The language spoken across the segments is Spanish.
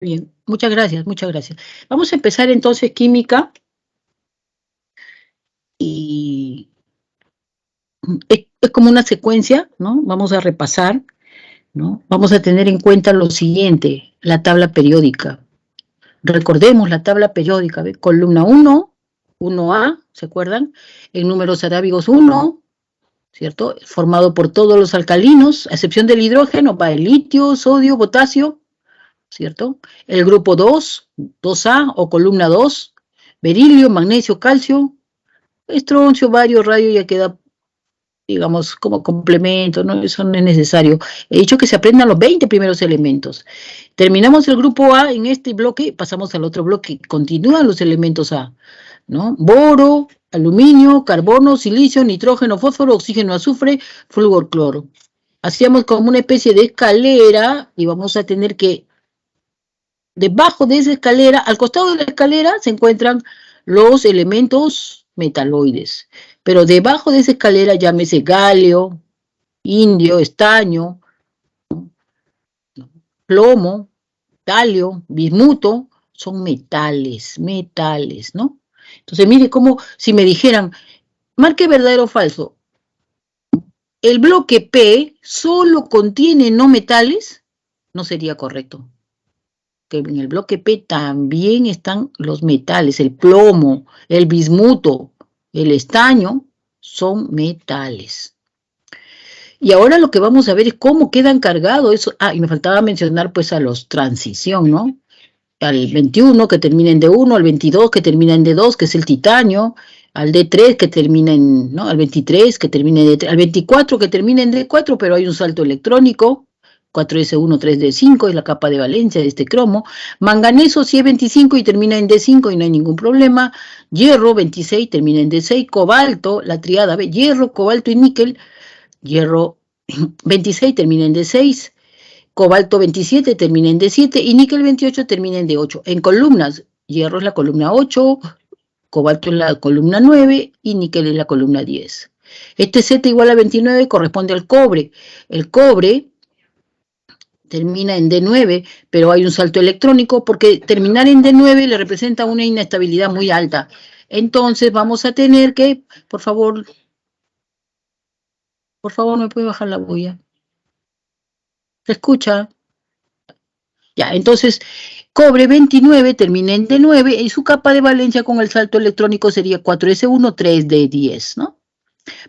Bien, muchas gracias, muchas gracias. Vamos a empezar entonces química y es como una secuencia, ¿no? Vamos a repasar, ¿no? Vamos a tener en cuenta lo siguiente, la tabla periódica. Recordemos la tabla periódica, ¿ve? Columna 1, 1A, ¿se acuerdan? En números arábigos 1, ¿cierto? Formado por todos los alcalinos, a excepción del hidrógeno, va el litio, sodio, potasio, ¿cierto? El grupo 2, 2A o columna 2, berilio, magnesio, calcio, estroncio, bario, radio ya queda, digamos, como complemento, ¿no? Eso no es necesario. He dicho que se aprendan los 20 primeros elementos. Terminamos el grupo A en este bloque, pasamos al otro bloque, continúan los elementos A, ¿no? Boro, aluminio, carbono, silicio, nitrógeno, fósforo, oxígeno, azufre, flúor, cloro. Hacíamos como una especie de escalera y vamos a tener que, debajo de esa escalera, al costado de la escalera, se encuentran los elementos metaloides. Pero debajo de esa escalera, llámese galio, indio, estaño, plomo, talio, bismuto, son metales, ¿no? Entonces, mire cómo, si me dijeran, marque verdadero o falso, el bloque P solo contiene no metales, no sería correcto. Que en el bloque P también están los metales, el plomo, el bismuto, el estaño, son metales. Y ahora lo que vamos a ver es cómo quedan cargados eso. Ah, y me faltaba mencionar pues a los transición, ¿no? Al 21 que termina en D1, al 22 que termina en D2, que es el titanio, al D3 que termina en, ¿no? Al 23 que termina en D3, al 24 que termina en D4, pero hay un salto electrónico, 4S1, 3D5, es la capa de valencia de este cromo. Manganeso sí es 25 y termina en D5 y no hay ningún problema. Hierro 26 termina en D6. Cobalto, la triada, ¿ve? Hierro, cobalto y níquel. Hierro 26 termina en D6. Cobalto 27 termina en D7 y níquel 28 termina en D8. En columnas, hierro es la columna 8, cobalto es la columna 9 y níquel es la columna 10. Este Z igual a 29 corresponde al cobre. El cobre termina en D9, pero hay un salto electrónico porque terminar en D9 le representa una inestabilidad muy alta. Entonces vamos a tener que, por favor, ¿me puede bajar la bulla? ¿Se escucha? Ya, entonces, cobre 29 termina en D9 y su capa de valencia con el salto electrónico sería 4S1, 3D10, ¿no?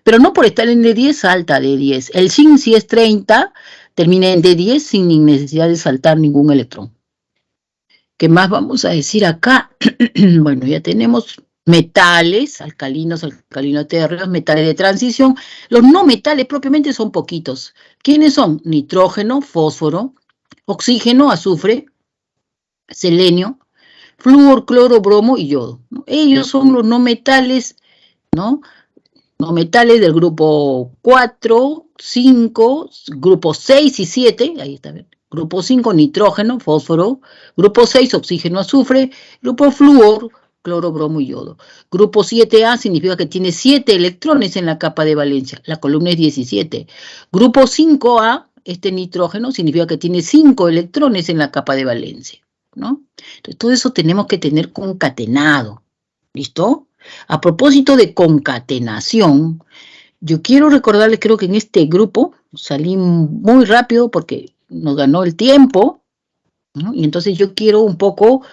Pero no por estar en D10 salta a D10. El zinc si es 30 termina en D10 sin necesidad de saltar ningún electrón. ¿Qué más vamos a decir acá? Bueno, ya tenemos metales, alcalinos, alcalino-térreos, metales de transición. Los no metales propiamente son poquitos. ¿Quiénes son? Nitrógeno, fósforo, oxígeno, azufre, selenio, flúor, cloro, bromo y yodo, ¿no? Ellos son los no metales, ¿no? No metales del grupo 4, 5, grupo 6 y 7, ahí está, grupo 5, nitrógeno, fósforo, grupo 6, oxígeno, azufre, grupo flúor, cloro, bromo y yodo. Grupo 7A significa que tiene 7 electrones en la capa de valencia, la columna es 17. Grupo 5A, este nitrógeno, significa que tiene 5 electrones en la capa de valencia, ¿no? Entonces, todo eso tenemos que tener concatenado, ¿listo? A propósito de concatenación, yo quiero recordarles, creo que en este grupo salí muy rápido porque nos ganó el tiempo, ¿no? Y entonces yo quiero un poco,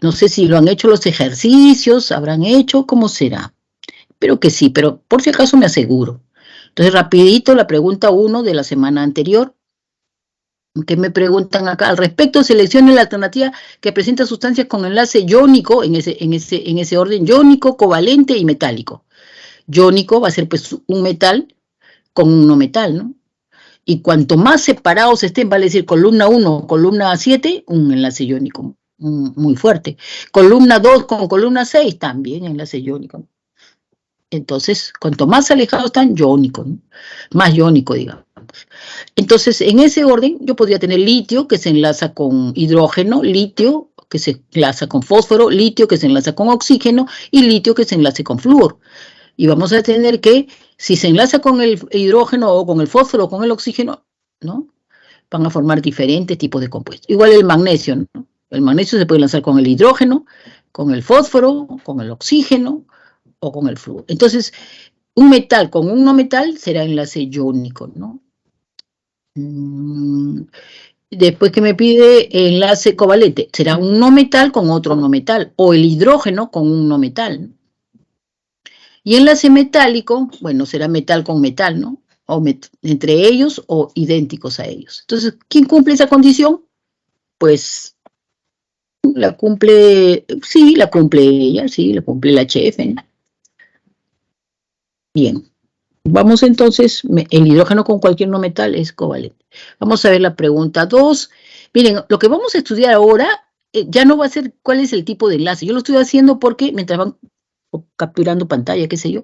no sé si lo han hecho los ejercicios, habrán hecho, ¿cómo será? Espero que sí, pero por si acaso me aseguro. Entonces, rapidito, la pregunta 1 de la semana anterior, que me preguntan acá, al respecto, seleccione la alternativa que presenta sustancias con enlace iónico, en ese orden, iónico, covalente y metálico. Iónico va a ser pues un metal con un no metal, ¿no? Y cuanto más separados estén, vale decir columna 1, columna 7, un enlace iónico muy fuerte. Columna 2 con columna 6, también enlace iónico. Entonces, cuanto más alejados están, iónico, ¿no? Más iónico, digamos. Entonces, en ese orden, yo podría tener litio, que se enlaza con hidrógeno, litio, que se enlaza con fósforo, litio, que se enlaza con oxígeno, y litio, que se enlace con flúor. Y vamos a tener que, si se enlaza con el hidrógeno o con el fósforo o con el oxígeno, ¿no? Van a formar diferentes tipos de compuestos. Igual el magnesio, ¿no? El magnesio se puede enlazar con el hidrógeno, con el fósforo, con el oxígeno o con el flúor. Entonces, un metal con un no metal será enlace iónico, ¿no? Después que me pide enlace covalente, será un no metal con otro no metal, o el hidrógeno con un no metal. Y enlace metálico, bueno, será metal con metal, ¿no? O entre ellos o idénticos a ellos. Entonces, ¿quién cumple esa condición? Pues la cumple, sí, la cumple ella, sí, la cumple la HF. Bien. Vamos entonces, el hidrógeno con cualquier no metal es covalente. Vamos a ver la pregunta 2. Miren, lo que vamos a estudiar ahora ya no va a ser cuál es el tipo de enlace. Yo lo estoy haciendo porque mientras van capturando pantalla, qué sé yo.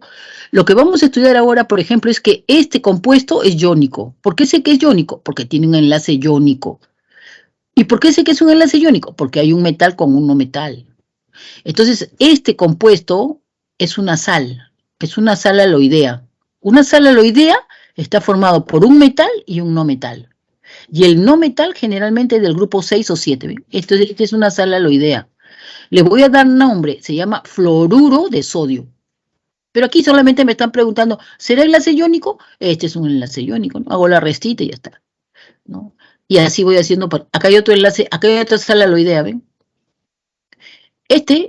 Lo que vamos a estudiar ahora, por ejemplo, es que este compuesto es iónico. ¿Por qué sé que es iónico? Porque tiene un enlace iónico. ¿Y por qué sé que es un enlace iónico? Porque hay un metal con un no metal. Entonces, este compuesto es una sal aloidea. Una sal aloidea está formado por un metal y un no metal. Y el no metal generalmente es del grupo 6 o 7. ¿Ven? Esto es una sal aloidea. Le voy a dar nombre, se llama fluoruro de sodio. Pero aquí solamente me están preguntando, ¿será enlace iónico? Este es un enlace iónico, ¿no? Hago la restita y ya está, ¿no? Y así voy haciendo. Acá hay otro enlace, acá hay otra sal aloidea, ¿ven? Este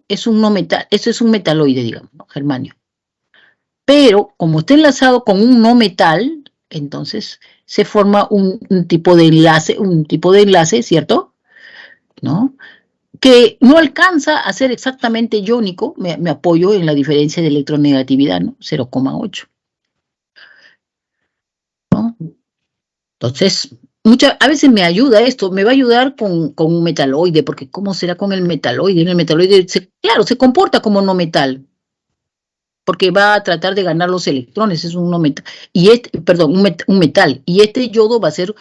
es un no metal, este es un metaloide, digamos, ¿no? Germanio. Pero como está enlazado con un no metal, entonces se forma un tipo de enlace, ¿cierto? ¿No? Que no alcanza a ser exactamente iónico, me apoyo en la diferencia de electronegatividad, ¿no? 0,8. ¿No? Entonces, a veces me ayuda esto, me va a ayudar con un metaloide, porque ¿cómo será con el metaloide? El metaloide, claro, se comporta como no metal, porque va a tratar de ganar los electrones, es un no metal, y un metal, y este yodo va a ser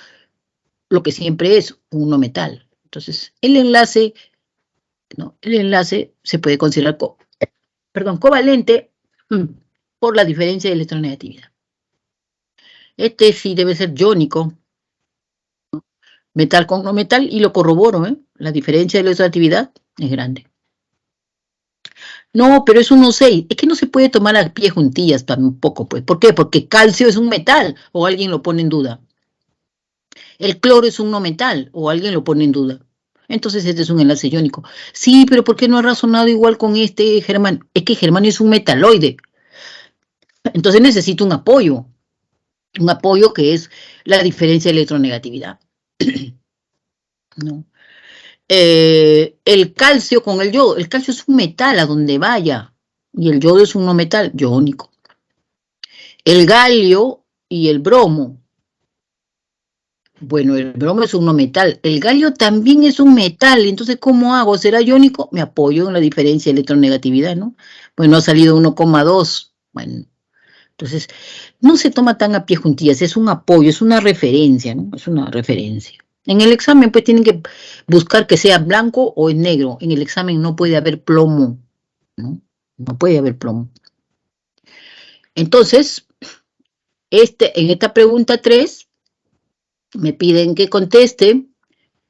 lo que siempre es, un no metal. Entonces, el enlace se puede considerar covalente por la diferencia de electronegatividad. Este sí debe ser iónico, metal con no metal, y lo corroboro, ¿eh? La diferencia de electronegatividad es grande. No, pero es 1,6. Es que no se puede tomar a pie juntillas tampoco, pues. ¿Por qué? Porque calcio es un metal, o alguien lo pone en duda. El cloro es un no metal, o alguien lo pone en duda. Entonces este es un enlace iónico. Sí, pero ¿por qué no ha razonado igual con este germanio? Es que germanio es un metaloide. Entonces necesito un apoyo que es la diferencia de electronegatividad. ¿No? El calcio con el yodo. El calcio es un metal a donde vaya, y el yodo es un no metal, iónico. El galio y el bromo. Bueno, el bromo es un no metal. El galio también es un metal. Entonces, ¿cómo hago? ¿Será iónico? Me apoyo en la diferencia de electronegatividad, ¿no? Bueno, ha salido 1,2. Bueno, entonces, no se toma tan a pie juntillas. Es un apoyo, es una referencia, ¿no? Es una referencia. En el examen, pues, tienen que buscar que sea blanco o en negro. En el examen no puede haber plomo, ¿no? No puede haber plomo. Entonces, en esta pregunta 3, me piden que conteste,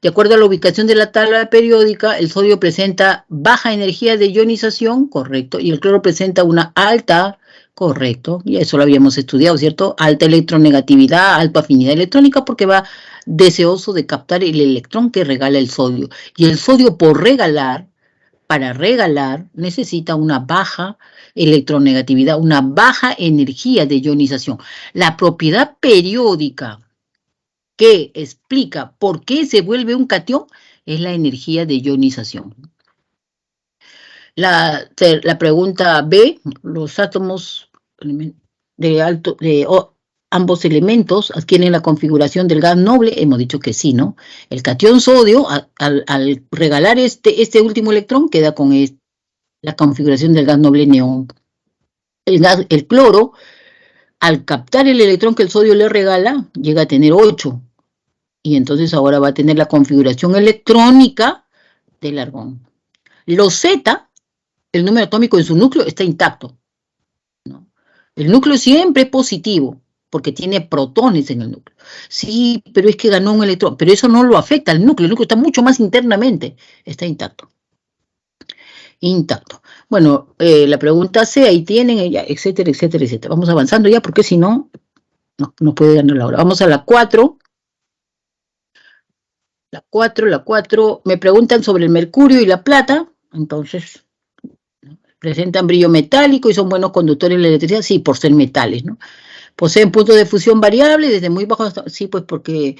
de acuerdo a la ubicación de la tabla periódica, el sodio presenta baja energía de ionización, correcto, y el cloro presenta una alta, correcto, y eso lo habíamos estudiado, ¿cierto? Alta electronegatividad, alta afinidad electrónica, porque va deseoso de captar el electrón que regala el sodio. Y el sodio para regalar, necesita una baja electronegatividad, una baja energía de ionización. La propiedad periódica que explica por qué se vuelve un catión es la energía de ionización. La pregunta B, los átomos de ambos elementos adquieren la configuración del gas noble, hemos dicho que sí, ¿no? El catión sodio, al regalar este último electrón, queda con la configuración del gas noble neón. El cloro, al captar el electrón que el sodio le regala, llega a tener 8. Y entonces ahora va a tener la configuración electrónica del argón. Los Z, el número atómico en su núcleo está intacto, ¿no? El núcleo siempre es positivo, porque tiene protones en el núcleo. Sí, pero es que ganó un electrón, pero eso no lo afecta al núcleo, el núcleo está mucho más internamente, está intacto. Intacto. Bueno, la pregunta C, ahí tienen, etcétera, etcétera, etcétera. Vamos avanzando ya, porque si no, no puede ganar la hora. Vamos a la 4. La 4, me preguntan sobre el mercurio y la plata, entonces, ¿no? Presentan brillo metálico y son buenos conductores de la electricidad, sí, por ser metales, ¿no? Poseen puntos de fusión variables, desde muy bajos hasta, sí, pues porque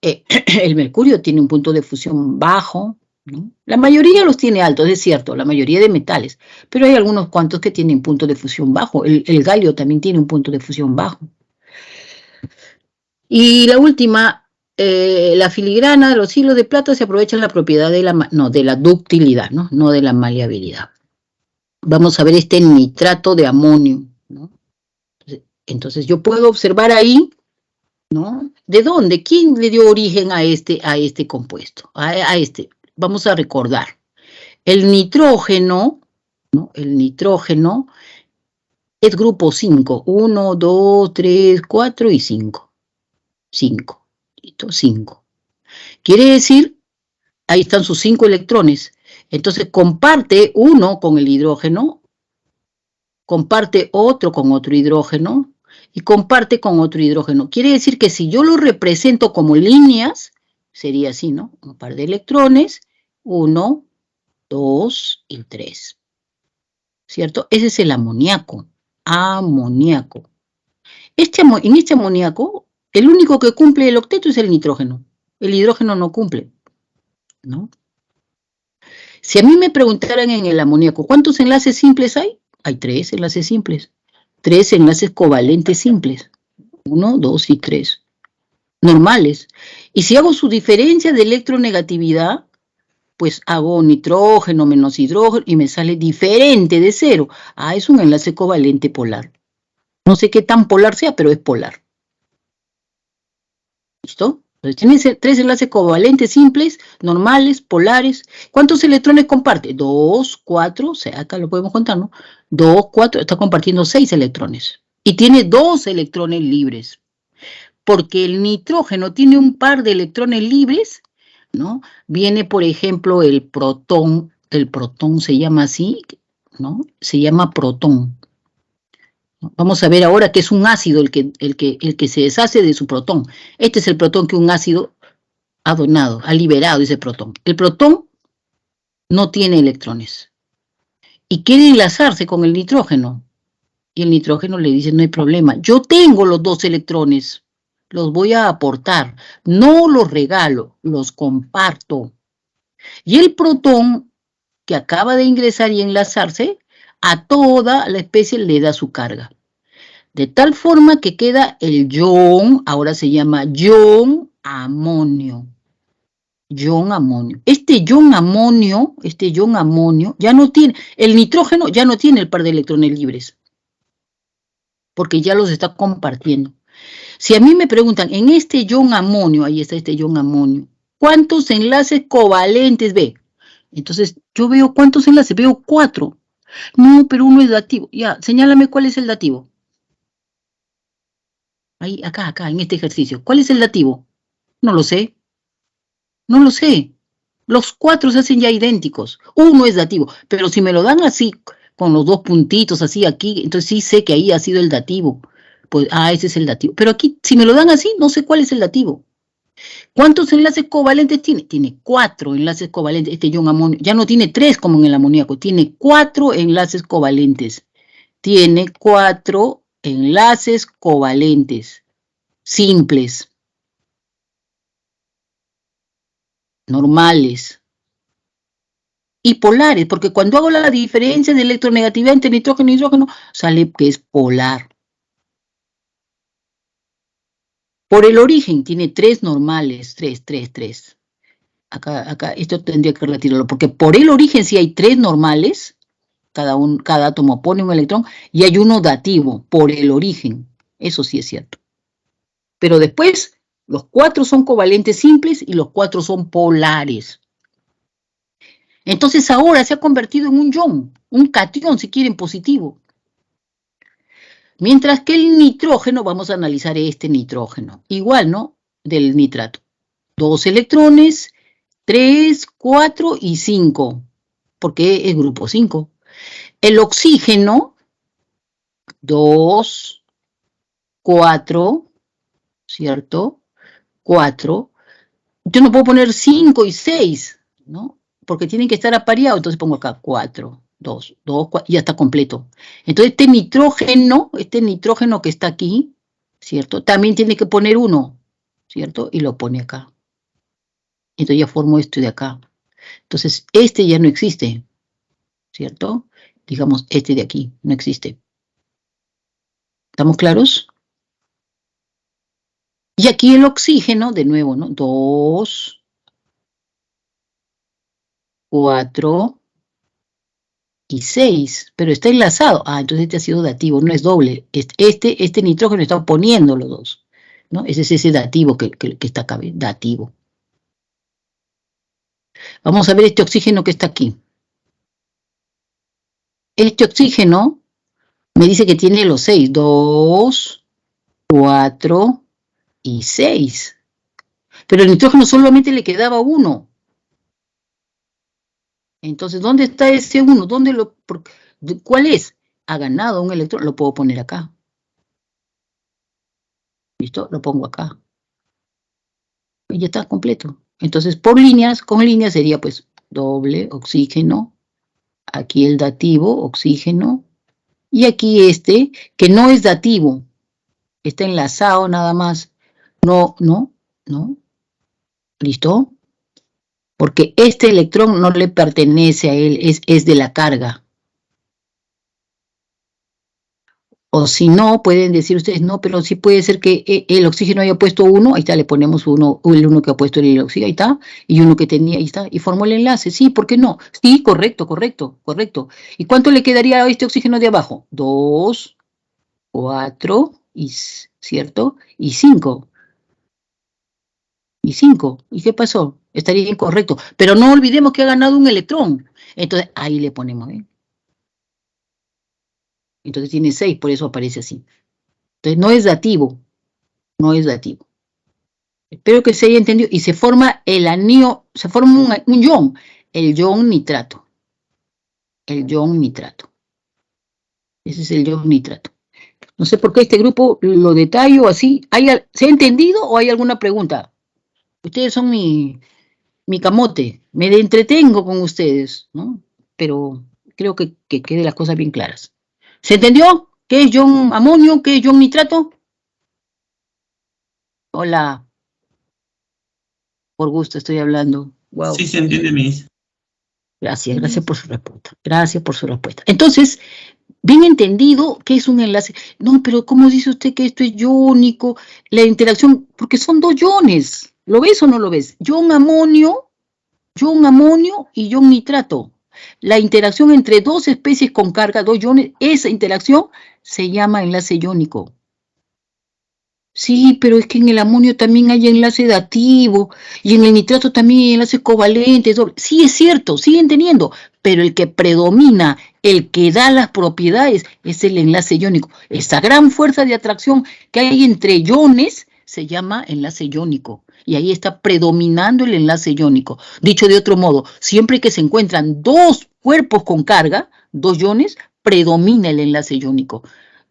el mercurio tiene un punto de fusión bajo, ¿no? La mayoría los tiene altos, es cierto, la mayoría de metales, pero hay algunos cuantos que tienen punto de fusión bajo, el galio también tiene un punto de fusión bajo. Y la última, la filigrana de los hilos de plata se aprovecha la propiedad de la ductilidad, no de la maleabilidad. Vamos a ver este nitrato de amonio, ¿no? Entonces yo puedo observar ahí, ¿no? ¿De dónde? ¿Quién le dio origen a este compuesto? A este. Vamos a recordar. El nitrógeno, ¿no? El nitrógeno es grupo 5. 1, 2, 3, 4 y 5. 5. ¿Listo? 5. Quiere decir, ahí están sus 5 electrones. Entonces comparte uno con el hidrógeno, comparte otro con otro hidrógeno, y comparte con otro hidrógeno. Quiere decir que si yo lo represento como líneas, sería así, ¿no? Un par de electrones, 1, 2 y 3. ¿Cierto? Ese es el amoníaco. Amoníaco. En este amoníaco, el único que cumple el octeto es el nitrógeno. El hidrógeno no cumple, ¿no? Si a mí me preguntaran en el amoníaco, ¿cuántos enlaces simples hay? Hay 3 enlaces simples. 3 enlaces covalentes simples. 1, 2 y 3. Normales. Y si hago su diferencia de electronegatividad, pues hago nitrógeno menos hidrógeno y me sale diferente de 0. Ah, es un enlace covalente polar. No sé qué tan polar sea, pero es polar. ¿Listo? Entonces tiene 3 enlaces covalentes simples, normales, polares. ¿Cuántos electrones comparte? 2, 4, o sea, acá lo podemos contar, ¿no? 2, 4, está compartiendo 6 electrones. Y tiene 2 electrones libres. Porque el nitrógeno tiene un par de electrones libres, ¿no? Viene, por ejemplo, el protón se llama así, ¿no? Se llama protón. Vamos a ver ahora que es un ácido el que se deshace de su protón. Este es el protón que un ácido ha donado, ha liberado ese protón. El protón no tiene electrones y quiere enlazarse con el nitrógeno. Y el nitrógeno le dice, no hay problema, yo tengo los 2 electrones, los voy a aportar, no los regalo, los comparto. Y el protón que acaba de ingresar y enlazarse, a toda la especie le da su carga. De tal forma que queda el ion, ahora se llama ion amonio. Ion amonio. Este ion amonio ya no tiene, el nitrógeno ya no tiene el par de electrones libres, porque ya los está compartiendo. Si a mí me preguntan, en este ion amonio, ahí está este ion amonio, ¿cuántos enlaces covalentes ve? Entonces, yo veo cuántos enlaces, veo 4. No, pero uno es dativo. Ya, señálame cuál es el dativo. Ahí, acá, en este ejercicio. ¿Cuál es el dativo? No lo sé. No lo sé. Los 4 se hacen ya idénticos. Uno es dativo, pero si me lo dan así, con los 2 puntitos así aquí, entonces sí sé que ahí ha sido el dativo. Pues, ese es el dativo. Pero aquí, si me lo dan así, no sé cuál es el dativo. ¿Cuántos enlaces covalentes tiene? Tiene 4 enlaces covalentes. Este ion amonio ya no tiene 3 como en el amoníaco, tiene 4 enlaces covalentes. Tiene 4 enlaces covalentes simples, normales y polares, porque cuando hago la diferencia de electronegatividad entre nitrógeno y hidrógeno, sale que es polar. Por el origen tiene 3 normales, 3. Acá, esto tendría que retirarlo, porque por el origen sí hay 3 normales, cada átomo pone un electrón, y hay uno dativo, por el origen, eso sí es cierto. Pero después, los 4 son covalentes simples y los 4 son polares. Entonces ahora se ha convertido en un ion, un catión si quieren positivo. Mientras que el nitrógeno, vamos a analizar este nitrógeno, igual, ¿no? Del nitrato. 2 electrones, 3, 4 y 5, porque es grupo 5. El oxígeno, 2, 4, ¿cierto? 4. Yo no puedo poner 5 y 6, ¿no? Porque tienen que estar apareados, entonces pongo acá 4, 2, 2, 4, y ya está completo. Entonces este nitrógeno que está aquí, ¿cierto? También tiene que poner 1, ¿cierto? Y lo pone acá. Entonces ya formo esto de acá. Entonces este ya no existe, ¿cierto? Digamos, este de aquí no existe. ¿Estamos claros? Y aquí el oxígeno, de nuevo, ¿no? 2, 4 y 6, pero está enlazado. Ah, entonces este ha sido dativo, no es doble. Este nitrógeno está poniendo los dos, ¿no? Ese es ese dativo que está acá, dativo. Vamos a ver este oxígeno que está aquí. Este oxígeno me dice que tiene los 6, 2, 4 y 6. Pero el nitrógeno solamente le quedaba 1. Entonces, ¿dónde está ese 1? ¿Cuál es? Ha ganado un electrón, lo puedo poner acá. ¿Listo? Lo pongo acá. Y ya está completo. Entonces, por líneas, con líneas sería pues doble oxígeno, aquí el dativo, oxígeno, y aquí este, que no es dativo, está enlazado nada más. No. ¿Listo? Porque este electrón no le pertenece a él, es de la carga. O si no, pueden decir ustedes, no, pero sí puede ser que el oxígeno haya puesto 1, ahí está, le ponemos el 1 que ha puesto el oxígeno, ahí está, y uno que tenía, ahí está, y formó el enlace, sí, ¿por qué no? Sí, correcto. ¿Y cuánto le quedaría a este oxígeno de abajo? 2, 4, ¿cierto? Y 5. ¿Y qué pasó? Estaría incorrecto, pero no olvidemos que ha ganado un electrón, entonces ahí le ponemos, ¿eh? Entonces tiene 6, por eso aparece así. Entonces no es dativo. Espero que se haya entendido. Y se forma el anillo, se forma un ion, el ion nitrato. Ese es el ion nitrato. No sé por qué este grupo lo detallo así. ¿Se ha entendido o hay alguna pregunta? Ustedes son mi camote. Me entretengo con ustedes, ¿no? Pero creo que queden las cosas bien claras. ¿Se entendió? ¿Qué es ion amonio? ¿Qué es ion nitrato? Hola. Por gusto estoy hablando. Wow. Sí, se entiende, Miss. Gracias por su respuesta. Entonces, bien entendido que es un enlace. No, pero ¿cómo dice usted que esto es iónico? La interacción, porque son 2 iones. ¿Lo ves o no lo ves? Ion amonio y ion nitrato. La interacción entre 2 especies con carga, 2 iones, esa interacción se llama enlace iónico. Sí, pero es que en el amonio también hay enlace dativo y en el nitrato también hay enlaces covalentes. Sí, es cierto, siguen teniendo, pero el que predomina, el que da las propiedades, es el enlace iónico. Esa gran fuerza de atracción que hay entre iones se llama enlace iónico y ahí está predominando el enlace iónico. Dicho de otro modo, siempre que se encuentran 2 cuerpos con carga, 2 iones, predomina el enlace iónico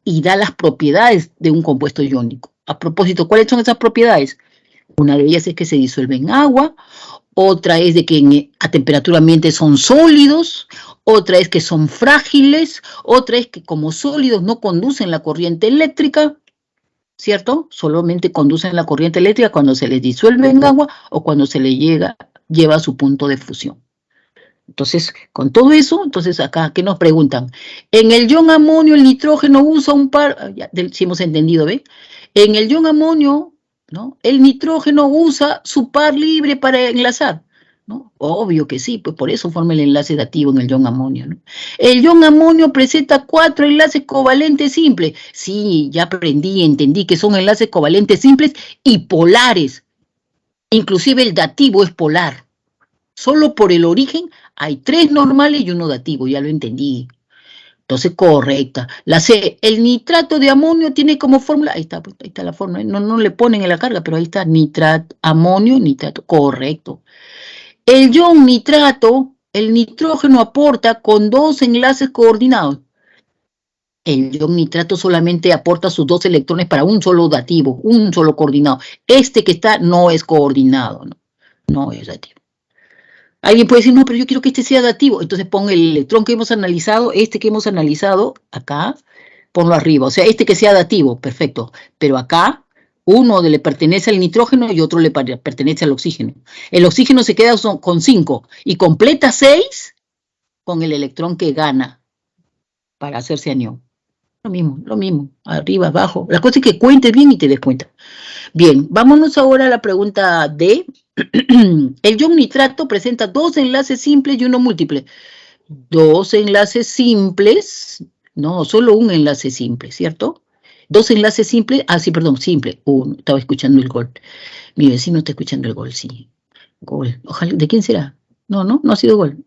y da las propiedades de un compuesto iónico. A propósito, ¿cuáles son esas propiedades? Una de ellas es que se disuelve en agua, otra es de que a temperatura ambiente son sólidos, otra es que son frágiles, otra es que como sólidos no conducen la corriente eléctrica, ¿cierto? Solamente conducen la corriente eléctrica cuando se les disuelve en agua o cuando se le lleva a su punto de fusión. Entonces, con todo eso, entonces acá, ¿qué nos preguntan? En el ion amonio el nitrógeno usa un par, ya, si hemos entendido, ¿ve? En el ion amonio, ¿no? El nitrógeno usa su par libre para enlazar, ¿no? Obvio que sí, pues por eso forma el enlace dativo en el ion amonio, ¿no? El ion amonio presenta 4 enlaces covalentes simples. Sí, ya entendí que son enlaces covalentes simples y polares. Inclusive el dativo es polar. Solo por el origen hay 3 normales y 1 dativo, ya lo entendí. Entonces, correcta. La C, el nitrato de amonio tiene como fórmula, ahí está la fórmula, no le ponen en la carga, pero ahí está, amonio, nitrato, correcto. El ion nitrato, el nitrógeno aporta con 2 enlaces coordinados. El ion nitrato solamente aporta sus 2 electrones para un solo dativo, un solo coordinado. Este que está no es coordinado, no es dativo. Alguien puede decir, no, pero yo quiero que este sea dativo. Entonces pon el electrón que hemos analizado, este que hemos analizado, acá, ponlo arriba. O sea, este que sea dativo, perfecto. Pero acá, uno le pertenece al nitrógeno y otro le pertenece al oxígeno. El oxígeno se queda con 5 y completa 6 con el electrón que gana para hacerse anión. Lo mismo, arriba, abajo. La cosa es que cuentes bien y te des cuenta. Bien, vámonos ahora a la pregunta D. El ion nitrato presenta 2 enlaces simples y uno múltiple. 2 enlaces simples, no, solo un enlace simple, ¿cierto? 2 enlaces simples, sí, perdón, simple. Estaba escuchando el gol. Mi vecino está escuchando el gol, sí. Gol, ojalá, ¿de quién será? No ha sido gol.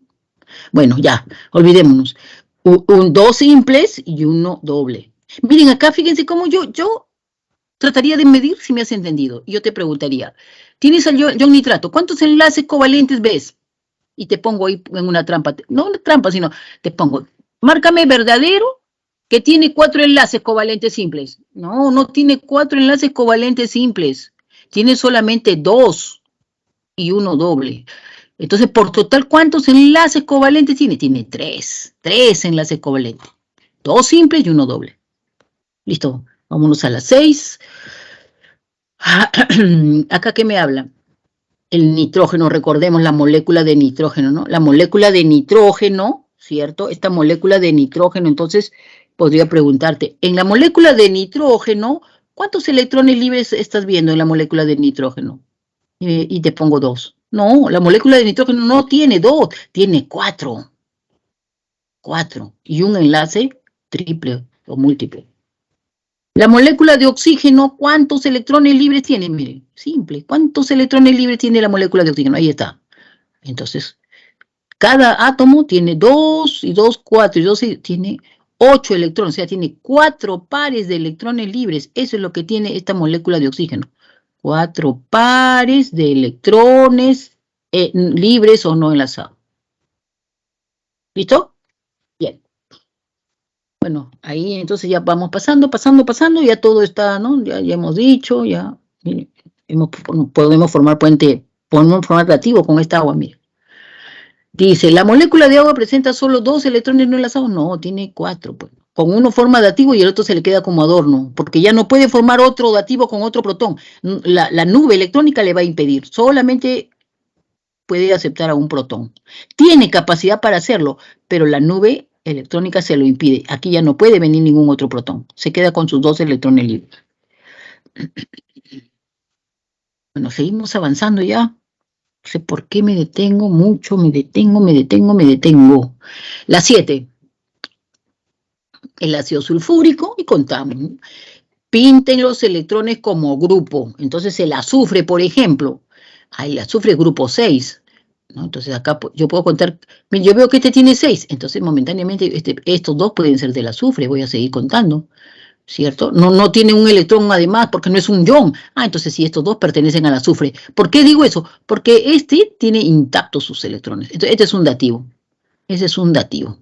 Bueno, ya, olvidémonos. 2 simples y uno doble. Miren, acá fíjense cómo yo trataría de medir si me has entendido. Y yo te preguntaría, tienes al ion nitrato, ¿cuántos enlaces covalentes ves? Y te pongo ahí en una trampa, no una trampa, sino te pongo, márcame verdadero que tiene 4 enlaces covalentes simples. No tiene 4 enlaces covalentes simples, tiene solamente 2 y uno doble. Entonces, por total, ¿cuántos enlaces covalentes tiene? Tiene 3 enlaces covalentes, 2 simples y uno doble. Listo, vámonos a las 6. Acá, ¿qué me habla? El nitrógeno, recordemos la molécula de nitrógeno, ¿no? La molécula de nitrógeno, ¿cierto? Esta molécula de nitrógeno, entonces, podría preguntarte, en la molécula de nitrógeno, ¿cuántos electrones libres estás viendo en la molécula de nitrógeno? Y te pongo 2. No, la molécula de nitrógeno no tiene 2, tiene 4. 4. Y un enlace triple o múltiple. La molécula de oxígeno, ¿cuántos electrones libres tiene? Miren, simple. ¿Cuántos electrones libres tiene la molécula de oxígeno? Ahí está. Entonces, cada átomo tiene 2 y 2, 4 y 2 tiene 8 electrones. O sea, tiene 4 pares de electrones libres. Eso es lo que tiene esta molécula de oxígeno. 4 pares de electrones libres o no enlazados. ¿Listo? Bien. Bueno, ahí entonces ya vamos pasando, ya todo está, ¿no? Ya hemos dicho, ya podemos formar puente, podemos formar relativo con esta agua, mire. Dice, ¿la molécula de agua presenta solo 2 electrones no enlazados? No, tiene 4, pues. Con uno forma dativo y el otro se le queda como adorno, porque ya no puede formar otro dativo con otro protón. La nube electrónica le va a impedir, solamente puede aceptar a un protón. Tiene capacidad para hacerlo, pero la nube electrónica se lo impide. Aquí ya no puede venir ningún otro protón. Se queda con sus 2 electrones libres. Bueno, seguimos avanzando ya. No sé por qué me detengo mucho, me detengo. La 7. El ácido sulfúrico y contamos. Pinten los electrones como grupo. Entonces el azufre, por ejemplo. El azufre es grupo 6. ¿No? Entonces acá yo puedo contar, yo veo que este tiene 6, entonces momentáneamente estos 2 pueden ser del azufre, voy a seguir contando, ¿cierto? No tiene un electrón además porque no es un ion. Entonces sí, estos 2 pertenecen al azufre. ¿Por qué digo eso? Porque este tiene intactos sus electrones. Entonces este es un dativo. Ese es un dativo.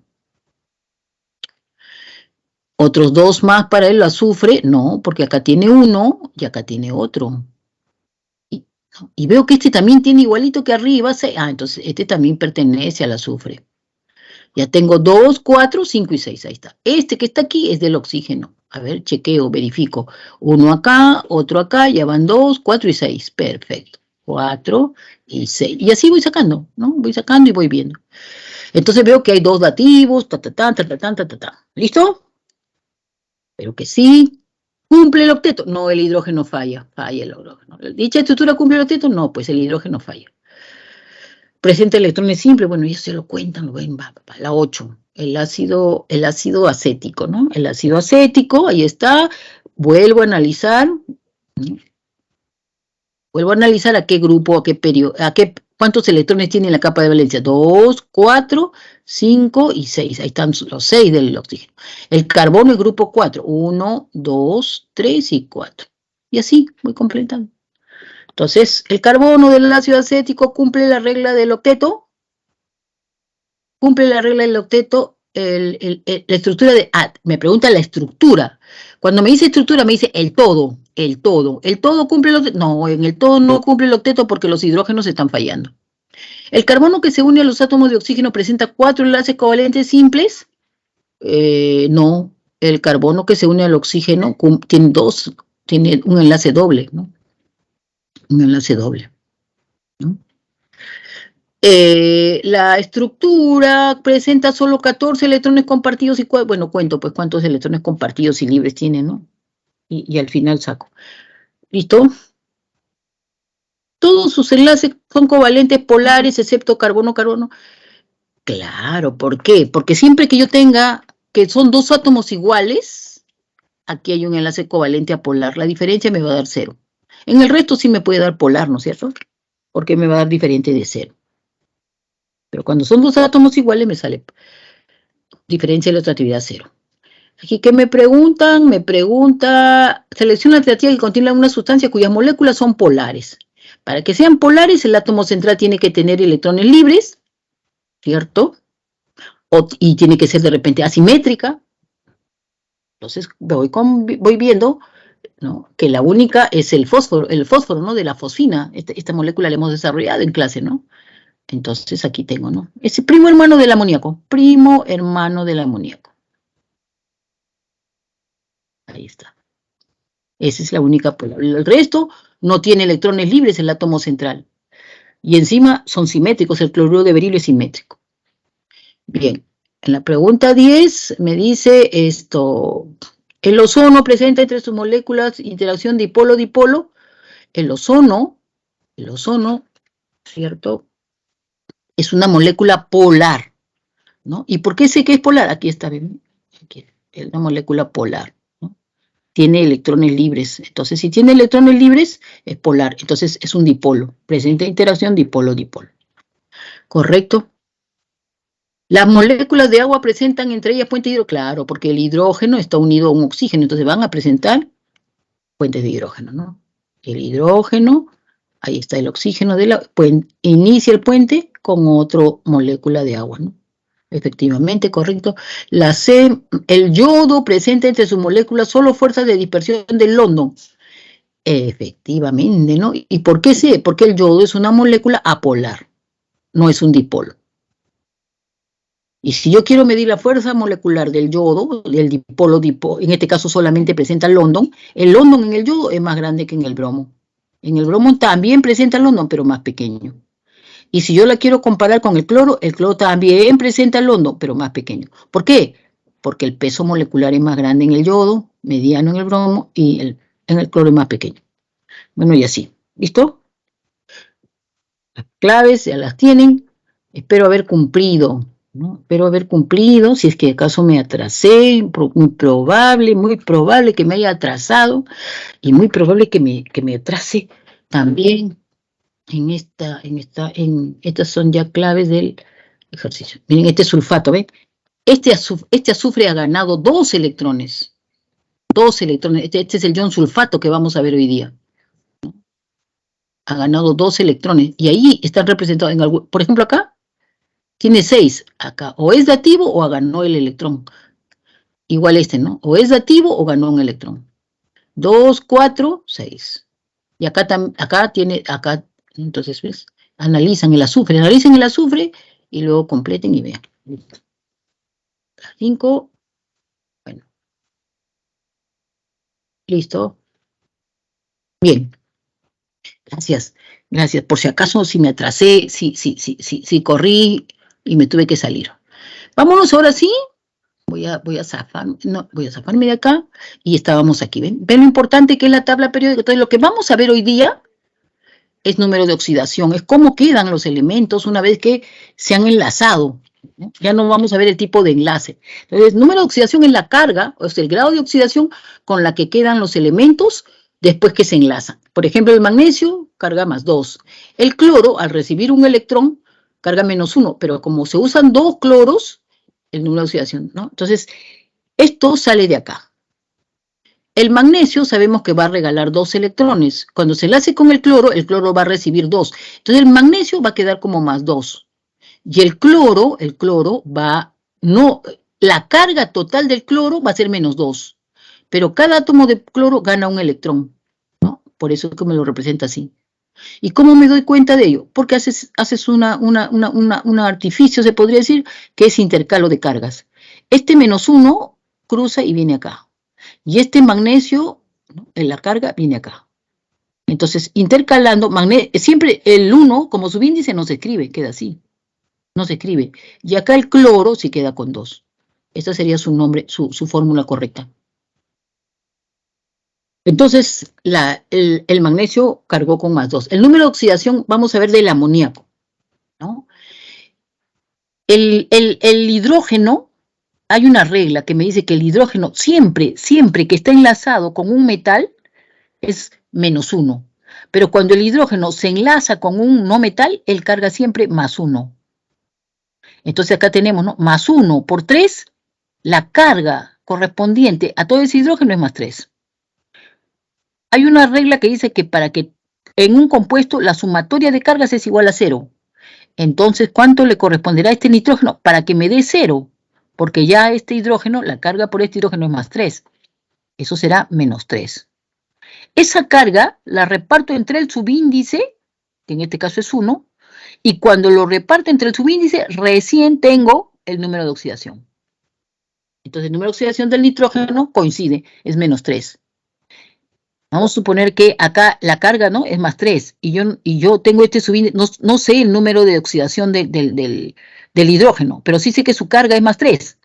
Otros 2 más para el azufre, no, porque acá tiene uno y acá tiene otro. Y veo que este también tiene igualito que arriba, 6. Entonces este también pertenece al azufre. Ya tengo 2, 4, 5 y 6, ahí está. Este que está aquí es del oxígeno. A ver, chequeo, verifico. Uno acá, otro acá, ya van 2, 4 y 6. Perfecto. 4 y 6. Y así voy sacando, ¿no? Voy sacando y voy viendo. Entonces veo que hay 2 dativos, ¿Listo? Espero que sí. ¿Cumple el octeto? No, el hidrógeno falla. Falla el hidrógeno. ¿Dicha estructura cumple el octeto? No, pues el hidrógeno falla. Presenta electrones simples, bueno, ellos se lo cuentan, lo ven, la 8, el ácido acético, ¿no? El ácido acético, ahí está, vuelvo a analizar, ¿no? Vuelvo a analizar a qué grupo, a qué ¿Cuántos electrones tiene la capa de valencia? 2, 4, 5 y 6. Ahí están los 6 del oxígeno. El carbono es grupo 4. 1, 2, 3 y 4. Y así voy completando. Entonces, el carbono del ácido acético cumple la regla del octeto. Cumple la regla del octeto. La estructura de... me pregunta la estructura. Cuando me dice estructura, me dice el todo. El todo. ¿El todo cumple el octeto? No, en el todo no cumple el octeto porque los hidrógenos están fallando. ¿El carbono que se une a los átomos de oxígeno presenta 4 enlaces covalentes simples? No. El carbono que se une al oxígeno tiene un enlace doble, ¿no? Un enlace doble, ¿no? La estructura presenta solo 14 electrones compartidos y, bueno, cuento pues cuántos electrones compartidos y libres tiene, ¿no? Y al final saco. ¿Listo? Todos sus enlaces son covalentes polares, excepto carbono-carbono. Claro, ¿por qué? Porque siempre que yo tenga, que son dos átomos iguales, aquí hay un enlace covalente apolar. La diferencia me va a dar 0. En el resto sí me puede dar polar, ¿no es cierto? Porque me va a dar diferente de 0. Pero cuando son dos átomos iguales me sale diferencia de la relatividad 0. Aquí, ¿qué me preguntan? Me pregunta, selecciona la alternativa que contiene una sustancia cuyas moléculas son polares. Para que sean polares, el átomo central tiene que tener electrones libres, ¿cierto? Y tiene que ser de repente asimétrica. Entonces voy viendo, ¿no?, que la única es el fósforo, ¿no?, de la fosfina. Esta molécula la hemos desarrollado en clase, ¿no? Entonces aquí tengo, ¿no? Es primo hermano del amoníaco. Primo hermano del amoníaco. Ahí está. Esa es la única polar. El resto no tiene electrones libres el átomo central. Y encima son simétricos. El cloruro de berilio es simétrico. Bien. En la pregunta 10 me dice esto. El ozono presenta entre sus moléculas interacción dipolo-dipolo. El ozono, ¿cierto?, es una molécula polar, ¿no? ¿Y por qué sé que es polar? Aquí está, ¿ven? Aquí, es una molécula polar, ¿no? Tiene electrones libres. Entonces, si tiene electrones libres, es polar. Entonces, es un dipolo. Presenta interacción dipolo-dipolo. ¿Correcto? Las moléculas de agua presentan entre ellas puentes de hidrógeno. Claro, porque el hidrógeno está unido a un oxígeno. Entonces, van a presentar puentes de hidrógeno, ¿no? El hidrógeno, ahí está el oxígeno, inicia el puente con otra molécula de agua, ¿no? Efectivamente, correcto. La C, el yodo presenta entre sus moléculas solo fuerzas de dispersión del London. Efectivamente, ¿no? ¿Y por qué C? Porque el yodo es una molécula apolar, no es un dipolo. Y si yo quiero medir la fuerza molecular del yodo, del dipolo, en este caso solamente presenta el London en el yodo es más grande que en el bromo. En el bromo también presenta el London, pero más pequeño. Y si yo la quiero comparar con el cloro también presenta el London, pero más pequeño. ¿Por qué? Porque el peso molecular es más grande en el yodo, mediano en el bromo, y en el cloro es más pequeño. Bueno, y así. ¿Listo? Las claves ya las tienen. Espero haber cumplido, ¿no? Espero haber cumplido. Si es que acaso me atrasé, muy probable que me haya atrasado, y muy probable que me atrase también. Estas son ya claves del ejercicio. Miren, este sulfato, ¿ven? Este azufre ha ganado 2 electrones. 2 electrones. Este es el ion sulfato que vamos a ver hoy día. Ha ganado 2 electrones. Y ahí están representados en algún. Por ejemplo, acá tiene 6. Acá o es dativo o ganó el electrón. Igual este, ¿no? O es dativo o ganó un electrón. 2, 4, 6. Y acá tiene. Entonces, ¿ves? Analicen el azufre y luego completen y vean. 5. Bueno. Listo. Bien. Gracias. Por si acaso, si me atrasé, si corrí y me tuve que salir. Vámonos ahora sí. Voy a zafarme de acá y estábamos aquí. ¿Ven? ¿Ven lo importante que es la tabla periódica? Entonces, lo que vamos a ver hoy día es número de oxidación, es cómo quedan los elementos una vez que se han enlazado. Ya no vamos a ver el tipo de enlace. Entonces, número de oxidación es la carga, o sea, el grado de oxidación con la que quedan los elementos después que se enlazan. Por ejemplo, el magnesio carga +2. El cloro, al recibir un electrón, carga -1, pero como se usan 2 cloros, el número de oxidación, ¿no? Entonces, esto sale de acá. El magnesio sabemos que va a regalar 2 electrones. Cuando se enlace con el cloro va a recibir 2. Entonces, el magnesio va a quedar como +2. Y el cloro va, no, la carga total del cloro va a ser -2. Pero cada átomo de cloro gana un electrón, ¿no? Por eso es que me lo representa así. ¿Y cómo me doy cuenta de ello? Porque haces un artificio, se podría decir, que es intercalo de cargas. Este -1 cruza y viene acá. Y este magnesio, ¿no?, en la carga, viene acá. Entonces, intercalando, siempre el 1, como subíndice, no se escribe, queda así. No se escribe. Y acá el cloro sí queda con 2. Esta sería su nombre, su fórmula correcta. Entonces, el magnesio cargó con +2. El número de oxidación, vamos a ver del amoníaco, ¿no? El hidrógeno, hay una regla que me dice que el hidrógeno siempre que está enlazado con un metal es -1. Pero cuando el hidrógeno se enlaza con un no metal, él carga siempre +1. Entonces acá tenemos, ¿no?, +1 por 3, la carga correspondiente a todo ese hidrógeno es +3. Hay una regla que dice que para que en un compuesto la sumatoria de cargas es igual a 0. Entonces, ¿cuánto le corresponderá a este nitrógeno para que me dé 0? Porque ya este hidrógeno, la carga por este hidrógeno es +3. Eso será -3. Esa carga la reparto entre el subíndice, que en este caso es 1, y cuando lo reparto entre el subíndice, recién tengo el número de oxidación. Entonces, el número de oxidación del nitrógeno coincide, es -3. Vamos a suponer que acá la carga, ¿no?, es +3, y yo tengo este subíndice, no sé el número de oxidación del hidrógeno, pero sí sé que su carga es +3.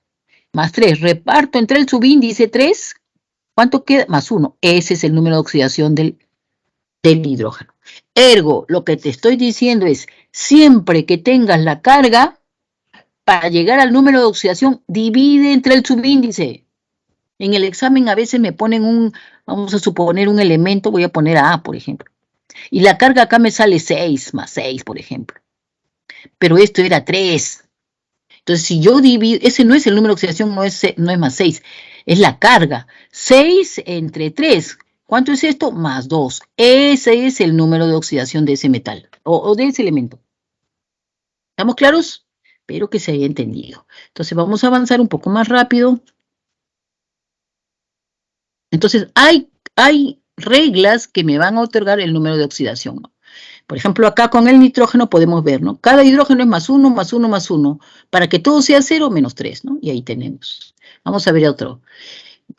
+3, reparto entre el subíndice 3, ¿cuánto queda? +1. Ese es el número de oxidación del hidrógeno. Ergo, lo que te estoy diciendo es, siempre que tengas la carga, para llegar al número de oxidación, divide entre el subíndice. En el examen a veces me ponen vamos a suponer un elemento, voy a poner A, por ejemplo. Y la carga acá me sale 6, +6, por ejemplo. Pero esto era 3. Entonces, si yo divido, ese no es el número de oxidación, no es +6, es la carga. 6 entre 3, ¿cuánto es esto? +2. Ese es el número de oxidación de ese metal, o de ese elemento. ¿Estamos claros? Espero que se haya entendido. Entonces, vamos a avanzar un poco más rápido. Entonces, hay reglas que me van a otorgar el número de oxidación, ¿no? Por ejemplo, acá con el nitrógeno podemos ver, ¿no? Cada hidrógeno es +1, +1, +1. Para que todo sea 0, -3, ¿no? Y ahí tenemos. Vamos a ver otro.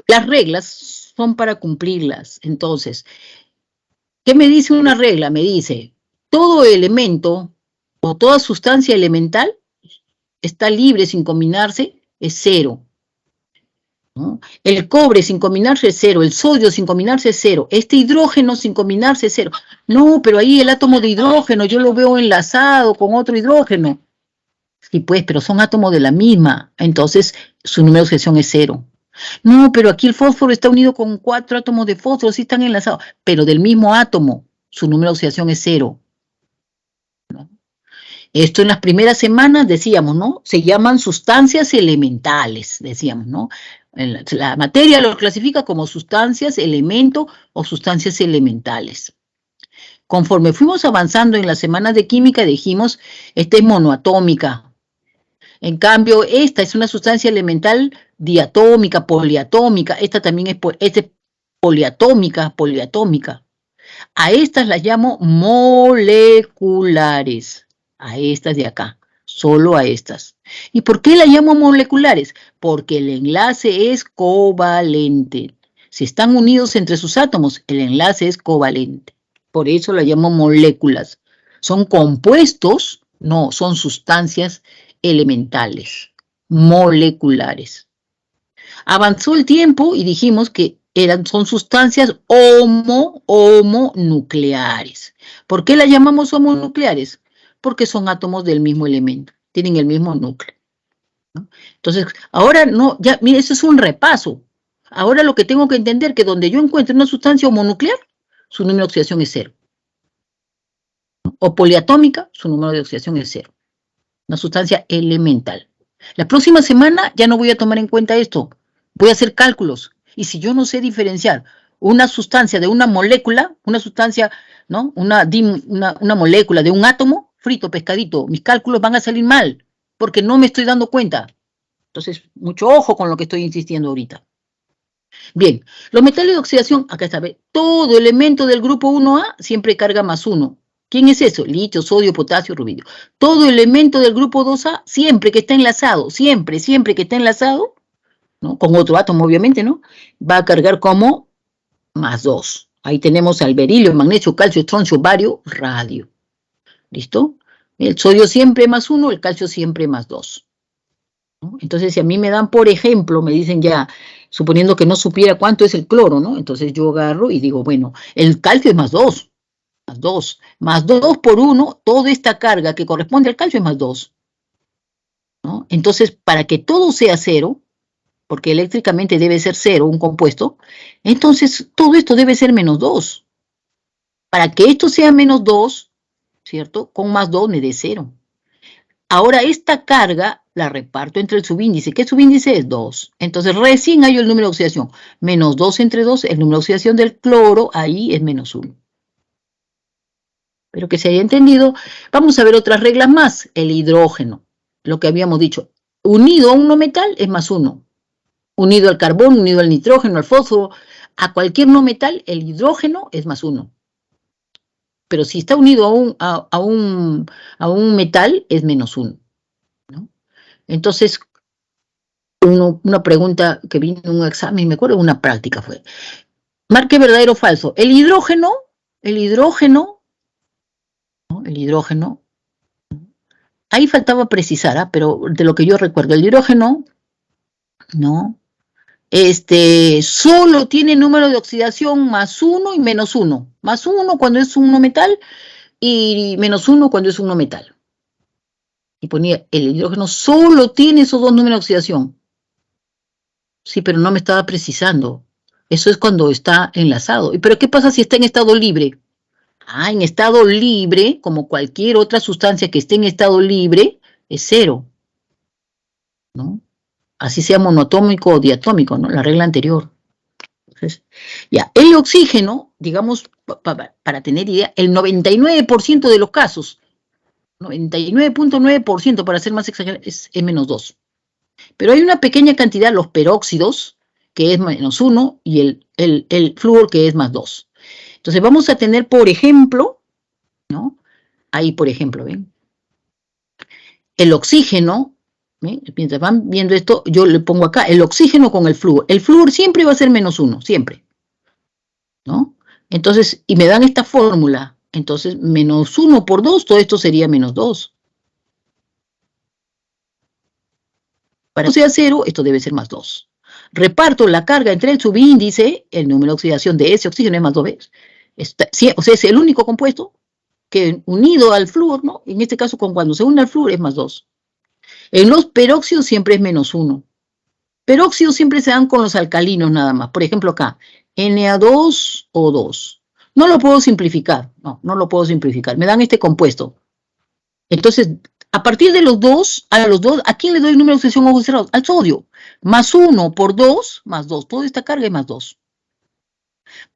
Las reglas son para cumplirlas. Entonces, ¿qué me dice una regla? Me dice, todo elemento o toda sustancia elemental está libre sin combinarse, es 0. ¿No? El cobre sin combinarse es 0, el sodio sin combinarse es 0, este hidrógeno sin combinarse es 0. No, pero ahí el átomo de hidrógeno yo lo veo enlazado con otro hidrógeno. Sí, pues, pero son átomos de la misma, entonces su número de oxidación es 0. No, pero aquí el fósforo está unido con 4 átomos de fósforo, sí están enlazados, pero del mismo átomo, su número de oxidación es 0. ¿No? Esto en las primeras semanas decíamos, ¿no? Se llaman sustancias elementales, decíamos, ¿no? La materia lo clasifica como sustancias, elemento o sustancias elementales. Conforme fuimos avanzando en las semanas de química, dijimos, esta es monoatómica. En cambio, esta es una sustancia elemental diatómica, poliatómica. Esta también es poliatómica. A estas las llamo moleculares. A estas de acá, solo a estas. ¿Y por qué las llamo moleculares? Porque el enlace es covalente. Si están unidos entre sus átomos, el enlace es covalente. Por eso la llamo moléculas. ¿Son compuestos? No, son sustancias elementales, moleculares. Avanzó el tiempo y dijimos que son sustancias homonucleares. ¿Por qué las llamamos homonucleares? Porque son átomos del mismo elemento, tienen el mismo núcleo, ¿no? Entonces, ahora no, ya, mire, eso es un repaso. Ahora lo que tengo que entender que donde yo encuentre una sustancia homonuclear, su número de oxidación es 0. O poliatómica, su número de oxidación es 0. Una sustancia elemental. La próxima semana ya no voy a tomar en cuenta esto. Voy a hacer cálculos. Y si yo no sé diferenciar una sustancia de una molécula, una sustancia, ¿no? Una molécula de un átomo, frito, pescadito, mis cálculos van a salir mal, porque no me estoy dando cuenta. Entonces, mucho ojo con lo que estoy insistiendo ahorita. Bien, los metales de oxidación, acá está, ¿ve? Todo elemento del grupo 1A siempre carga +1. ¿Quién es eso? Litio, sodio, potasio, rubidio. Todo elemento del grupo 2A, siempre que está enlazado, siempre que está enlazado, ¿no? Con otro átomo, obviamente, ¿no? Va a cargar como +2. Ahí tenemos al berilio, magnesio, calcio, estroncio, bario, radio. ¿Listo? El sodio siempre +1, el calcio siempre +2. ¿No? Entonces, si a mí me dan, por ejemplo, me dicen ya, suponiendo que no supiera cuánto es el cloro, ¿no? Entonces yo agarro y digo, bueno, el calcio es +2. +2 por 1, toda esta carga que corresponde al calcio es +2. ¿No? Entonces, para que todo sea 0, porque eléctricamente debe ser 0 un compuesto, entonces todo esto debe ser -2. Para que esto sea -2, ¿cierto? Con +2 me dé 0. Ahora esta carga la reparto entre el subíndice. ¿Qué subíndice es? 2. Entonces recién hay el número de oxidación. -2 entre 2, el número de oxidación del cloro, ahí es -1. Espero que se haya entendido. Vamos a ver otras reglas más. El hidrógeno, lo que habíamos dicho. Unido a un no metal es +1. Unido al carbón, unido al nitrógeno, al fósforo, a cualquier no metal, el hidrógeno es +1. Pero si está unido a un metal, es -1. ¿No? Entonces, una pregunta que vino en un examen, me acuerdo, una práctica fue, marque verdadero o falso. El hidrógeno, ahí faltaba precisar, pero de lo que yo recuerdo, el hidrógeno, no, solo tiene número de oxidación +1 y -1. +1 cuando es un no metal y -1 cuando es un no metal. Y ponía, el hidrógeno solo tiene esos dos números de oxidación. Sí, pero no me estaba precisando. Eso es cuando está enlazado. ¿Pero qué pasa si está en estado libre? En estado libre, como cualquier otra sustancia que esté en estado libre, es 0. ¿No? Así sea monoatómico o diatómico, ¿no? La regla anterior. Entonces, ya, el oxígeno, digamos, para tener idea, el 99% de los casos, 99.9% para ser más exagerado, es -2. Pero hay una pequeña cantidad, los peróxidos, que es -1, y el flúor, que es +2. Entonces vamos a tener, por ejemplo, ¿no? Ahí, por ejemplo, ¿ven? El oxígeno, ¿ven? Mientras van viendo esto, yo le pongo acá el oxígeno con el flúor. El flúor siempre va a ser -1, siempre. ¿No? Entonces, y me dan esta fórmula. Entonces, -1 por 2, todo esto sería -2. Para que sea 0, esto debe ser +2. Reparto la carga entre el subíndice, el número de oxidación de ese oxígeno es +2 veces. O sea, es el único compuesto que unido al flúor, ¿no? En este caso, cuando se une al flúor es +2. En los peróxidos siempre es -1. Peróxidos siempre se dan con los alcalinos nada más. Por ejemplo, acá, Na2O2. No lo puedo simplificar, no lo puedo simplificar. Me dan este compuesto. Entonces, a partir de los dos, ¿a quién le doy el número de oxidación ojos cerrados? Al sodio. +1 por 2, +2. Toda esta carga es +2.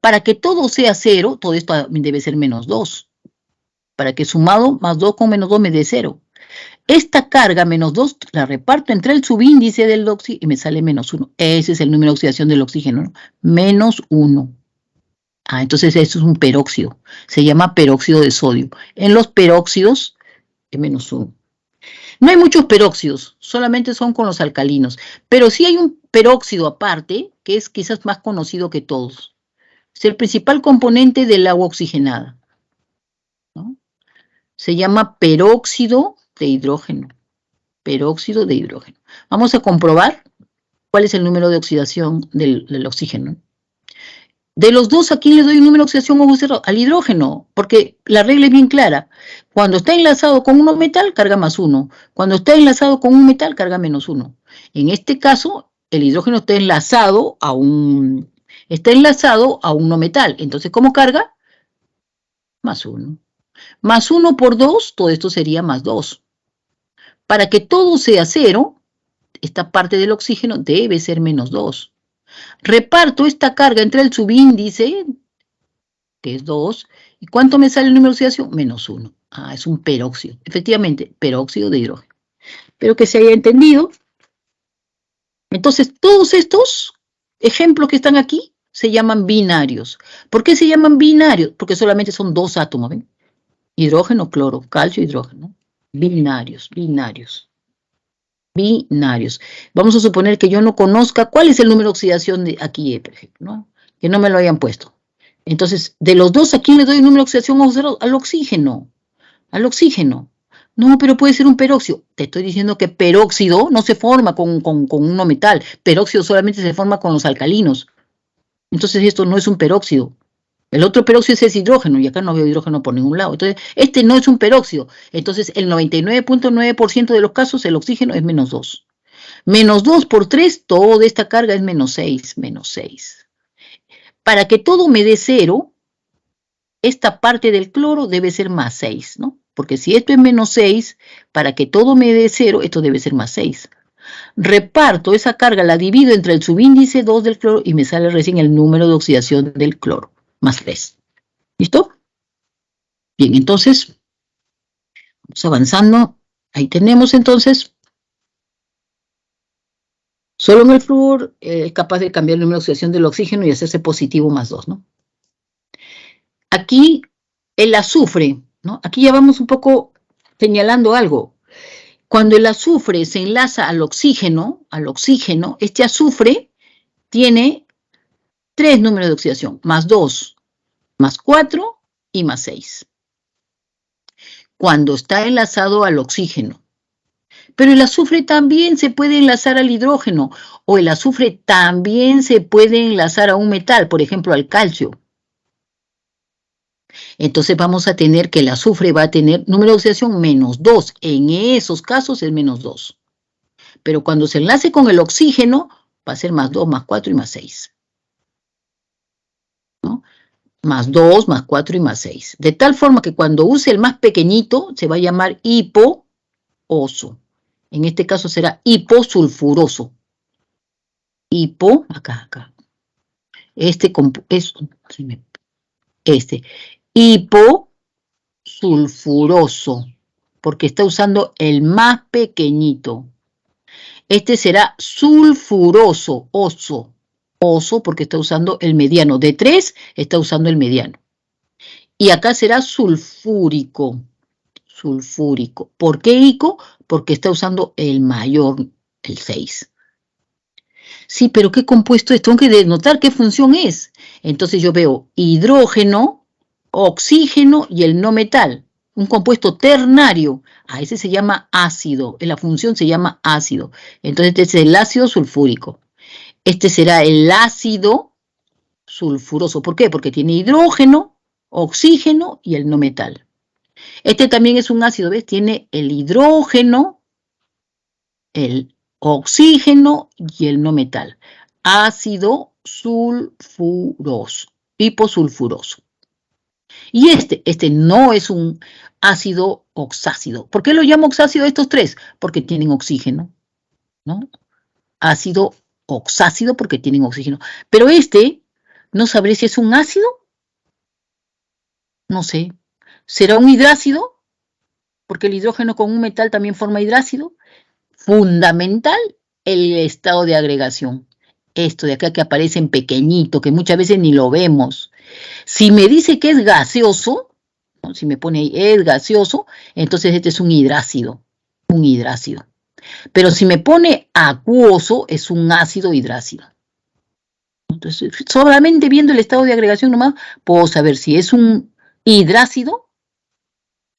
Para que todo sea 0, todo esto debe ser -2. Para que sumado +2 con -2 me dé 0. Esta carga -2 la reparto entre el subíndice del oxígeno y me sale -1. Ese es el número de oxidación del oxígeno, ¿no? -1. Entonces esto es un peróxido. Se llama peróxido de sodio. En los peróxidos es -1. No hay muchos peróxidos, solamente son con los alcalinos. Pero sí hay un peróxido aparte, que es quizás más conocido que todos. Es el principal componente del agua oxigenada, ¿no? Se llama peróxido de hidrógeno. Peróxido de hidrógeno. Vamos a comprobar cuál es el número de oxidación del oxígeno. De los dos, ¿a quién le doy un número de oxidación ojo cerrado? Al hidrógeno, porque la regla es bien clara. Cuando está enlazado con un metal, carga +1. Cuando está enlazado con un metal, carga -1. En este caso, el hidrógeno está enlazado a un no metal. Entonces, ¿cómo carga? Más 1. Más 1 por 2, todo esto sería más 2. Para que todo sea 0, esta parte del oxígeno debe ser menos 2. Reparto esta carga entre el subíndice, que es 2, ¿y cuánto me sale el número de oxidación? Menos 1. Ah, es un peróxido. Efectivamente, peróxido de hidrógeno. Espero que se haya entendido. Entonces, todos estos ejemplos que están aquí se llaman binarios. ¿Por qué se llaman binarios? Porque solamente son 2 átomos, ¿ven? Hidrógeno, cloro, calcio, hidrógeno. Binarios, binarios. Binarios. Vamos a suponer que yo no conozca cuál es el número de oxidación de aquí, por ejemplo, ¿no? Que no me lo hayan puesto. Entonces, de los dos, ¿a quién le doy el número de oxidación? Al oxígeno. Al oxígeno. No, pero puede ser un peróxido. Te estoy diciendo que peróxido no se forma con un no metal. Peróxido solamente se forma con los alcalinos. Entonces esto no es un peróxido. El otro peróxido es hidrógeno, y acá no veo hidrógeno por ningún lado. Entonces, este no es un peróxido. Entonces, el 99.9% de los casos, el oxígeno es menos 2. Menos 2 por 3, toda esta carga es menos 6, menos 6. Para que todo me dé 0, esta parte del cloro debe ser más 6, ¿no? Porque si esto es menos 6, para que todo me dé 0, esto debe ser más 6. Reparto esa carga, la divido entre el subíndice 2 del cloro y me sale recién el número de oxidación del cloro, más 3. ¿Listo? Bien, entonces, vamos avanzando. Ahí tenemos entonces, solo en el flúor es capaz de cambiar el número de oxidación del oxígeno y hacerse positivo más 2, ¿no? Aquí el azufre, ¿no? Aquí ya vamos un poco señalando algo. Cuando el azufre se enlaza al oxígeno, este azufre tiene 3 números de oxidación, más 2, más 4 y más 6. Cuando está enlazado al oxígeno. Pero el azufre también se puede enlazar al hidrógeno, o el azufre también se puede enlazar a un metal, por ejemplo al calcio. Entonces vamos a tener que el azufre va a tener número de oxidación menos 2. En esos casos es menos 2. Pero cuando se enlace con el oxígeno, va a ser más 2, más 4 y más 6. ¿No? Más 2, más 4 y más 6. De tal forma que cuando use el más pequeñito, se va a llamar hipooso. En este caso será hiposulfuroso. Acá. Hiposulfuroso, porque está usando el más pequeñito. Este será sulfuroso, oso, porque está usando el mediano. De 3 está usando el mediano. Y acá será sulfúrico. ¿Por qué ico? Porque está usando el mayor, el 6. Sí, pero ¿qué compuesto es? Tengo que denotar qué función es. Entonces yo veo hidrógeno, oxígeno y el no metal. Un compuesto ternario. A ese se llama ácido. La función se llama ácido. Entonces este es el ácido sulfúrico. Este será el ácido sulfuroso. ¿Por qué? Porque tiene hidrógeno, oxígeno y el no metal. Este también es un ácido, ¿ves? Tiene el hidrógeno, el oxígeno y el no metal. Ácido sulfuroso, hiposulfuroso. Y este no es un ácido oxácido. ¿Por qué lo llamo oxácido a estos tres? Porque tienen oxígeno, ¿no? Ácido oxácido porque tienen oxígeno. Pero no sabré si es un ácido. No sé. ¿Será un hidrácido? Porque el hidrógeno con un metal también forma hidrácido. Fundamental el estado de agregación. Esto de acá que aparece en pequeñito, que muchas veces ni lo vemos. Si me dice que es gaseoso, ¿no? Si me pone ahí es gaseoso, entonces este es un hidrácido. Pero si me pone acuoso, es un ácido hidrácido. Entonces, solamente viendo el estado de agregación nomás, puedo saber si es un hidrácido,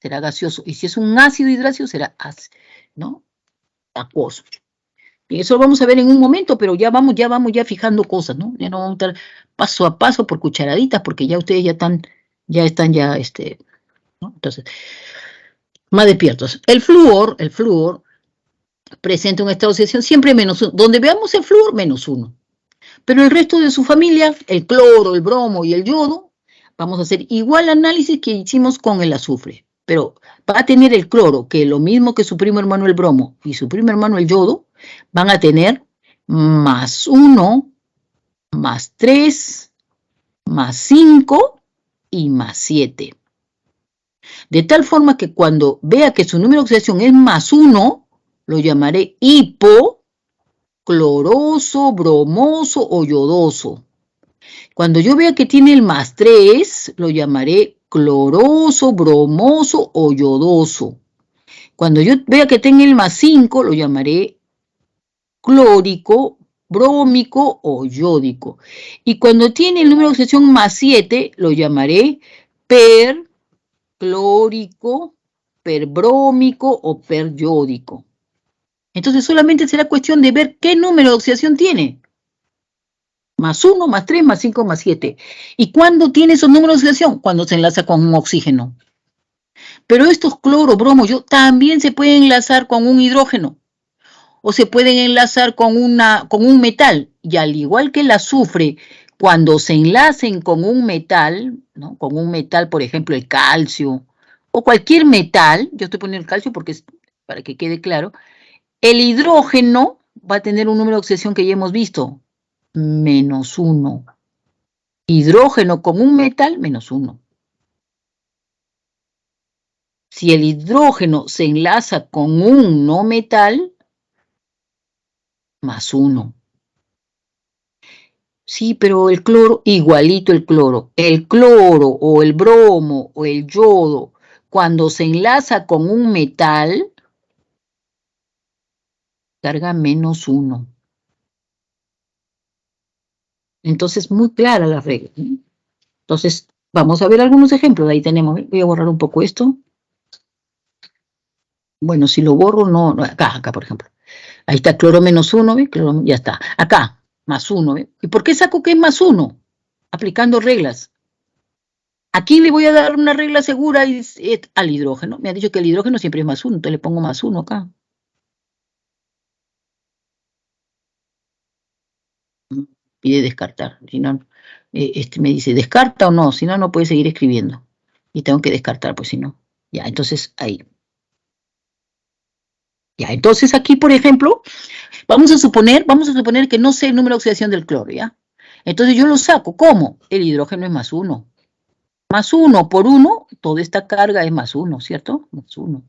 será gaseoso, y si es un ácido hidrácido, será ácido, ¿no? Acuoso. Y eso lo vamos a ver en un momento, pero ya vamos fijando cosas, ¿no? Ya no vamos a estar paso a paso por cucharaditas, porque ya ustedes ya están, ¿no? Entonces, más despiertos. El flúor presenta un estado de oxidación, siempre -1. Donde veamos el flúor, -1. Pero el resto de su familia, el cloro, el bromo y el yodo, vamos a hacer igual análisis que hicimos con el azufre. Pero va a tener el cloro, que lo mismo que su primo hermano el bromo y su primo hermano el yodo, van a tener +1, +3, +5 y +7. De tal forma que cuando vea que su número de oxidación es +1, lo llamaré hipocloroso, bromoso o yodoso. Cuando yo vea que tiene el +3, lo llamaré cloroso, bromoso o yodoso. Cuando yo vea que tenga el +5, lo llamaré clórico, brómico o yódico. Y cuando tiene el número de oxidación +7, lo llamaré perclórico, perbrómico o peryódico. Entonces solamente será cuestión de ver qué número de oxidación tiene. +1, +3, +5, +7. ¿Y cuándo tiene esos números de oxidación? Cuando se enlaza con un oxígeno. Pero estos cloro, bromo, yodo también se pueden enlazar con un hidrógeno. O se pueden enlazar con un metal. Y al igual que el azufre, cuando se enlacen con un metal, ¿no? Con un metal, por ejemplo, el calcio, o cualquier metal, yo estoy poniendo el calcio porque es para que quede claro, el hidrógeno va a tener un número de oxidación que ya hemos visto, -1. Hidrógeno con un metal, -1. Si el hidrógeno se enlaza con un no metal, +1. Sí, pero el cloro, igualito el cloro. El cloro o el bromo o el yodo, cuando se enlaza con un metal, carga -1. Entonces, muy clara la regla. Entonces, vamos a ver algunos ejemplos. Ahí tenemos, voy a borrar un poco esto. Bueno, si lo borro, no, acá, por ejemplo. Ahí está cloro -1, ¿ve? Cloro, ya está. Acá, +1, ¿ve? ¿Y por qué saco que es +1? Aplicando reglas. Aquí le voy a dar una regla segura al hidrógeno. Me ha dicho que el hidrógeno siempre es +1, entonces le pongo +1 acá. Pide descartar. Si no, me dice, ¿descarta o no? Si no, no puede seguir escribiendo. Y tengo que descartar, pues si no. Ya, entonces ahí. Ya, entonces aquí, por ejemplo, vamos a suponer que no sé el número de oxidación del cloro, ¿ya? Entonces yo lo saco. ¿Cómo? El hidrógeno es +1. +1 por 1, toda esta carga es +1, ¿cierto? +1.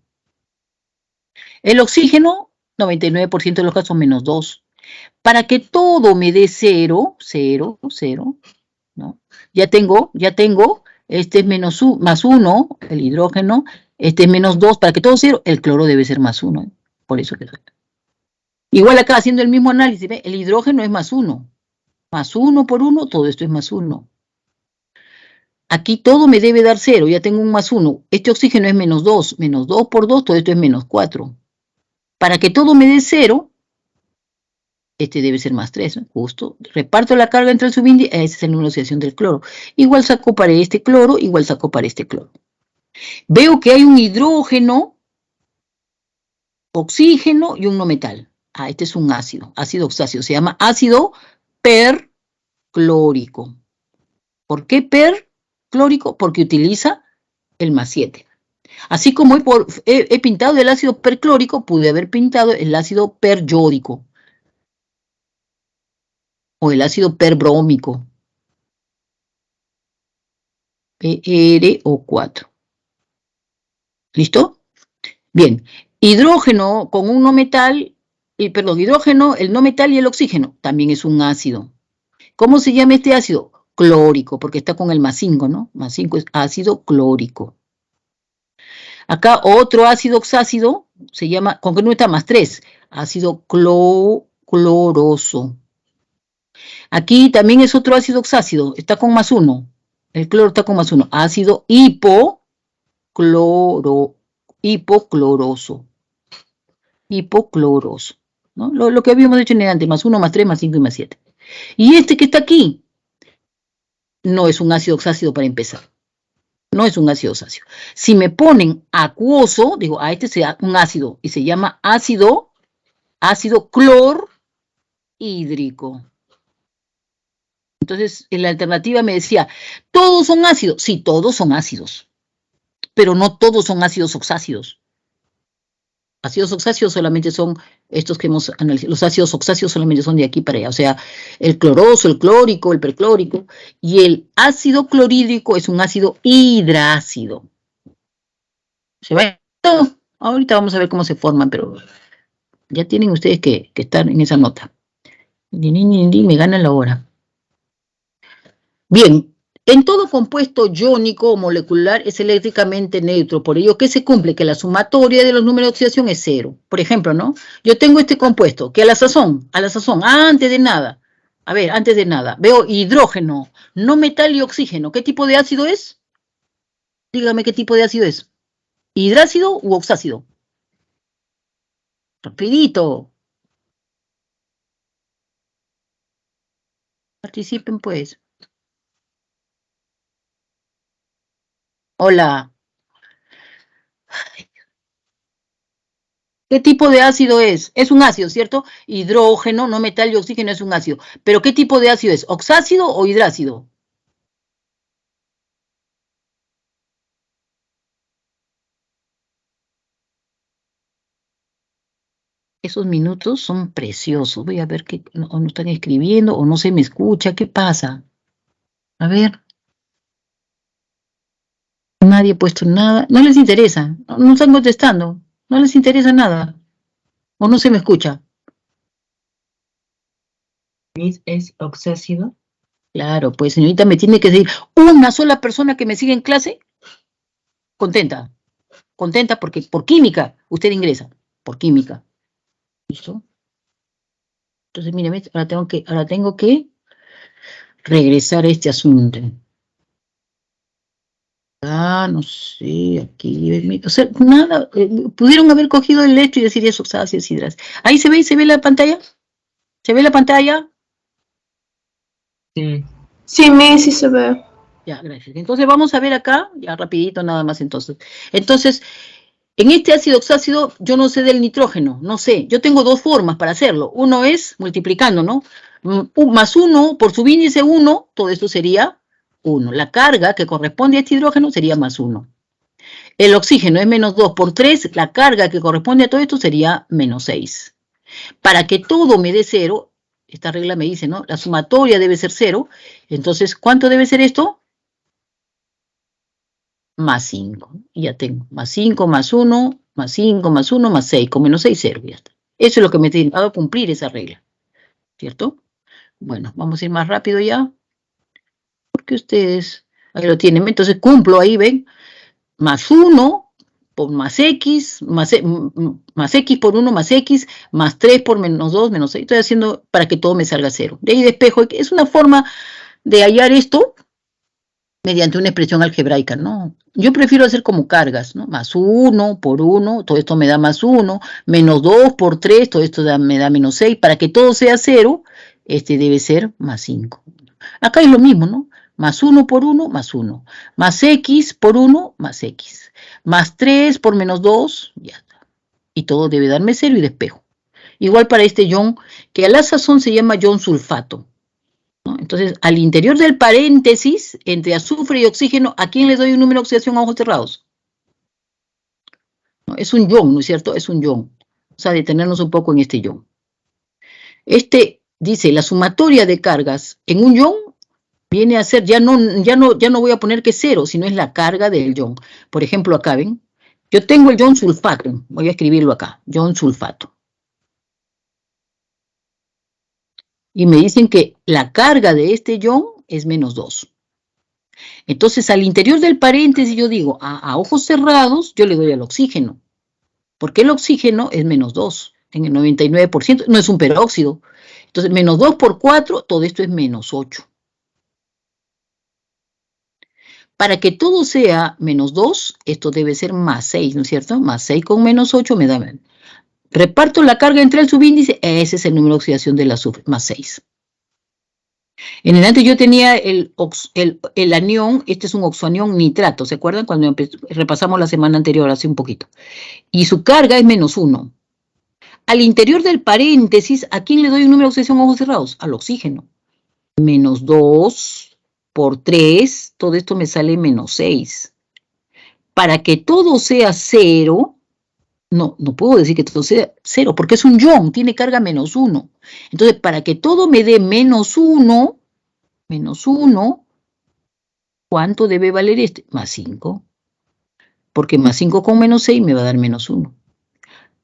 El oxígeno, 99% de los casos, -2. Para que todo me dé 0, 0, 0, ¿no? Ya tengo, este es +1, el hidrógeno, este es -2, para que todo 0, el cloro debe ser +1, ¿eh? Por eso que soy. Igual acá, haciendo el mismo análisis, ¿ve? El hidrógeno es +1. +1 por 1, todo esto es +1. Aquí todo me debe dar 0, ya tengo un +1. Este oxígeno es -2. -2 por 2, todo esto es -4. Para que todo me dé 0, este debe ser +3, ¿no? Justo. Reparto la carga entre el subíndice, ese es el número de oxidación del cloro. Igual saco para este cloro, igual saco para este cloro. Veo que hay un hidrógeno, oxígeno y un no metal. Ah, este es un ácido oxácido. Se llama ácido perclórico. ¿Por qué perclórico? Porque utiliza el +7. Así como he pintado el ácido perclórico, pude haber pintado el ácido peryódico o el ácido perbrómico, PrO4. ¿Listo? Bien, hidrógeno con un no metal, hidrógeno, el no metal y el oxígeno, también es un ácido. ¿Cómo se llama este ácido? Clórico, porque está con el +5, ¿no? +5 es ácido clórico. Acá otro ácido oxácido se llama, ¿con qué no está? +3, ácido cloroso. Aquí también es otro ácido oxácido, está con +1. El cloro está con +1, ácido hipocloroso. ¿No? Lo que habíamos hecho en el antes, +1, +3, +5 y +7. Y este que está aquí no es un ácido oxácido para empezar. No es un ácido oxácido. Si me ponen acuoso, digo, este sea un ácido y se llama ácido ácido clorhídrico. Entonces, en la alternativa me decía, ¿todos son ácidos? Sí, todos son ácidos, pero no todos son ácidos oxácidos. Ácidos oxácidos solamente son estos que hemos analizado. Los ácidos oxácidos solamente son de aquí para allá. O sea, el cloroso, el clórico, el perclórico. Y el ácido clorhídrico es un ácido hidrácido. ¿Se va? Ahorita vamos a ver cómo se forman, pero ya tienen ustedes que estar en esa nota. Me ganan la hora. Bien, en todo compuesto iónico o molecular es eléctricamente neutro, por ello que se cumple que la sumatoria de los números de oxidación es 0. Por ejemplo, ¿no? Yo tengo este compuesto que a la sazón, antes de nada, veo hidrógeno, no metal y oxígeno. ¿Qué tipo de ácido es? Dígame qué tipo de ácido es. ¿Hidrácido u oxácido? Rapidito. Participen, pues. Hola. ¿Qué tipo de ácido es? Es un ácido, ¿cierto? Hidrógeno, no metal y oxígeno es un ácido. ¿Pero qué tipo de ácido es? ¿Oxácido o hidrácido? Esos minutos son preciosos. Voy a ver qué o no están escribiendo o no se me escucha. ¿Qué pasa? A ver. Nadie ha puesto nada. No les interesa. No están contestando. No les interesa nada. O no se me escucha. ¿Es oxácido? Claro, pues señorita, me tiene que decir una sola persona que me sigue en clase. Contenta. Contenta porque por química usted ingresa. Por química. ¿Listo? Entonces, mire, ahora tengo que regresar a este asunto. No sé, aquí, o sea, nada, pudieron haber cogido el hecho y decir eso, oxácidos, hidras. Ahí se ve la pantalla, ¿se ve la pantalla? Sí. Sí, sí se ve. Ya, gracias. Entonces vamos a ver acá, ya rapidito nada más entonces. Entonces, en este ácido oxácido yo no sé del nitrógeno, no sé. Yo tengo dos formas para hacerlo. Uno es multiplicando, ¿no? Más 1 por subíndice 1, todo esto sería 1. La carga que corresponde a este hidrógeno sería más 1. El oxígeno es menos 2 por 3, la carga que corresponde a todo esto sería menos 6. Para que todo me dé 0, esta regla me dice, ¿no? La sumatoria debe ser 0. Entonces, ¿cuánto debe ser esto? Más 5. Y ya tengo. Más 5, más 1, más 5, más 1, más 6. Con menos 6, 0. Ya está. Eso es lo que me tiene que cumplir esa regla. ¿Cierto? Bueno, vamos a ir más rápido ya. Porque ustedes ahí lo tienen. Entonces, cumplo ahí, ¿ven? Más 1 por más x, más x por 1 más x, más 3 por menos 2, menos 6. Estoy haciendo para que todo me salga 0. De ahí despejo. Es una forma de hallar esto mediante una expresión algebraica, ¿no? Yo prefiero hacer como cargas, ¿no? Más 1 por 1, todo esto me da más 1, menos 2 por 3, todo esto me da menos 6. Para que todo sea 0, este debe ser más 5. Acá es lo mismo, ¿no? Más 1 por 1, más 1. Más x por 1, más x. Más 3 por menos 2, ya está. Y todo debe darme 0 y despejo. Igual para este ion, que a la sazón se llama ion sulfato, ¿no? Entonces, al interior del paréntesis, entre azufre y oxígeno, ¿a quién le doy un número de oxidación a ojos cerrados? ¿No? Es un ion, ¿no es cierto? Es un ion. O sea, detenernos un poco en este ion. Este dice, la sumatoria de cargas en un ion viene a ser, ya no voy a poner que es 0, sino es la carga del ion. Por ejemplo, acá, ¿ven? Yo tengo el ion sulfato, voy a escribirlo acá, ion sulfato. Y me dicen que la carga de este ion es menos 2. Entonces, al interior del paréntesis yo digo, a ojos cerrados, yo le doy al oxígeno. Porque el oxígeno es menos 2, en el 99%, no es un peróxido. Entonces, menos 2 por 4, todo esto es menos 8. Para que todo sea menos 2, esto debe ser más 6, ¿no es cierto? Más 6 con menos 8 me da... Reparto la carga entre el subíndice, ese es el número de oxidación del azufre, más 6. En el antes yo tenía el anión, este es un oxoanión nitrato, ¿se acuerdan? Cuando repasamos la semana anterior, hace un poquito. Y su carga es menos 1. al interior del paréntesis, ¿a quién le doy un número de oxidación ojos cerrados? Al oxígeno. Menos 2 por 3, todo esto me sale menos 6. Para que todo sea 0, no puedo decir que todo sea 0, porque es un ion, tiene carga menos 1. Entonces, para que todo me dé menos 1, ¿cuánto debe valer este? Más 5. Porque más 5 con menos 6 me va a dar menos 1.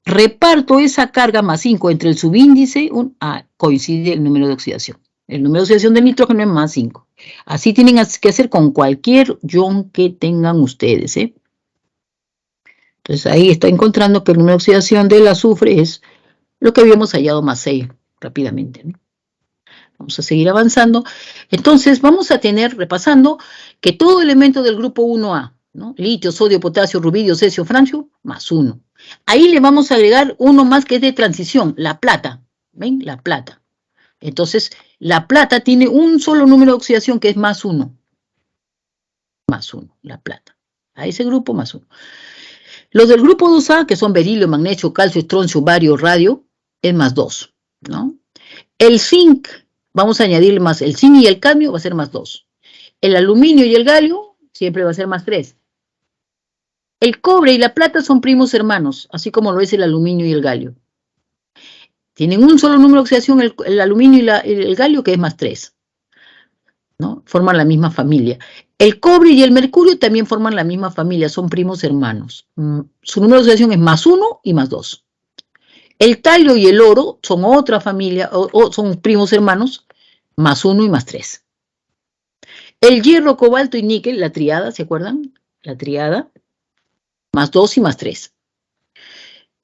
Reparto esa carga más 5 entre el subíndice, coincide el número de oxidación. El número de oxidación del nitrógeno es más 5. Así tienen que hacer con cualquier ion que tengan ustedes, ¿eh? Entonces ahí está encontrando que el número de oxidación del azufre es lo que habíamos hallado más 6 rápidamente, ¿no? Vamos a seguir avanzando. Entonces vamos a tener, repasando, que todo elemento del grupo 1A, ¿no? Litio, sodio, potasio, rubidio, cesio, francio, más 1. Ahí le vamos a agregar uno más que es de transición, la plata. ¿Ven? La plata. Entonces, la plata tiene un solo número de oxidación que es más 1. Más 1, la plata. A ese grupo más 1. Los del grupo 2A, que son berilio, magnesio, calcio, estroncio, bario, radio, es más 2, ¿no? El zinc, vamos a añadirle más, el zinc y el cadmio va a ser más 2. El aluminio y el galio siempre va a ser más 3. El cobre y la plata son primos hermanos, así como lo es el aluminio y el galio. Tienen un solo número de oxidación el aluminio y el galio, que es más 3. ¿No? Forman la misma familia. El cobre y el mercurio también forman la misma familia, son primos hermanos. Su número de oxidación es más 1 y más 2. El talio y el oro son otra familia, o son primos hermanos, más 1 y más 3. El hierro, cobalto y níquel, la triada, ¿se acuerdan? La triada, más 2 y más 3.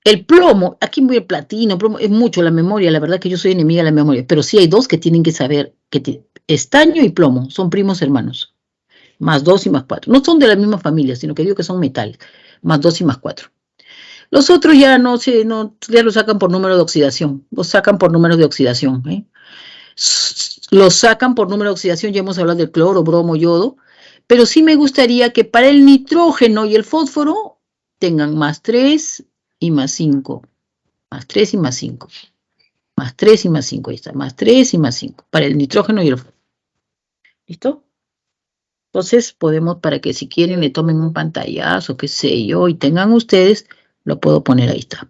El plomo, aquí voy el platino, plomo, es mucho la memoria, la verdad que yo soy enemiga de la memoria, pero sí hay dos que tienen que saber, que estaño y plomo, son primos hermanos, más 2 y más 4. No son de la misma familia, sino que digo que son metales, más 2 y más 4. Los otros ya ya lo sacan por número de oxidación, los sacan por números de oxidación, ¿eh? Los sacan por número de oxidación, ya hemos hablado del cloro, bromo, yodo, pero sí me gustaría que para el nitrógeno y el fósforo tengan más 3 y más 5, más 3 y más 5, más 3 y más 5, ahí está, más 3 y más 5, para el nitrógeno y el fósforo. ¿Listo? Entonces podemos, para que si quieren le tomen un pantallazo, qué sé yo, y tengan ustedes, lo puedo poner, ahí está.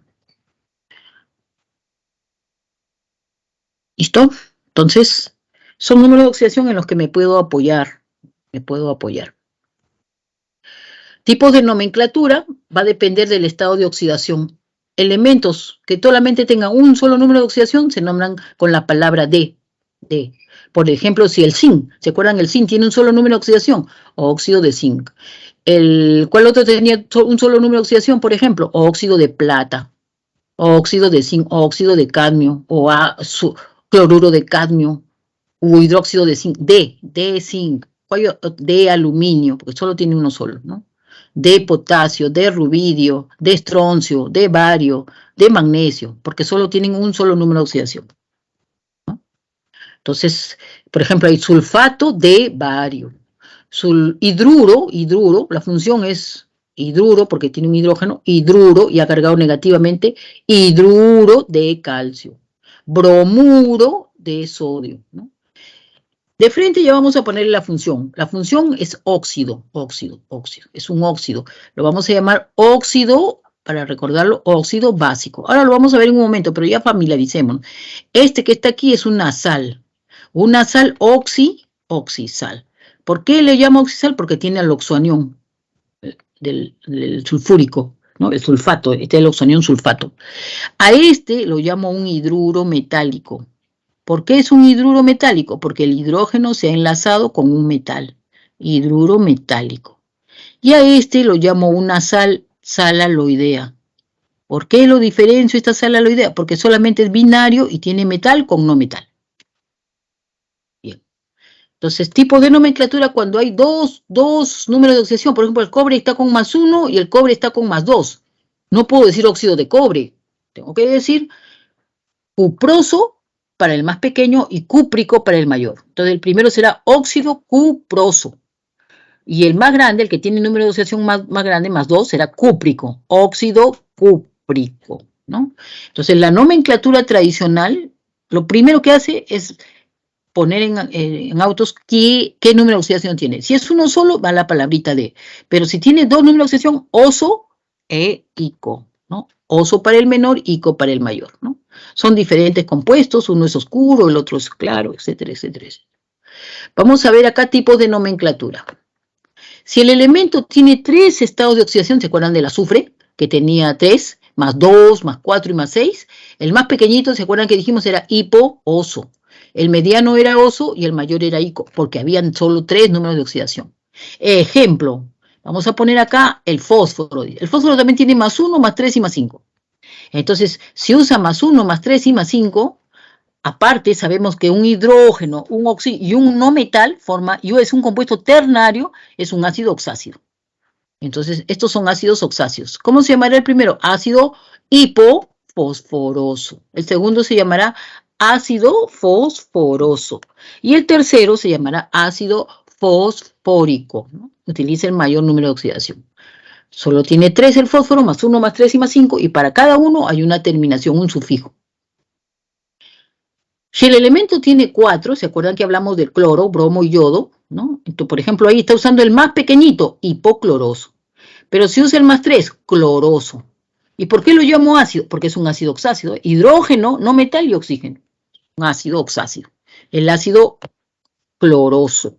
¿Listo? Entonces, son números de oxidación en los que me puedo apoyar. Tipos de nomenclatura va a depender del estado de oxidación. Elementos que solamente tengan un solo número de oxidación se nombran con la palabra D. Por ejemplo, si el zinc, ¿se acuerdan? El zinc tiene un solo número de oxidación, óxido de zinc. ¿Cuál otro tenía un solo número de oxidación? Por ejemplo, óxido de plata, óxido de zinc, óxido de cadmio, o cloruro de cadmio, o hidróxido de zinc, de zinc, de aluminio, porque solo tiene uno solo, ¿no? De potasio, de rubidio, de estroncio, de bario, de magnesio, porque solo tienen un solo número de oxidación, ¿no? Entonces, por ejemplo, hay sulfato de bario. Hidruro, la función es hidruro porque tiene un hidrógeno, hidruro y ha cargado negativamente, hidruro de calcio. Bromuro de sodio, ¿no? De frente ya vamos a poner la función. La función es óxido, es un óxido. Lo vamos a llamar óxido, para recordarlo, óxido básico. Ahora lo vamos a ver en un momento, pero ya familiaricémonos. Este que está aquí es una sal oxisal. ¿Por qué le llamo oxisal? Porque tiene el oxoanión del sulfúrico, ¿no? El sulfato, este es el oxoanión sulfato. A este lo llamo un hidruro metálico. ¿Por qué es un hidruro metálico? Porque el hidrógeno se ha enlazado con un metal, hidruro metálico. Y a este lo llamo una sal aloidea. ¿Por qué lo diferencio esta sal aloidea? Porque solamente es binario y tiene metal con no metal. Bien. Entonces, tipo de nomenclatura cuando hay dos números de oxidación. Por ejemplo, el cobre está con más 1 y el cobre está con más 2. No puedo decir óxido de cobre. Tengo que decir cuproso para el más pequeño y cúprico para el mayor. Entonces el primero será óxido cuproso. Y el más grande, el que tiene el número de oxidación más grande, más 2, será cúprico. Óxido cúprico. ¿no? Entonces, la nomenclatura tradicional, lo primero que hace es poner en autos qué número de oxidación tiene. Si es uno solo, va la palabrita de. Pero si tiene dos números de oxidación, oso e ico, ¿no? Oso para el menor, ico para el mayor, ¿no? Son diferentes compuestos, uno es oscuro, el otro es claro, etcétera, etcétera, etcétera. Vamos a ver acá tipos de nomenclatura. Si el elemento tiene 3 estados de oxidación, ¿se acuerdan del azufre? Que tenía 3, más 2, más 4 y más 6. El más pequeñito, ¿se acuerdan que dijimos era hipo, oso? El mediano era oso y el mayor era ico, porque habían solo 3 números de oxidación. Ejemplo, vamos a poner acá el fósforo. El fósforo también tiene más 1, más 3 y más 5. Entonces, si usa más 1, más 3 y más 5, aparte sabemos que un hidrógeno, un oxígeno y un no metal es un compuesto ternario, es un ácido oxácido. Entonces, estos son ácidos oxáceos. ¿Cómo se llamará el primero? Ácido hipofosforoso. El segundo se llamará ácido fosforoso. Y el tercero se llamará ácido fosfórico, ¿no? Utiliza el mayor número de oxidación. Solo tiene 3 el fósforo, más 1, más 3 y más 5, y para cada uno hay una terminación, un sufijo. Si el elemento tiene 4, ¿se acuerdan que hablamos del cloro, bromo y yodo? ¿No? Entonces, por ejemplo, ahí está usando el más pequeñito, hipocloroso. Pero si usa el más 3, cloroso. ¿Y por qué lo llamo ácido? Porque es un ácido oxácido. Hidrógeno, no metal y oxígeno. Un ácido oxácido. El ácido cloroso.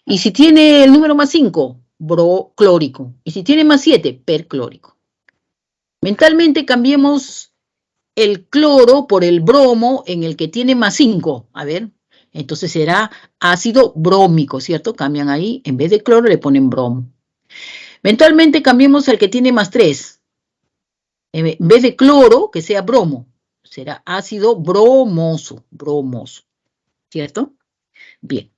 Y si tiene el número más 5, broclórico. Y si tiene más 7, perclórico. Mentalmente cambiemos el cloro por el bromo en el que tiene más 5. A ver, entonces será ácido brómico, ¿cierto? Cambian ahí, en vez de cloro le ponen bromo. Mentalmente cambiemos al que tiene más 3. En vez de cloro, que sea bromo. Será ácido bromoso, ¿cierto? Bien.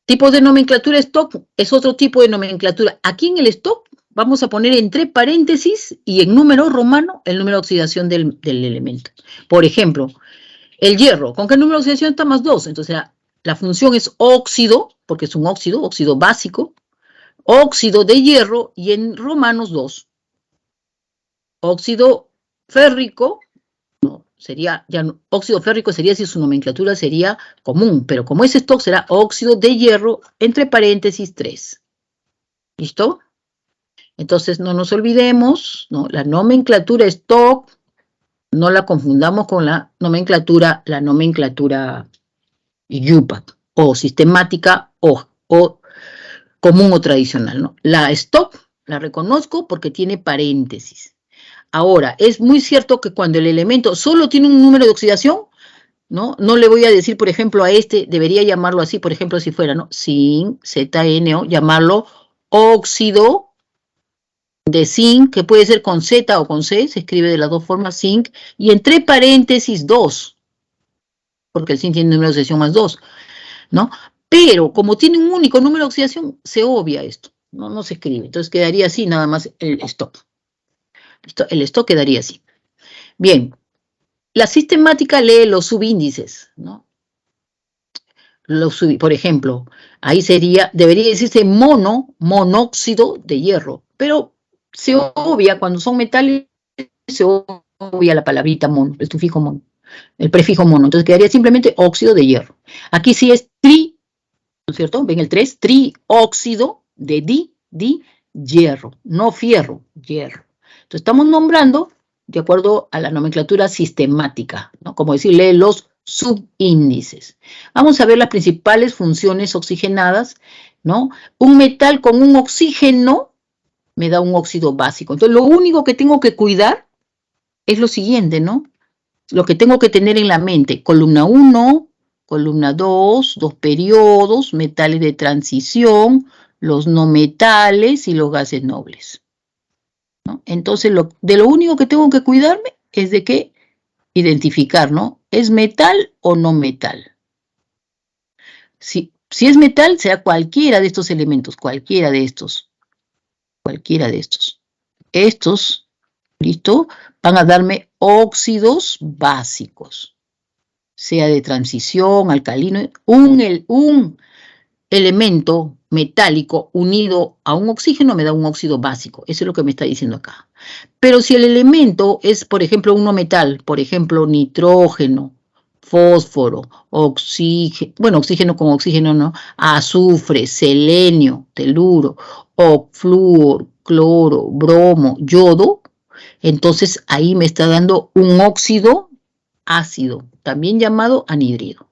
Tipo de nomenclatura stock es otro tipo de nomenclatura. Aquí en el stock vamos a poner entre paréntesis y en número romano el número de oxidación del elemento. Por ejemplo, el hierro, ¿con qué número de oxidación está? Más 2. Entonces la función es óxido, porque es un óxido básico, óxido de hierro y en romanos 2. Óxido férrico, no, sería, ya no, óxido férrico sería si su nomenclatura sería común, pero como es stock será óxido de hierro entre paréntesis 3. ¿Listo? Entonces no nos olvidemos, ¿no? La nomenclatura stock, no la confundamos con la nomenclatura IUPAC, o sistemática, o común o tradicional, ¿no? La stock la reconozco porque tiene paréntesis. Ahora, es muy cierto que cuando el elemento solo tiene un número de oxidación, ¿no? No le voy a decir, por ejemplo, a este, debería llamarlo así, por ejemplo, si fuera, ¿no? Zinc, ZNO, llamarlo óxido de zinc, que puede ser con Z o con C, se escribe de las dos formas, zinc, y entre paréntesis 2, porque el zinc tiene número de oxidación más 2, ¿no? Pero como tiene un único número de oxidación, se obvia esto, no se escribe. Entonces quedaría así nada más el stock. El stock quedaría así. Bien, la sistemática lee los subíndices, ¿no? Por ejemplo, ahí debería decirse monóxido de hierro, pero se obvia, cuando son metales, se obvia la palabrita mono, el sufijo mono, el prefijo mono, entonces quedaría simplemente óxido de hierro. Aquí sí es ¿no es cierto? Ven el 3, trióxido de hierro, no fierro, hierro. Entonces estamos nombrando de acuerdo a la nomenclatura sistemática, ¿no? Como decirle los subíndices. Vamos a ver las principales funciones oxigenadas, ¿no? Un metal con un oxígeno me da un óxido básico. Entonces lo único que tengo que cuidar es lo siguiente, ¿no? Lo que tengo que tener en la mente, columna 1, columna 2, dos periodos, metales de transición, los no metales y los gases nobles, ¿no? Entonces, de lo único que tengo que cuidarme es de que identificar, ¿no? ¿Es metal o no metal? Si es metal, será cualquiera de estos elementos, cualquiera de estos. Estos, ¿listo? Van a darme óxidos básicos, sea de transición, alcalino, un elemento metálico unido a un oxígeno me da un óxido básico. Eso es lo que me está diciendo acá. Pero si el elemento es, por ejemplo, un no metal, por ejemplo, nitrógeno, fósforo, oxígeno, bueno, oxígeno con oxígeno no, azufre, selenio, teluro, o flúor, cloro, bromo, yodo, entonces ahí me está dando un óxido ácido, también llamado anhidrido.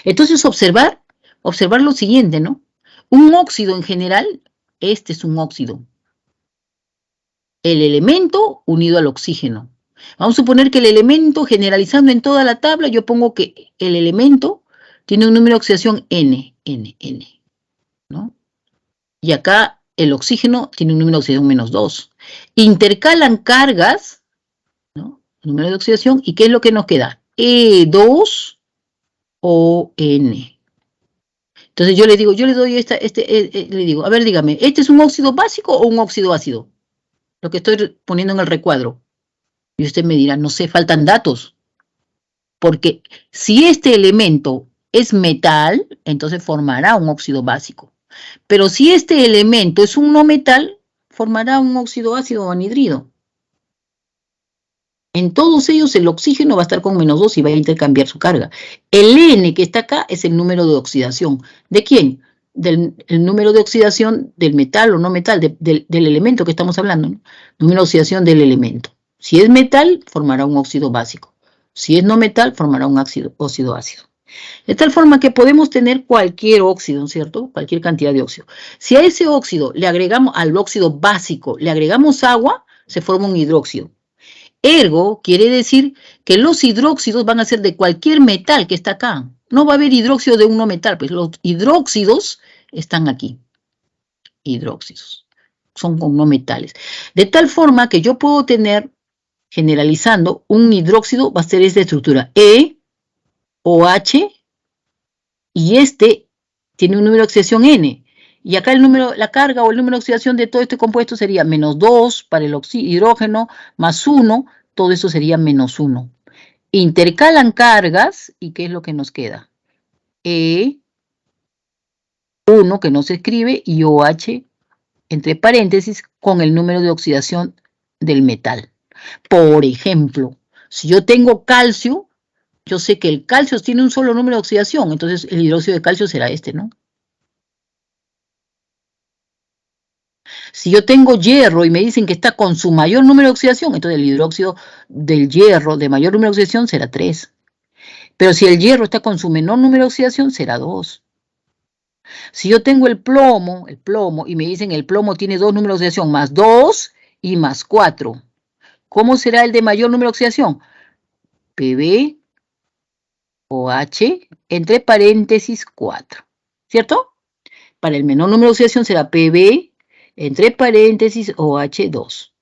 Entonces observar lo siguiente, ¿no? Un óxido en general, este es un óxido. El elemento unido al oxígeno. Vamos a suponer que el elemento, generalizando en toda la tabla, yo pongo que el elemento tiene un número de oxidación N, ¿no? Y acá el oxígeno tiene un número de oxidación -2. Intercalan cargas, ¿no? Número de oxidación, ¿y qué es lo que nos queda? E2ON. Entonces yo le digo, yo le doy le digo, a ver, dígame, ¿este es un óxido básico o un óxido ácido? Lo que estoy poniendo en el recuadro. Y usted me dirá, no sé, faltan datos. Porque si este elemento es metal, entonces formará un óxido básico. Pero si este elemento es un no metal, formará un óxido ácido o anhidrido. En todos ellos el oxígeno va a estar con -2 y va a intercambiar su carga. El N que está acá es el número de oxidación. ¿De quién? El número de oxidación del metal o no metal, del elemento que estamos hablando, ¿no? Número de oxidación del elemento. Si es metal, formará un óxido básico. Si es no metal, formará un óxido ácido. De tal forma que podemos tener cualquier óxido, ¿cierto? Cualquier cantidad de óxido. Si a ese óxido le agregamos, al óxido básico, le agregamos agua, se forma un hidróxido. Ergo, quiere decir que los hidróxidos van a ser de cualquier metal que está acá. No va a haber hidróxido de un no metal, pues los hidróxidos están aquí. Hidróxidos. Son con no metales. De tal forma que yo puedo tener, generalizando, un hidróxido va a ser esta estructura. OH, y este tiene un número de oxidación N. Y acá el número, la carga o el número de oxidación de todo este compuesto sería -2 para el hidrógeno, +1, todo eso sería -1. Intercalan cargas, ¿y qué es lo que nos queda? E1, que no se escribe, y OH, entre paréntesis, con el número de oxidación del metal. Por ejemplo, si yo tengo calcio, yo sé que el calcio tiene un solo número de oxidación, entonces el hidróxido de calcio será este, ¿no? Si yo tengo hierro y me dicen que está con su mayor número de oxidación, entonces el hidróxido del hierro de mayor número de oxidación será 3. Pero si el hierro está con su menor número de oxidación, será 2. Si yo tengo el plomo, y me dicen el plomo tiene 2 números de oxidación, +2 y +4. ¿Cómo será el de mayor número de oxidación? Pb, OH, entre paréntesis 4. ¿Cierto? Para el menor número de oxidación será Pb, entre paréntesis OH2.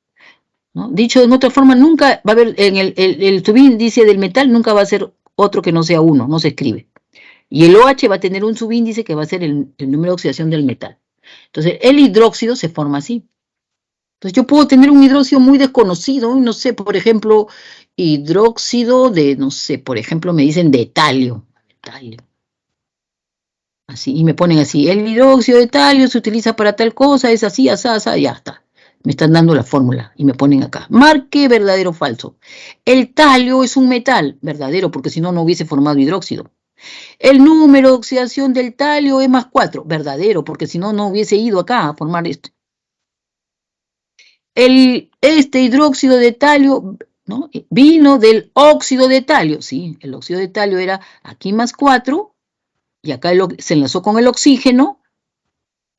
¿No? Dicho de otra forma, nunca va a haber, en el subíndice del metal nunca va a ser otro que no sea 1, no se escribe. Y el OH va a tener un subíndice que va a ser el número de oxidación del metal. Entonces, el hidróxido se forma así. Entonces, yo puedo tener un hidróxido muy desconocido, no sé, por ejemplo, hidróxido de, no sé, por ejemplo, me dicen de talio. Así, y me ponen así, el hidróxido de talio se utiliza para tal cosa, es así, asá, ya está. Me están dando la fórmula y me ponen acá. Marque verdadero o falso. El talio es un metal, verdadero, porque si no, no hubiese formado hidróxido. El número de oxidación del talio es +4, verdadero, porque si no, no hubiese ido acá a formar esto. Este hidróxido de talio, ¿no? Vino del óxido de talio, sí, el óxido de talio era aquí +4, y acá se enlazó con el oxígeno,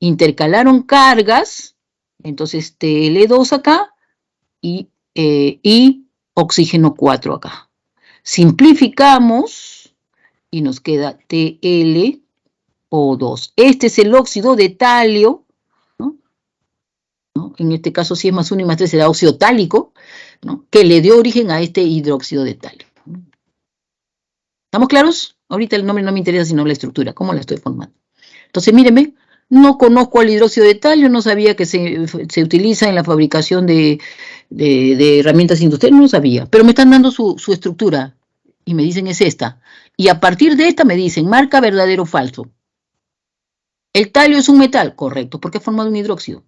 intercalaron cargas, entonces Tl2 acá y oxígeno 4 acá. Simplificamos y nos queda TlO2. Este es el óxido de talio, ¿no? En este caso si es +1 y +3 será óxido tálico, ¿no? Que le dio origen a este hidróxido de talio. ¿Estamos claros? Ahorita el nombre no me interesa sino la estructura, cómo la estoy formando. Entonces mírenme, no conozco el hidróxido de talio, no sabía que se utiliza en la fabricación de herramientas industriales, no sabía, pero me están dando su estructura y me dicen es esta. Y a partir de esta me dicen marca verdadero o falso. El talio es un metal, correcto, porque ha formado un hidróxido.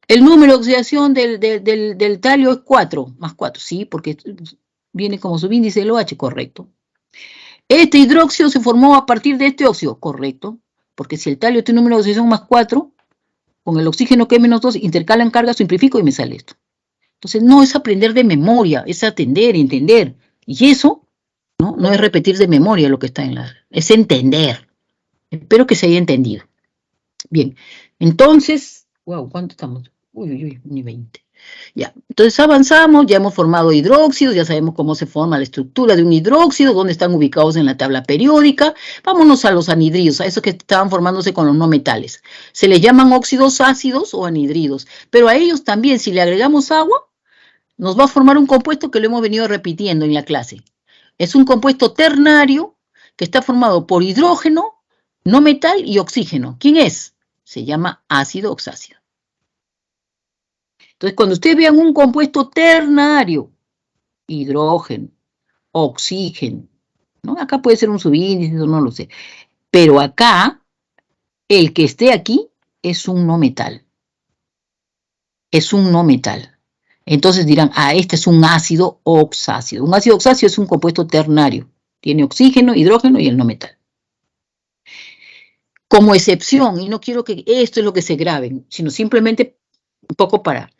El número de oxidación del talio es 4, más 4, sí, porque viene como subíndice del OH, correcto. Este hidróxido se formó a partir de este óxido, correcto, porque si el talio tiene un número de oxidación más 4, con el oxígeno que es menos 2, intercalan cargas, simplifico y me sale esto. Entonces, no es aprender de memoria, es atender, entender. Y eso no es repetir de memoria lo que está en es entender. Espero que se haya entendido. Bien, entonces, wow, ¿cuánto estamos? Uy, ni 20. Ya, entonces avanzamos, ya hemos formado hidróxidos, ya sabemos cómo se forma la estructura de un hidróxido, dónde están ubicados en la tabla periódica. Vámonos a los anhidridos, a esos que estaban formándose con los no metales. Se les llaman óxidos ácidos o anhidridos, pero a ellos también, si le agregamos agua, nos va a formar un compuesto que lo hemos venido repitiendo en la clase. Es un compuesto ternario que está formado por hidrógeno, no metal y oxígeno. ¿Quién es? Se llama ácido oxácido. Entonces, cuando ustedes vean un compuesto ternario, hidrógeno, oxígeno, ¿no? Acá puede ser un subíndice, no lo sé. Pero acá, el que esté aquí es un no metal. Es un no metal. Entonces dirán, este es un ácido oxácido. Un ácido oxácido es un compuesto ternario. Tiene oxígeno, hidrógeno y el no metal. Como excepción, y no quiero que esto es lo que se graben, sino simplemente un poco para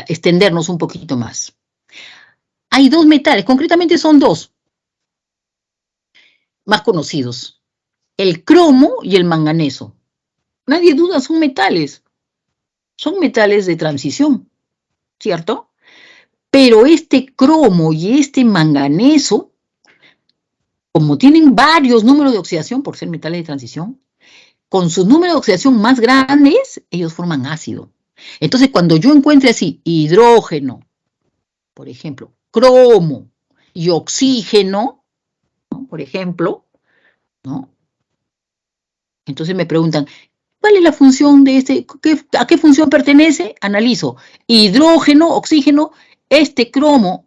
extendernos un poquito más. Hay dos metales, concretamente son dos más conocidos, el cromo y el manganeso. Nadie duda, son metales de transición, ¿cierto? Pero este cromo y este manganeso, como tienen varios números de oxidación por ser metales de transición, con sus números de oxidación más grandes, ellos forman ácido. Entonces, cuando yo encuentre así hidrógeno, por ejemplo, cromo y oxígeno, ¿no? Por ejemplo, ¿no? Entonces me preguntan, ¿cuál es la función de este? ¿A qué función pertenece? Analizo. Hidrógeno, oxígeno, este cromo,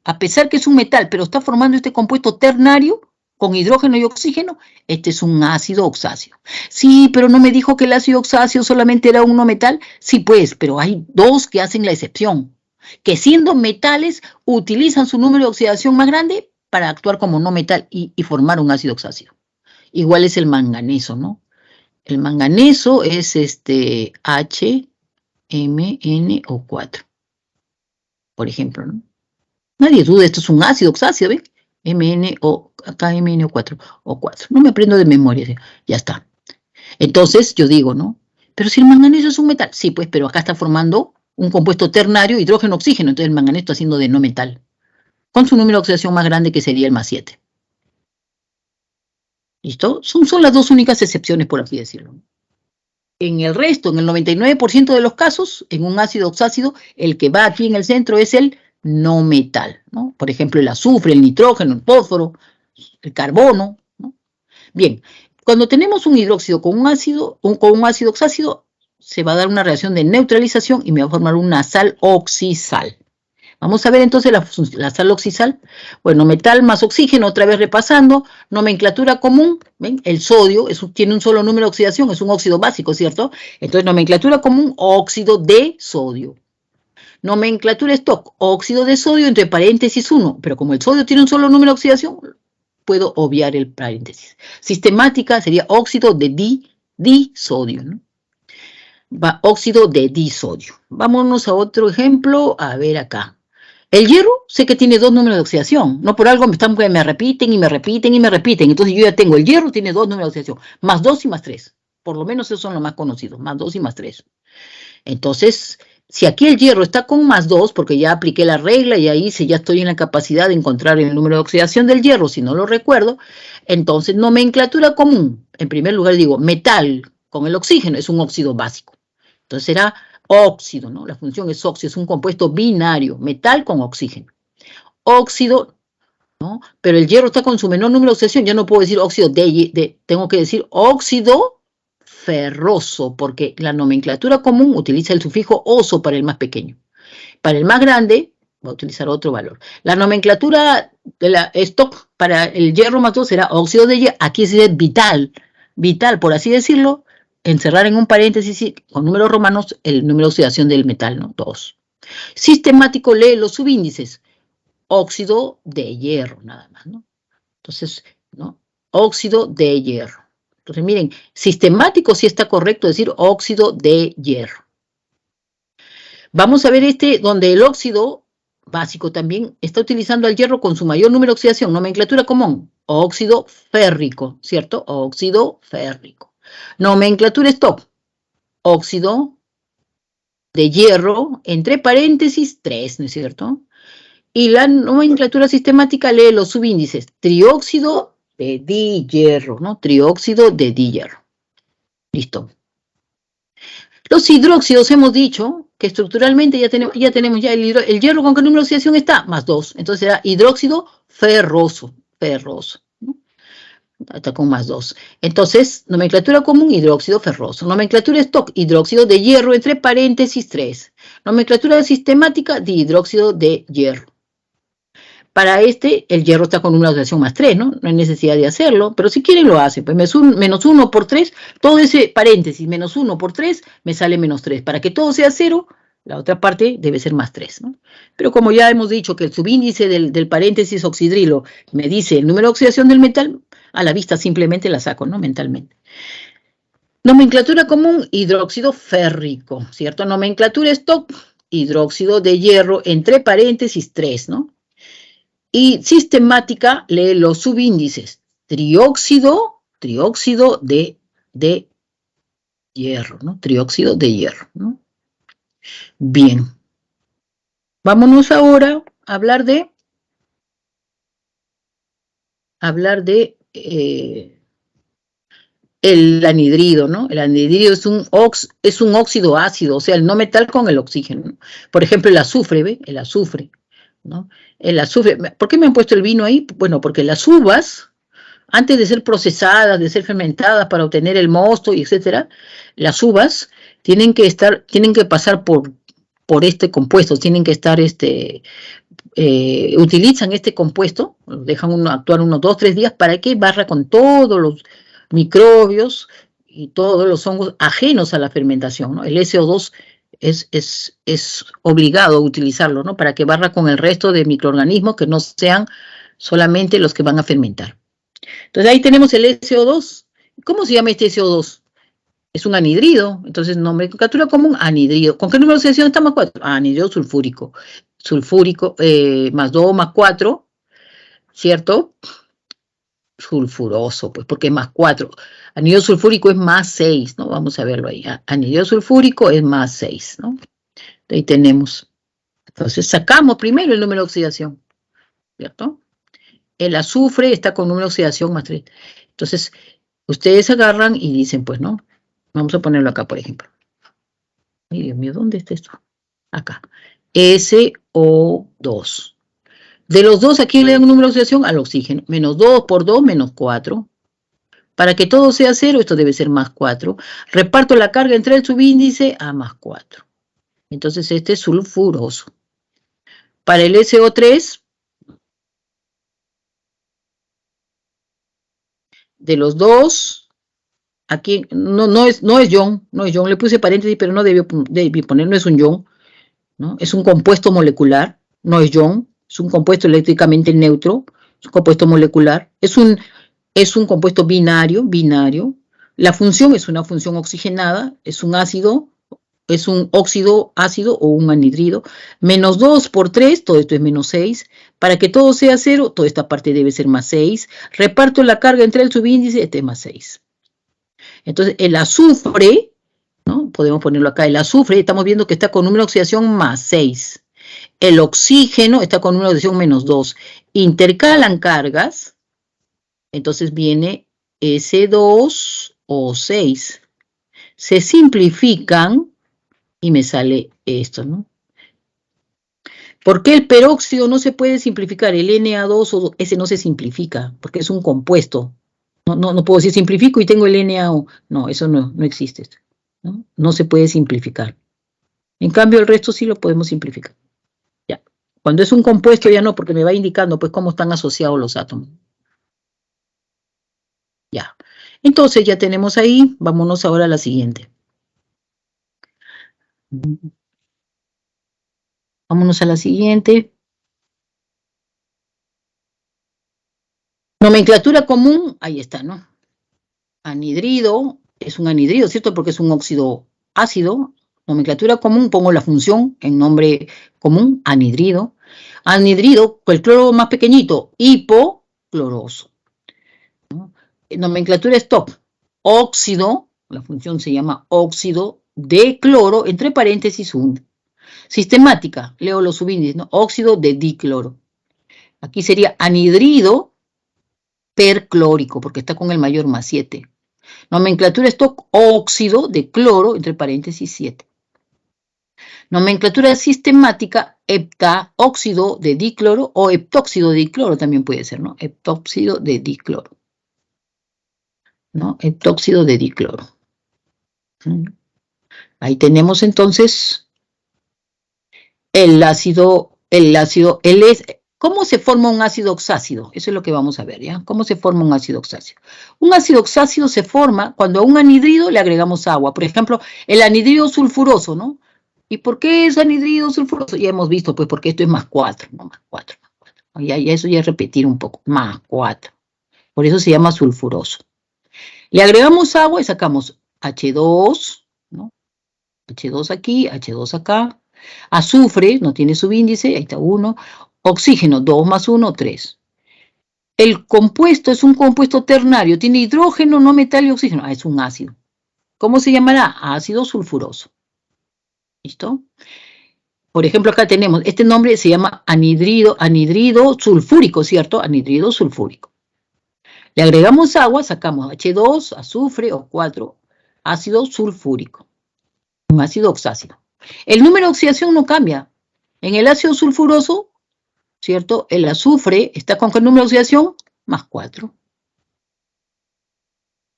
a pesar que es un metal, pero está formando este compuesto ternario con hidrógeno y oxígeno, este es un ácido oxácido. Sí, pero no me dijo que el ácido oxácido solamente era un no metal. Sí, pues, pero hay dos que hacen la excepción, que siendo metales utilizan su número de oxidación más grande para actuar como no metal y formar un ácido oxácido. Igual es el manganeso, ¿no? El manganeso es HMnO4, por ejemplo, ¿no? Nadie duda, esto es un ácido oxácido, ¿ven? Acá MnO4, O4. No me aprendo de memoria, ya está. Entonces, yo digo, ¿no? Pero si el manganeso es un metal, sí, pues, pero acá está formando un compuesto ternario, hidrógeno-oxígeno, entonces el manganeso está haciendo de no metal, con su número de oxidación más grande que sería el más 7. ¿Listo? Son las dos únicas excepciones, por así decirlo. En el resto, en el 99% de los casos, en un ácido oxácido, el que va aquí en el centro es el no metal, ¿no? Por ejemplo, el azufre, el nitrógeno, el fósforo, el carbono, ¿no? Bien, cuando tenemos un hidróxido con un ácido oxácido, se va a dar una reacción de neutralización y me va a formar una sal oxisal. Vamos a ver entonces la sal oxisal. Bueno, metal más oxígeno, otra vez repasando. Nomenclatura común, ¿ven? El sodio tiene un solo número de oxidación, es un óxido básico, ¿cierto? Entonces, nomenclatura común, óxido de sodio. Nomenclatura stock, óxido de sodio entre paréntesis 1. Pero como el sodio tiene un solo número de oxidación, puedo obviar el paréntesis. Sistemática sería óxido de disodio, ¿no? Óxido de disodio. Vámonos a otro ejemplo. A ver acá. El hierro sé que tiene dos números de oxidación, no por algo me repiten y me repiten y me repiten, entonces yo ya tengo, el hierro tiene dos números de oxidación, más 2 y más 3, por lo menos esos son los más conocidos, más 2 y más 3. Entonces, si aquí el hierro está con más 2, porque ya apliqué la regla y ahí ya estoy en la capacidad de encontrar el número de oxidación del hierro, si no lo recuerdo, entonces nomenclatura común, en primer lugar digo, metal con el oxígeno, es un óxido básico, entonces será óxido, ¿no? La función es óxido, es un compuesto binario, metal con oxígeno. Óxido, ¿no? Pero el hierro está con su menor número de oxidación, ya no puedo decir óxido tengo que decir óxido ferroso, porque la nomenclatura común utiliza el sufijo oso para el más pequeño. Para el más grande, va a utilizar otro valor. La nomenclatura de la stock para el hierro más 2 será óxido de hierro, aquí es vital, vital, por así decirlo, encerrar en un paréntesis con números romanos el número de oxidación del metal, ¿no? 2. Sistemático, lee los subíndices. Óxido de hierro, nada más, ¿no? Entonces, ¿no? Óxido de hierro. Entonces, miren, sistemático sí está correcto decir óxido de hierro. Vamos a ver donde el óxido básico también está utilizando al hierro con su mayor número de oxidación, nomenclatura común, óxido férrico, ¿cierto? Óxido férrico. Nomenclatura stop, óxido de hierro, entre paréntesis, 3, ¿no es cierto? Y la nomenclatura sistemática lee los subíndices, trióxido de dihierro, ¿no? Trióxido de dihierro. Listo. Los hidróxidos hemos dicho que estructuralmente ya tenemos el hierro con qué número de oxidación está, más 2. Entonces será hidróxido ferroso, ¿no? Está con más 2. Entonces, nomenclatura común, hidróxido ferroso. Nomenclatura stock, hidróxido de hierro, entre paréntesis 3. Nomenclatura sistemática, dihidróxido de hierro. Para el hierro está con una oxidación más 3, ¿no? No hay necesidad de hacerlo, pero si quieren lo hacen. Pues menos 1 por 3, todo ese paréntesis, menos 1 por 3, me sale menos 3. Para que todo sea 0, la otra parte debe ser más 3, ¿no? Pero como ya hemos dicho que el subíndice del paréntesis oxidrilo me dice el número de oxidación del metal, a la vista simplemente la saco, ¿no? Mentalmente. Nomenclatura común, hidróxido férrico, ¿cierto? Nomenclatura stock, hidróxido de hierro, entre paréntesis 3, ¿no? Y sistemática lee los subíndices. Trióxido de hierro, ¿no? Trióxido de hierro, ¿no? Bien. Vámonos ahora a hablar de el anhidrido, ¿no? El anhidrido es un óxido ácido, o sea, el no metal con el oxígeno, ¿no? Por ejemplo, el azufre, ¿ve? El azufre, ¿no? El azufre, ¿por qué me han puesto el vino ahí? Bueno, porque las uvas, antes de ser procesadas, de ser fermentadas para obtener el mosto y etcétera, las uvas tienen que pasar por este compuesto, tienen que estar, utilizan este compuesto, lo dejan actuar unos 2-3 días para que barra con todos los microbios y todos los hongos ajenos a la fermentación, ¿no? El SO2 es obligado a utilizarlo, ¿no? Para que barra con el resto de microorganismos que no sean solamente los que van a fermentar. Entonces ahí tenemos el SO2. ¿Cómo se llama este SO2? Es un anhidrido. Entonces, nomenclatura común, anhidrido. ¿Con qué número de oxidación está? Más 4. Anhidrido sulfúrico. Sulfúrico, más 2, más 4, ¿cierto? Sulfuroso, pues, porque es más 4. Anhidrido sulfúrico es más 6, ¿no? Vamos a verlo ahí. Anhidrido sulfúrico es más 6, ¿no? Ahí tenemos. Entonces, sacamos primero el número de oxidación, ¿cierto? El azufre está con número de oxidación más 3. Entonces, ustedes agarran y dicen, pues, ¿no? Vamos a ponerlo acá, por ejemplo. Ay, Dios mío, ¿dónde está esto? Acá. SO2. De los dos, aquí le dan un número de oxidación al oxígeno. Menos 2 por 2, menos 4. Para que todo sea 0, esto debe ser más 4. Reparto la carga entre el subíndice a más 4. Entonces, este es sulfuroso. Para el SO3, de los dos, aquí no es ion, le puse paréntesis, pero no debí poner, no es un ion, ¿no? Es un compuesto molecular, no es ion, es un compuesto eléctricamente neutro, es un compuesto molecular, es un compuesto binario, la función es una función oxigenada, es un ácido, es un óxido ácido o un anhidrido, menos 2 por 3, todo esto es menos 6, para que todo sea 0, toda esta parte debe ser más 6, reparto la carga entre el subíndice, este es más 6. Entonces, el azufre, ¿no? Podemos ponerlo acá, el azufre, estamos viendo que está con número de oxidación más 6. El oxígeno está con número de oxidación menos 2. Intercalan cargas, entonces viene S2O6. Se simplifican y me sale esto, ¿no? ¿Por qué el peróxido no se puede simplificar? El Na2O, ese no se simplifica, porque es un compuesto. No puedo decir simplifico y tengo el NaO. No, eso no existe. ¿No? No se puede simplificar. En cambio, el resto sí lo podemos simplificar. Ya. Cuando es un compuesto ya no, porque me va indicando pues cómo están asociados los átomos. Ya. Entonces ya tenemos ahí, vámonos ahora a la siguiente. Vámonos a la siguiente. Nomenclatura común, ahí está, ¿no? Anhidrido, es un anhidrido, ¿cierto? Porque es un óxido ácido. Nomenclatura común, pongo la función en nombre común, anhidrido. Anhidrido, el cloro más pequeñito, hipocloroso. ¿No? Nomenclatura stop, óxido, la función se llama óxido de cloro, entre paréntesis 1. Sistemática, leo los subíndices, ¿no? Óxido de dicloro. Aquí sería anhidrido perclórico, porque está con el mayor más 7. Nomenclatura stock, óxido de cloro, entre paréntesis 7. Nomenclatura sistemática, heptaóxido de dicloro o heptóxido de dicloro también puede ser, ¿no? Heptóxido de dicloro. ¿No? Heptóxido de dicloro. Ahí tenemos entonces el ácido, ¿cómo se forma un ácido oxácido? Eso es lo que vamos a ver, ¿ya? ¿Cómo se forma un ácido oxácido? Un ácido oxácido se forma cuando a un anhidrido le agregamos agua. Por ejemplo, el anhidrido sulfuroso, ¿no? ¿Y por qué es anhidrido sulfuroso? Ya hemos visto, pues, porque esto es más 4, ¿no? Más 4, más 4. Ya eso ya es repetir un poco, más 4. Por eso se llama sulfuroso. Le agregamos agua y sacamos H2, ¿no? H2 aquí, H2 acá. Azufre, no tiene subíndice, ahí está 1. Oxígeno, 2 más 1, 3. El compuesto es un compuesto ternario, tiene hidrógeno, no metal y oxígeno. Ah, es un ácido. ¿Cómo se llamará? Ácido sulfuroso. ¿Listo? Por ejemplo, acá tenemos, este nombre se llama anhidrido sulfúrico, ¿cierto? Anhidrido sulfúrico. Le agregamos agua, sacamos H2, azufre o 4, ácido sulfúrico. Un ácido oxácido. El número de oxidación no cambia. En el ácido sulfuroso, ¿cierto? El azufre está con qué número de oxidación? Más 4.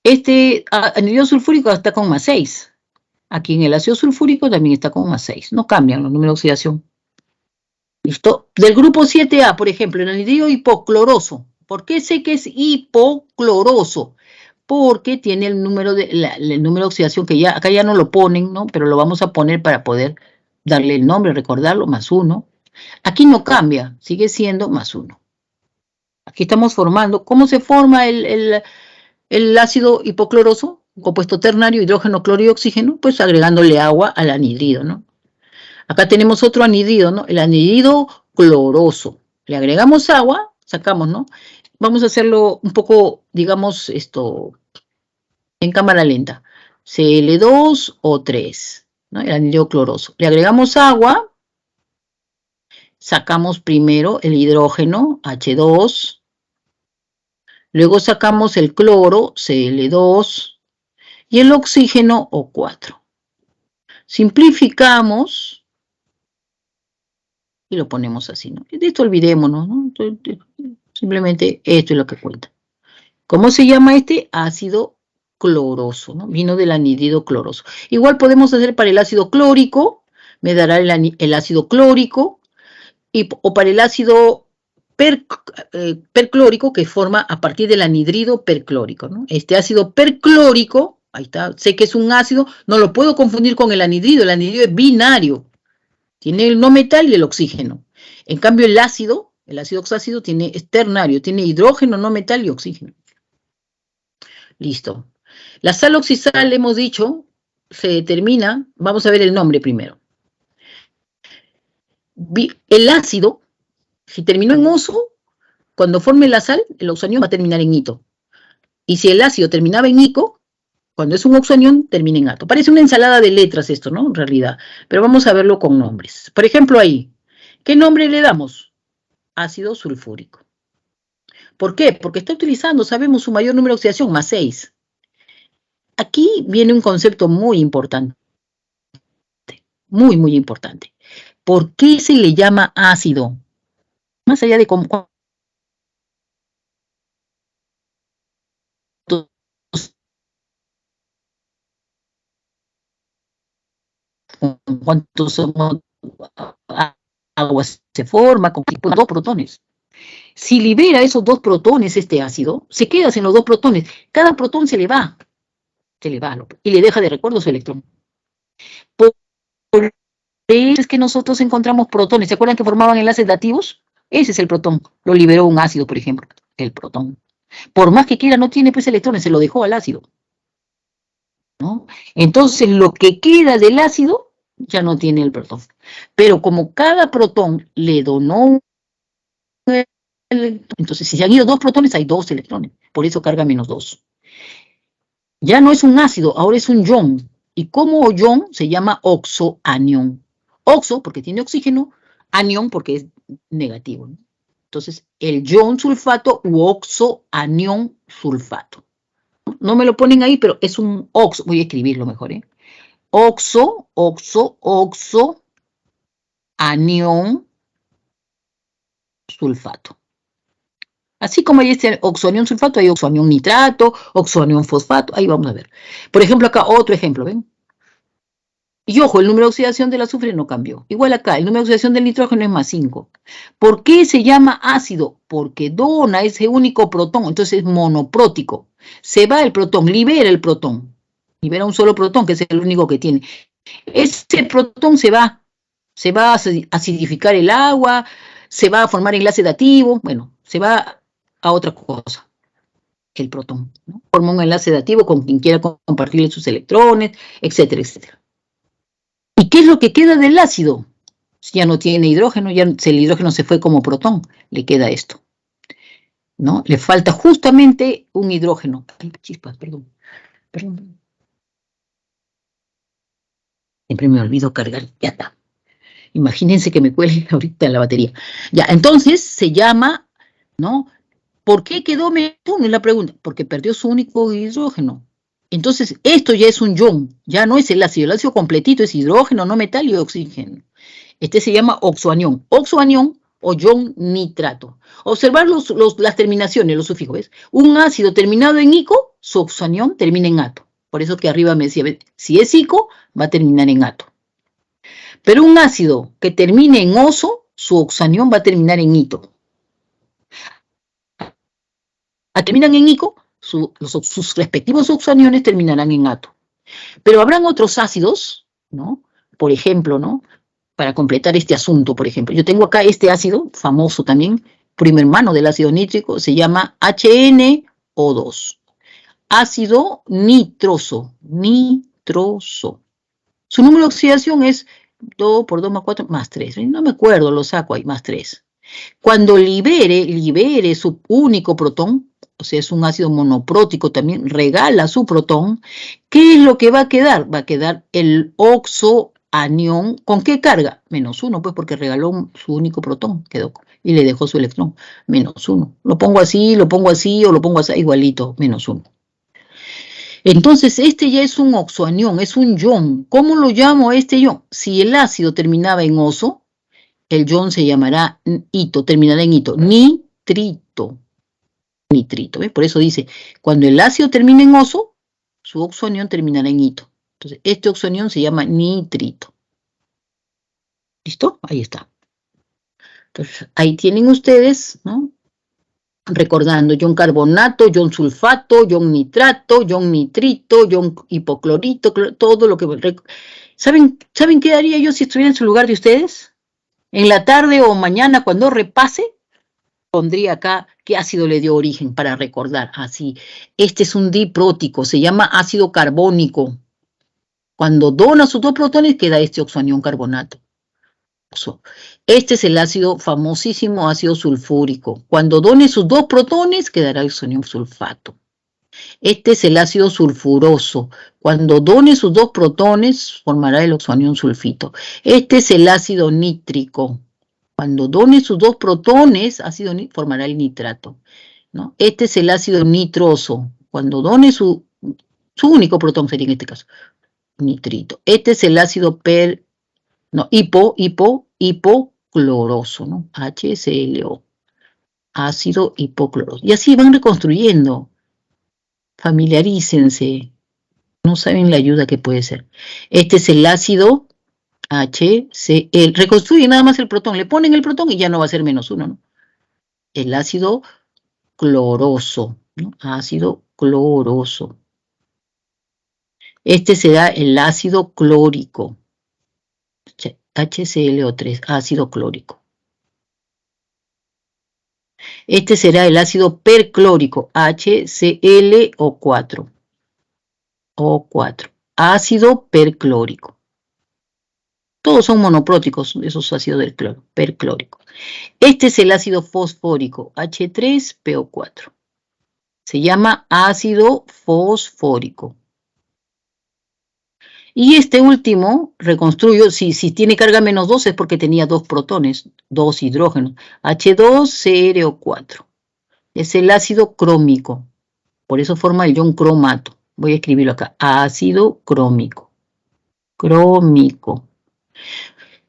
Este anhidrido sulfúrico está con más 6. Aquí en el ácido sulfúrico también está con más 6. No cambian los números de oxidación. ¿Listo? Del grupo 7A, por ejemplo, el anhidrido hipocloroso. ¿Por qué sé que es hipocloroso? Porque tiene el número de oxidación que ya, acá ya no lo ponen, ¿no? Pero lo vamos a poner para poder darle el nombre, recordarlo, más 1. Aquí no cambia, sigue siendo más 1. Aquí estamos formando, ¿cómo se forma el ácido hipocloroso? Compuesto ternario, hidrógeno, cloro y oxígeno, pues agregándole agua al anhidrido, ¿no? Acá tenemos otro anhidrido, ¿no? El anhidrido cloroso. Le agregamos agua, sacamos, ¿no? Vamos a hacerlo un poco, digamos, en cámara lenta. Cl2 o 3, ¿no? El anhidrido cloroso. Le agregamos agua, sacamos primero el hidrógeno, H2, luego sacamos el cloro, Cl2, y el oxígeno, O4. Simplificamos y lo ponemos así, ¿no? De esto olvidémonos, ¿no? Simplemente esto es lo que cuenta. ¿Cómo se llama este? Ácido cloroso, ¿no? Vino del anhidrido cloroso. Igual podemos hacer para el ácido clórico, me dará el ácido clórico, o para el ácido perclórico, que forma a partir del anhidrido perclórico, ¿no? Este ácido perclórico, ahí está, sé que es un ácido, no lo puedo confundir con el anhidrido es binario, tiene el no metal y el oxígeno. En cambio el ácido oxácido es ternario, tiene hidrógeno, no metal y oxígeno. Listo. La sal oxisal, hemos dicho, se determina, vamos a ver el nombre primero. El ácido, si terminó en oso, cuando forme la sal, el oxanión va a terminar en ito. Y si el ácido terminaba en ico, cuando es un oxanión, termina en ato. Parece una ensalada de letras esto, ¿no? En realidad. Pero vamos a verlo con nombres. Por ejemplo, ahí, ¿qué nombre le damos? Ácido sulfúrico. ¿Por qué? Porque está utilizando, sabemos, su mayor número de oxidación, más 6. Aquí viene un concepto muy importante. Muy, muy importante. ¿Por qué se le llama ácido? Más allá de cuántos aguas se forma, con dos protones. Si libera esos 2 protones este ácido, se queda sin los 2 protones. Cada protón se le va, y le deja de recuerdo su electrón. Por eso es que nosotros encontramos protones. ¿Se acuerdan que formaban enlaces dativos? Ese es el protón. Lo liberó un ácido, por ejemplo, el protón. Por más que quiera, no tiene pues electrones, se lo dejó al ácido, ¿no? Entonces, lo que queda del ácido ya no tiene el protón. Pero como cada protón le donó un electrón, entonces si se han ido 2 protones, hay 2 electrones. Por eso carga -2. Ya no es un ácido, ahora es un ion. Y como ion se llama oxoanión. Oxo porque tiene oxígeno, anión porque es negativo, ¿no? Entonces, el ion sulfato u oxoanión sulfato. No me lo ponen ahí, pero es un oxo. Voy a escribirlo mejor, ¿eh? Oxo, anión sulfato. Así como hay este oxoanión sulfato, hay oxoanión nitrato, oxoanión fosfato. Ahí vamos a ver. Por ejemplo, acá otro ejemplo, ¿ven? Y ojo, el número de oxidación del azufre no cambió. Igual acá, el número de oxidación del nitrógeno es +5. ¿Por qué se llama ácido? Porque dona ese único protón, entonces es monoprótico. Se va el protón, libera el protón. Libera un solo protón, que es el único que tiene. Ese protón se va a acidificar el agua, se va a formar enlace dativo, bueno, se va a otra cosa, el protón, ¿no? Forma un enlace dativo con quien quiera compartirle sus electrones, etcétera, etcétera. ¿Y qué es lo que queda del ácido? Si ya no tiene hidrógeno, ya el hidrógeno se fue como protón, le queda esto, ¿no? Le falta justamente un hidrógeno. Ay, chispas, perdón. Siempre me olvido cargar, ya está. Imagínense que me cuelgue ahorita la batería. Ya, entonces se llama, ¿no? ¿Por qué quedó -1? Es la pregunta. Porque perdió su único hidrógeno. Entonces, esto ya es un ion, ya no es el ácido completito es hidrógeno, no metal y oxígeno. Este se llama oxoanión. Oxoanión o ion nitrato. Observar las terminaciones, los sufijos, ¿ves? Un ácido terminado en ico, su oxoanión termina en ato. Por eso que arriba me decía, ¿ves? Si es ico, va a terminar en ato. Pero un ácido que termine en oso, su oxoanión va a terminar en ito. Terminan en ico, sus respectivos oxoaniones terminarán en ato. Pero habrán otros ácidos, ¿no? Por ejemplo, ¿no? Para completar este asunto, por ejemplo, yo tengo acá este ácido, famoso también, primo hermano del ácido nítrico, se llama HNO2. Ácido nitroso. Su número de oxidación es 2 por 2 más 4 más 3. No me acuerdo, lo saco ahí, más 3. Cuando libere su único protón, o sea, es un ácido monoprótico también, regala su protón, ¿qué es lo que va a quedar? Va a quedar el oxoanión. ¿Con qué carga? -1, pues porque regaló su único protón, quedó, y le dejó su electrón, -1. Lo pongo así, o lo pongo así, igualito, -1. Entonces, este ya es un oxoanión, es un ion. ¿Cómo lo llamo a este ion? Si el ácido terminaba en oso, el ion se llamará ito, terminará en ito, nitrito. ¿Ves? Por eso dice, cuando el ácido termina en oso, su oxoanión terminará en ito. Entonces, este oxoanión se llama nitrito. ¿Listo? Ahí está. Entonces, ahí tienen ustedes, ¿no? Recordando, ion carbonato, ion sulfato, ion nitrato, ion nitrito, ion hipoclorito, todo lo que... ¿Saben qué haría yo si estuviera en su lugar de ustedes? En la tarde o mañana, cuando repase, pondría acá qué ácido le dio origen para recordar. Así, este es un diprótico, se llama ácido carbónico. Cuando dona sus 2 protones, queda este oxoanión carbonato. Este es el ácido, famosísimo ácido sulfúrico. Cuando done sus 2 protones, quedará el oxoanión sulfato. Este es el ácido sulfuroso. Cuando done sus 2 protones, formará el oxoanión sulfito. Este es el ácido nítrico. Cuando done sus 2 protones, formará el nitrato, ¿no? Este es el ácido nitroso. Cuando done su único protón sería en este caso, nitrito. Este es el ácido hipocloroso, ¿no? HClO. Ácido hipocloroso. Y así van reconstruyendo. Familiarícense. No saben la ayuda que puede ser. Este es el ácido HCl. Reconstruye nada más el protón. Le ponen el protón y ya no va a ser -1, ¿no? el ácido cloroso, ¿no? Ácido cloroso. Este será el ácido clórico. HClO3, ácido clórico. Este será el ácido perclórico, HClO4. O4. Ácido perclórico. Todos son monopróticos, esos ácidos del cloro, perclórico. Este es el ácido fosfórico, H3PO4. Se llama ácido fosfórico. Y este último, reconstruyo, si tiene carga -2 es porque tenía 2 protones, 2 hidrógenos, H2CrO4. Es el ácido crómico, por eso forma el ion cromato. Voy a escribirlo acá, ácido crómico. Crómico.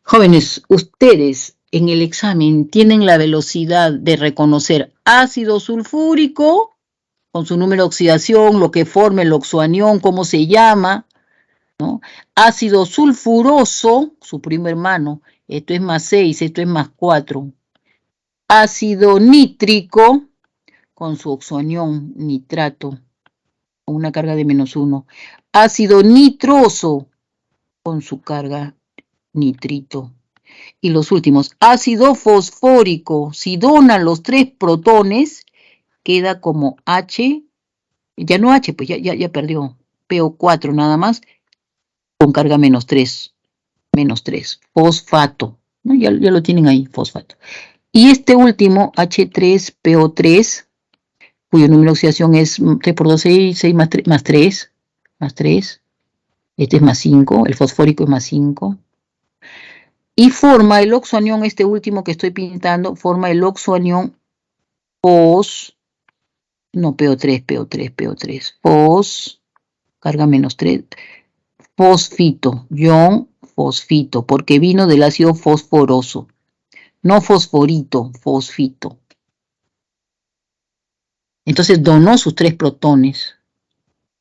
Jóvenes, ustedes en el examen tienen la velocidad de reconocer ácido sulfúrico con su número de oxidación, lo que forma el oxoanión, cómo se llama, ¿no? Ácido sulfuroso, su primo hermano, esto es +6, esto es +4. Ácido nítrico con su oxoanión, nitrato, con una carga de -1. Ácido nitroso con su carga nitrito. Y los últimos, ácido fosfórico, si donan los 3 protones, queda como H, ya no H, pues ya perdió, PO4 nada más, con carga -3, fosfato, ¿no? Ya lo tienen ahí, fosfato. Y este último, H3PO3, cuyo número de oxidación es 3 por 2, 6 más 3, este es +5, el fosfórico es +5, y forma el oxoanión, este último que estoy pintando, forma el oxoanión PO3, carga -3, fosfito, ion fosfito, porque vino del ácido fosforoso, no fosforito, fosfito. Entonces donó sus 3 protones,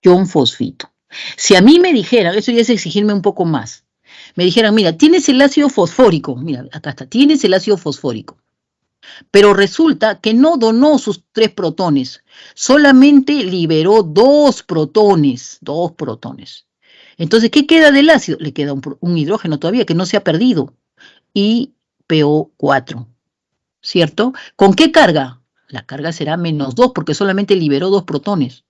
ion fosfito. Si a mí me dijeran, eso ya es exigirme un poco más, me dijeran, mira, tienes el ácido fosfórico, mira, acá está, tienes el ácido fosfórico, pero resulta que no donó sus 3 protones, solamente liberó 2 protones, Entonces, ¿qué queda del ácido? Le queda un hidrógeno todavía que no se ha perdido, y PO4, ¿cierto? ¿Con qué carga? La carga será -2 porque solamente liberó 2 protones.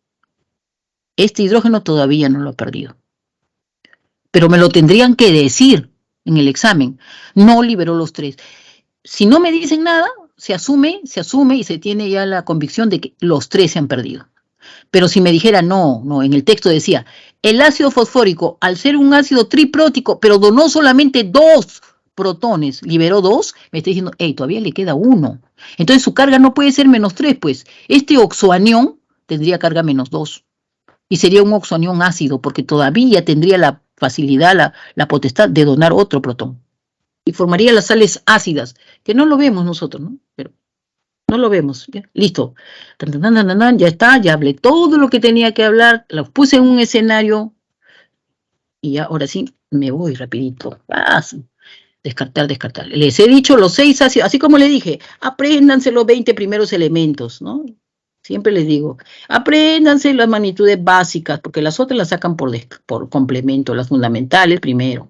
Este hidrógeno todavía no lo ha perdido. Pero me lo tendrían que decir en el examen. No liberó los 3. Si no me dicen nada, se asume y se tiene ya la convicción de que los 3 se han perdido. Pero si me dijera, no, en el texto decía, el ácido fosfórico, al ser un ácido triprótico, pero donó solamente 2 protones, liberó 2, me está diciendo, hey, todavía le queda 1. Entonces su carga no puede ser -3, pues. Este oxoanión tendría carga -2. Y sería un oxoanión ácido, porque todavía tendría la facilidad, la potestad de donar otro protón. Y formaría las sales ácidas, que no lo vemos nosotros, ¿no? Pero no lo vemos, ¿ya? Listo. Ya está, ya hablé todo lo que tenía que hablar, lo puse en un escenario y ya, ahora sí me voy rapidito. Descartar. Les he dicho los 6 ácidos, así como le dije, apréndanse los 20 primeros elementos, ¿no? Siempre les digo, apréndanse las magnitudes básicas, porque las otras las sacan por complemento, las fundamentales primero.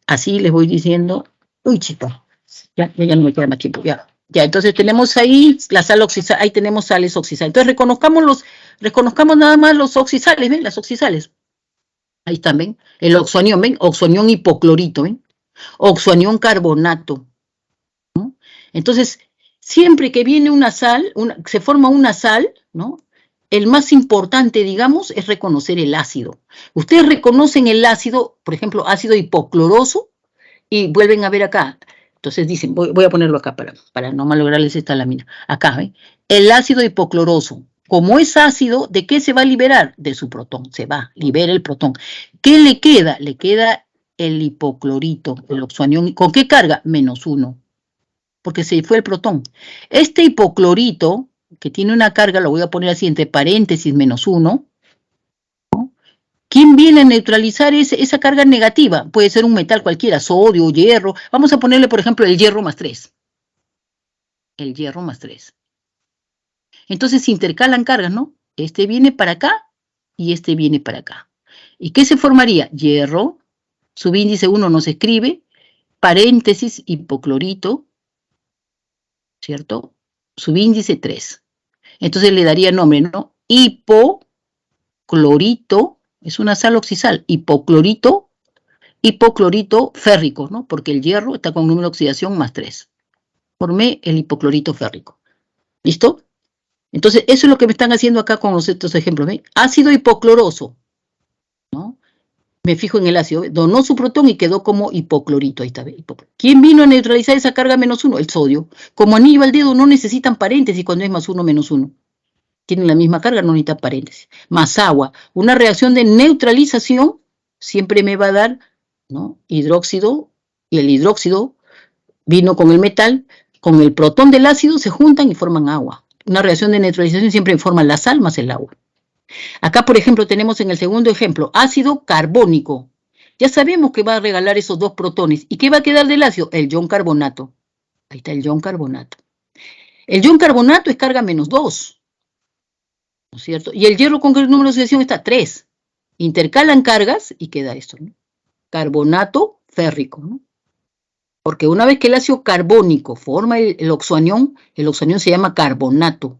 Así les voy diciendo, uy, chica, ya no me queda más tiempo, ya, entonces tenemos ahí la sal oxisal, ahí tenemos sales oxisales. Entonces reconozcamos nada más los oxisales, ¿ven? Las oxisales. Ahí están, ¿ven? El oxoanión, ¿ven? Oxoanión hipoclorito, ¿ven? Oxoanión carbonato, ¿no? Entonces, siempre que viene una sal, se forma una sal, ¿no? El más importante, digamos, es reconocer el ácido. Ustedes reconocen el ácido, por ejemplo, ácido hipocloroso, y vuelven a ver acá. Entonces dicen, voy a ponerlo acá para no malograrles esta lámina. Acá, ¿ven? El ácido hipocloroso. Como es ácido, ¿de qué se va a liberar? De su protón, libera el protón. ¿Qué le queda? Le queda el hipoclorito, el oxoanión. ¿Con qué carga? -1, porque se fue el protón. Este hipoclorito, que tiene una carga, lo voy a poner así entre paréntesis, -1, ¿no? ¿Quién viene a neutralizar esa carga negativa? Puede ser un metal cualquiera, sodio, hierro. Vamos a ponerle, por ejemplo, el hierro +3. El hierro +3. Entonces se intercalan cargas, ¿no? Este viene para acá y este viene para acá. ¿Y qué se formaría? Hierro, subíndice 1 no se escribe, paréntesis, hipoclorito, ¿cierto? Subíndice 3. Entonces le daría nombre, ¿no? Hipoclorito, es una sal oxisal, hipoclorito férrico, ¿no? Porque el hierro está con número de oxidación más 3. Formé el hipoclorito férrico. ¿Listo? Entonces, eso es lo que me están haciendo acá con estos ejemplos. ¿Ven? Ácido hipocloroso, ¿no? Me fijo en el ácido, donó su protón y quedó como hipoclorito. Ahí está, ¿ve? ¿Quién vino a neutralizar esa carga -1? El sodio. Como anillo al dedo no necesitan paréntesis cuando es +1, -1. Tienen la misma carga, no necesitan paréntesis. Más agua. Una reacción de neutralización siempre me va a dar, ¿no? Hidróxido, y el hidróxido vino con el metal, con el protón del ácido se juntan y forman agua. Una reacción de neutralización siempre forma la sal más el agua. Acá, por ejemplo, tenemos en el segundo ejemplo, ácido carbónico. Ya sabemos que va a regalar esos 2 protones. ¿Y qué va a quedar del ácido? El ion carbonato. Ahí está el ion carbonato. El ion carbonato es carga -2. ¿No es cierto? Y el hierro con qué número de oxidación está 3. Intercalan cargas y queda esto, ¿no? Carbonato férrico, ¿no? Porque una vez que el ácido carbónico forma el oxoanión se llama carbonato.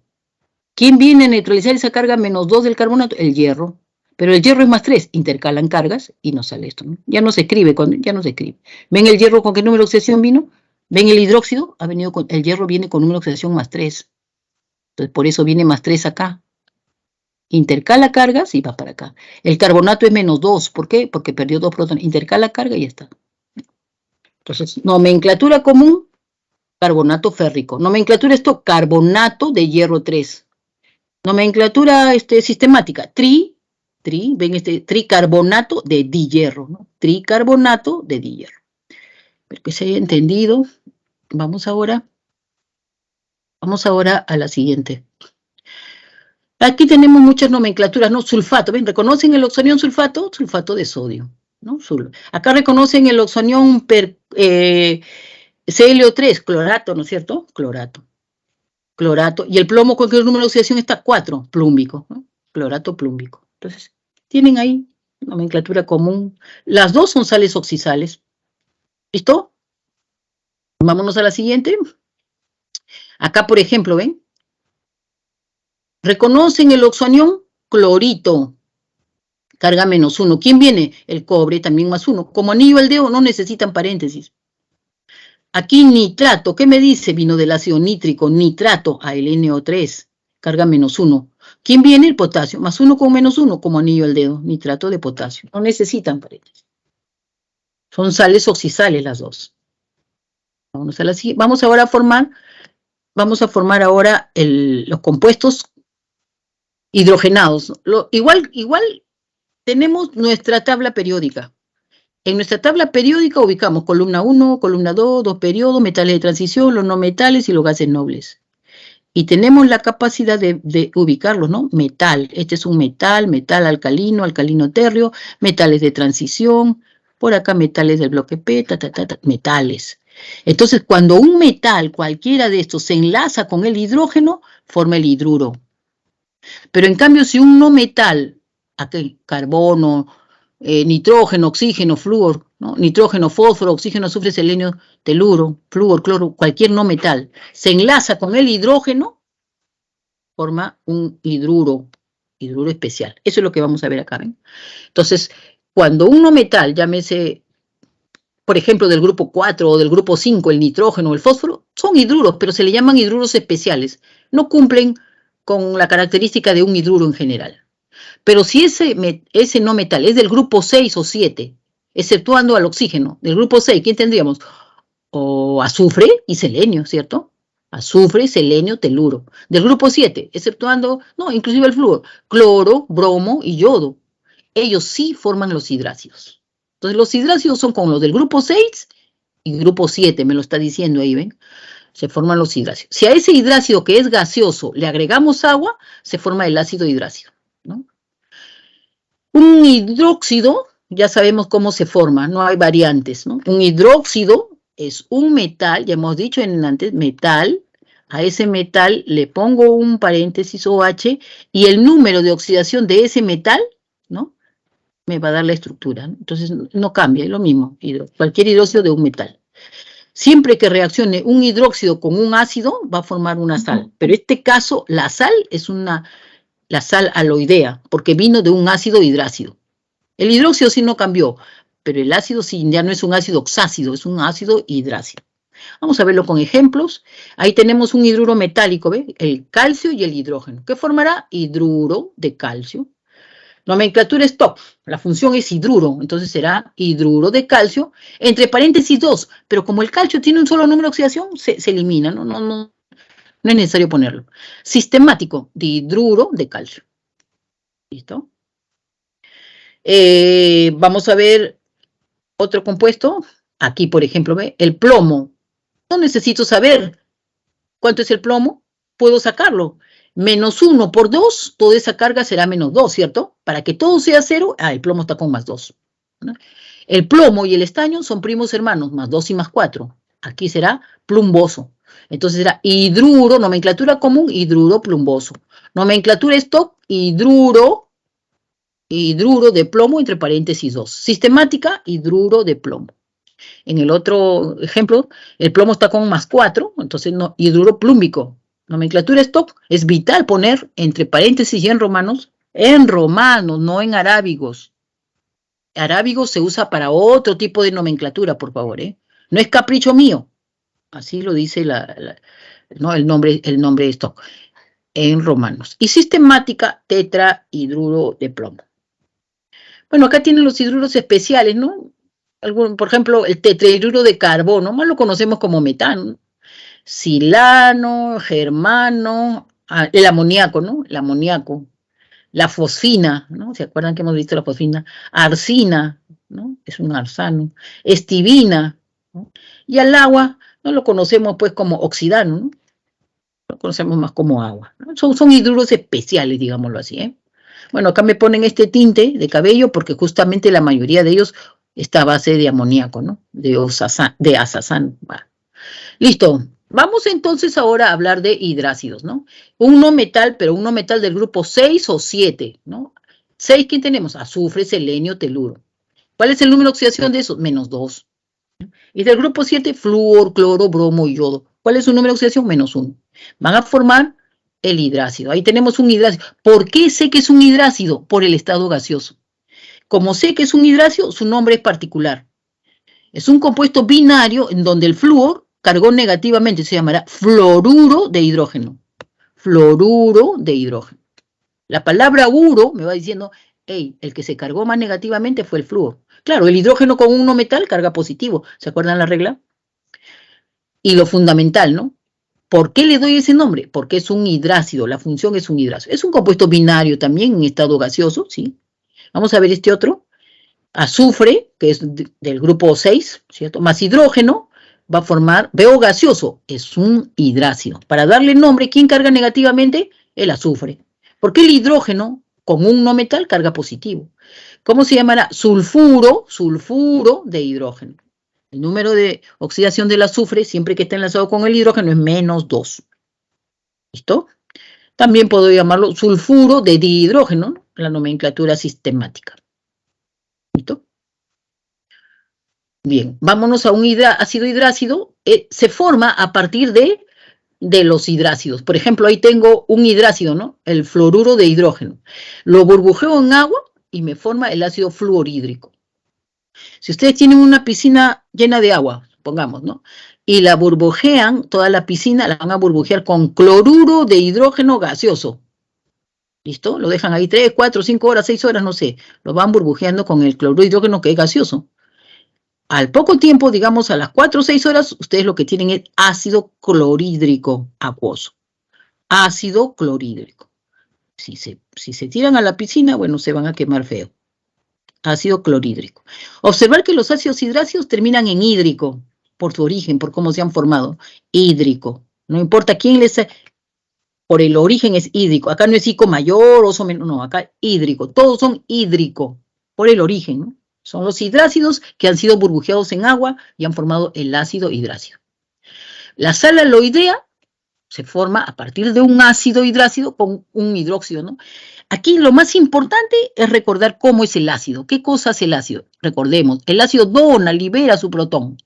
¿Quién viene a neutralizar esa carga -2 del carbonato? El hierro. Pero el hierro es +3, intercalan cargas y nos sale esto, ¿no? Ya no se escribe, ya no se escribe. ¿Ven el hierro con qué número de oxidación vino? ¿Ven el hidróxido? El hierro viene con número de oxidación +3. Entonces por eso viene +3 acá. Intercala cargas y va para acá. El carbonato es -2. ¿Por qué? Porque perdió 2 protones. Intercala carga y ya está. Entonces, nomenclatura común, carbonato férrico. Nomenclatura esto, carbonato de hierro 3. Nomenclatura sistemática, ven tricarbonato de dihierro, ¿no? Tricarbonato de dihierro. Espero que se haya entendido. Vamos ahora a la siguiente. Aquí tenemos muchas nomenclaturas, ¿no? Sulfato, ¿ven? ¿Reconocen el oxonión sulfato? Sulfato de sodio, ¿no? Acá reconocen el oxonión ClO3, clorato, ¿no es cierto? Clorato. Y el plomo con qué número de oxidación está 4, plúmbico, ¿no? Clorato plúmbico. Entonces, tienen ahí nomenclatura común. Las 2 son sales oxisales. ¿Listo? Vámonos a la siguiente. Acá, por ejemplo, ¿ven? Reconocen el oxoanión clorito, carga -1. ¿Quién viene? El cobre, también +1. Como anillo al dedo, no necesitan paréntesis. Aquí nitrato, ¿qué me dice? Vino del ácido nítrico, nitrato, AlNO3, carga -1. ¿Quién viene? El potasio, +1 con -1, como anillo al dedo, nitrato de potasio. No necesitan paréntesis. Son sales oxisales las 2. Vamos a la siguiente. Vamos ahora a formar ahora los compuestos hidrogenados. Igual tenemos nuestra tabla periódica. En nuestra tabla periódica ubicamos columna 1, columna 2, 2 periodos, metales de transición, los no metales y los gases nobles. Y tenemos la capacidad de ubicarlos, ¿no? Metal, este es un metal alcalino, alcalino térreo, metales de transición, por acá metales del bloque P, metales. Entonces, cuando un metal, cualquiera de estos, se enlaza con el hidrógeno, forma el hidruro. Pero en cambio, si un no metal, aquí, carbono, nitrógeno, oxígeno, flúor, ¿no? Nitrógeno, fósforo, oxígeno, azufre, selenio, teluro, flúor, cloro, cualquier no metal, se enlaza con el hidrógeno, forma un hidruro especial. Eso es lo que vamos a ver acá, ¿ven? Entonces, cuando un no metal, llámese, por ejemplo, del grupo 4 o del grupo 5, el nitrógeno o el fósforo, son hidruros, pero se le llaman hidruros especiales. No cumplen con la característica de un hidruro en general. Pero si ese no metal es del grupo 6 o 7, exceptuando al oxígeno, del grupo 6, ¿quién tendríamos? O azufre y selenio, ¿cierto? Azufre, selenio, teluro. Del grupo 7, exceptuando, no, inclusive el flúor, cloro, bromo y yodo. Ellos sí forman los hidrácidos. Entonces los hidrácidos son con los del grupo 6 y grupo 7, me lo está diciendo ahí, ¿ven? Se forman los hidrácidos. Si a ese hidrácido que es gaseoso le agregamos agua, se forma el ácido hidrácido, ¿no? Un hidróxido, ya sabemos cómo se forma, no hay variantes, ¿no? Un hidróxido es un metal, ya hemos dicho en antes, metal a ese metal le pongo un paréntesis OH y el número de oxidación de ese metal, ¿no? Me va a dar la estructura, ¿no? Entonces no cambia, es lo mismo, cualquier hidróxido de un metal. Siempre que reaccione un hidróxido con un ácido, va a formar una sal. Pero en este caso, la sal es la sal aloidea, porque vino de un ácido hidrácido. El hidróxido sí no cambió, pero el ácido sí ya no es un ácido oxácido, es un ácido hidrácido. Vamos a verlo con ejemplos. Ahí tenemos un hidruro metálico, ¿ve? El calcio y el hidrógeno. ¿Qué formará? Hidruro de calcio. Nomenclatura es TOC, la función es hidruro, entonces será hidruro de calcio, entre paréntesis 2, pero como el calcio tiene un solo número de oxidación, se elimina, no es necesario ponerlo. Sistemático, de hidruro de calcio. ¿Listo? Vamos a ver otro compuesto. Aquí, por ejemplo, ¿ve? El plomo. No necesito saber cuánto es el plomo, puedo sacarlo. -1 por 2, toda esa carga será -2, ¿cierto? Para que todo sea 0, el plomo está con +2. ¿No? El plomo y el estaño son primos hermanos, +2 y +4. Aquí será plumboso. Entonces será hidruro, nomenclatura común, hidruro plumboso. Nomenclatura stock, hidruro de plomo, entre paréntesis 2. Sistemática, hidruro de plomo. En el otro ejemplo, el plomo está con +4, entonces no, hidruro plúmbico. Nomenclatura stock, es vital poner entre paréntesis y en romanos, no en arábigos. Arábigos se usa para otro tipo de nomenclatura, por favor, ¿eh? No es capricho mío. Así lo dice no, el nombre de stock. En romanos. Y sistemática, tetrahidruro de plomo. Bueno, acá tienen los hidruros especiales, ¿no? Por ejemplo, el tetrahidruro de carbono, más lo conocemos como metano. Silano, germano, el amoníaco, ¿no? El amoníaco. La fosfina, ¿no? ¿Se acuerdan que hemos visto la fosfina? Arsina, ¿no? Es un arsano. Estivina, ¿no? Y al agua, no lo conocemos pues como oxidano, ¿no? Lo conocemos más como agua, ¿no? Son hidruros especiales, digámoslo así, ¿eh? Bueno, acá me ponen este tinte de cabello porque justamente la mayoría de ellos está a base de amoníaco, ¿no? De azazán. Listo. Vamos entonces ahora a hablar de hidrácidos, ¿no? Un no metal, pero un no metal del grupo 6 o 7, ¿no? 6, ¿quién tenemos? Azufre, selenio, teluro. ¿Cuál es el número de oxidación de esos? -2. Y del grupo 7, flúor, cloro, bromo y yodo. ¿Cuál es su número de oxidación? -1. Van a formar el hidrácido. Ahí tenemos un hidrácido. ¿Por qué sé que es un hidrácido? Por el estado gaseoso. Como sé que es un hidrácido, su nombre es particular. Es un compuesto binario en donde el flúor cargó negativamente, se llamará fluoruro de hidrógeno. Fluoruro de hidrógeno. La palabra uro me va diciendo, hey, el que se cargó más negativamente fue el flúor. Claro, el hidrógeno con un no metal carga positivo. ¿Se acuerdan la regla? Y lo fundamental, ¿no? ¿Por qué le doy ese nombre? Porque es un hidrácido, la función es un hidrácido. Es un compuesto binario también en estado gaseoso, ¿sí? Vamos a ver este otro. Azufre, que es del grupo 6, ¿cierto? Más hidrógeno, va a formar BO gaseoso, es un hidrácido. Para darle nombre, ¿quién carga negativamente? El azufre. ¿Por qué el hidrógeno con un no metal carga positivo? ¿Cómo se llamará? Sulfuro de hidrógeno. El número de oxidación del azufre, siempre que esté enlazado con el hidrógeno, es -2. ¿Listo? También puedo llamarlo sulfuro de dihidrógeno, la nomenclatura sistemática. ¿Listo? Bien, vámonos a un ácido hidrácido. Se forma a partir de los hidrácidos. Por ejemplo, ahí tengo un hidrácido, ¿no? El fluoruro de hidrógeno. Lo burbujeo en agua y me forma el ácido fluorhídrico. Si ustedes tienen una piscina llena de agua, pongamos, ¿no? Y la burbujean, toda la piscina la van a burbujear con cloruro de hidrógeno gaseoso. ¿Listo? Lo dejan ahí 3, 4, 5 horas, 6 horas, no sé. Lo van burbujeando con el cloruro de hidrógeno que es gaseoso. Al poco tiempo, digamos a las 4 o 6 horas, ustedes lo que tienen es ácido clorhídrico acuoso. Ácido clorhídrico. Si se tiran a la piscina, bueno, se van a quemar feo. Ácido clorhídrico. Observar que los ácidos hidrácidos terminan en hídrico, por su origen, por cómo se han formado. Hídrico. No importa quién les... Por el origen es hídrico. Acá no es ico mayor, oso menor, no, acá hídrico. Todos son hídrico, por el origen, ¿no? Son los hidrácidos que han sido burbujeados en agua y han formado el ácido hidrácido. La sal aloidea Se forma a partir de un ácido hidrácido con un hidróxido, ¿no? Aquí lo más importante es recordar cómo es el ácido. ¿Qué cosa hace el ácido? Recordemos, el ácido dona, libera su protón.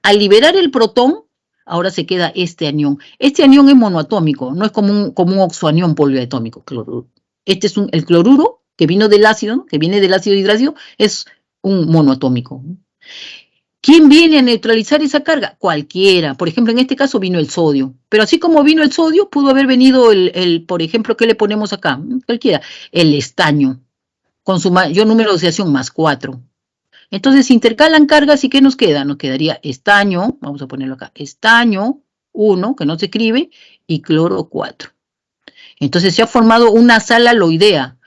Al liberar el protón, ahora se queda este anión. Este anión es monoatómico, no es como un oxoanión poliatómico. Cloruro. Este es el cloruro que vino del ácido, ¿no? Que viene del ácido hidrácido, es un monoatómico. ¿Quién viene a neutralizar esa carga? Cualquiera. Por ejemplo, en este caso vino el sodio. Pero así como vino el sodio, pudo haber venido por ejemplo, ¿qué le ponemos acá? Cualquiera. El estaño, con su mayor número de oxidación, más 4. Entonces, intercalan cargas y ¿qué nos queda? Nos quedaría estaño, vamos a ponerlo acá, estaño 1, que no se escribe, y cloro 4. Entonces se ha formado una sal aloidea.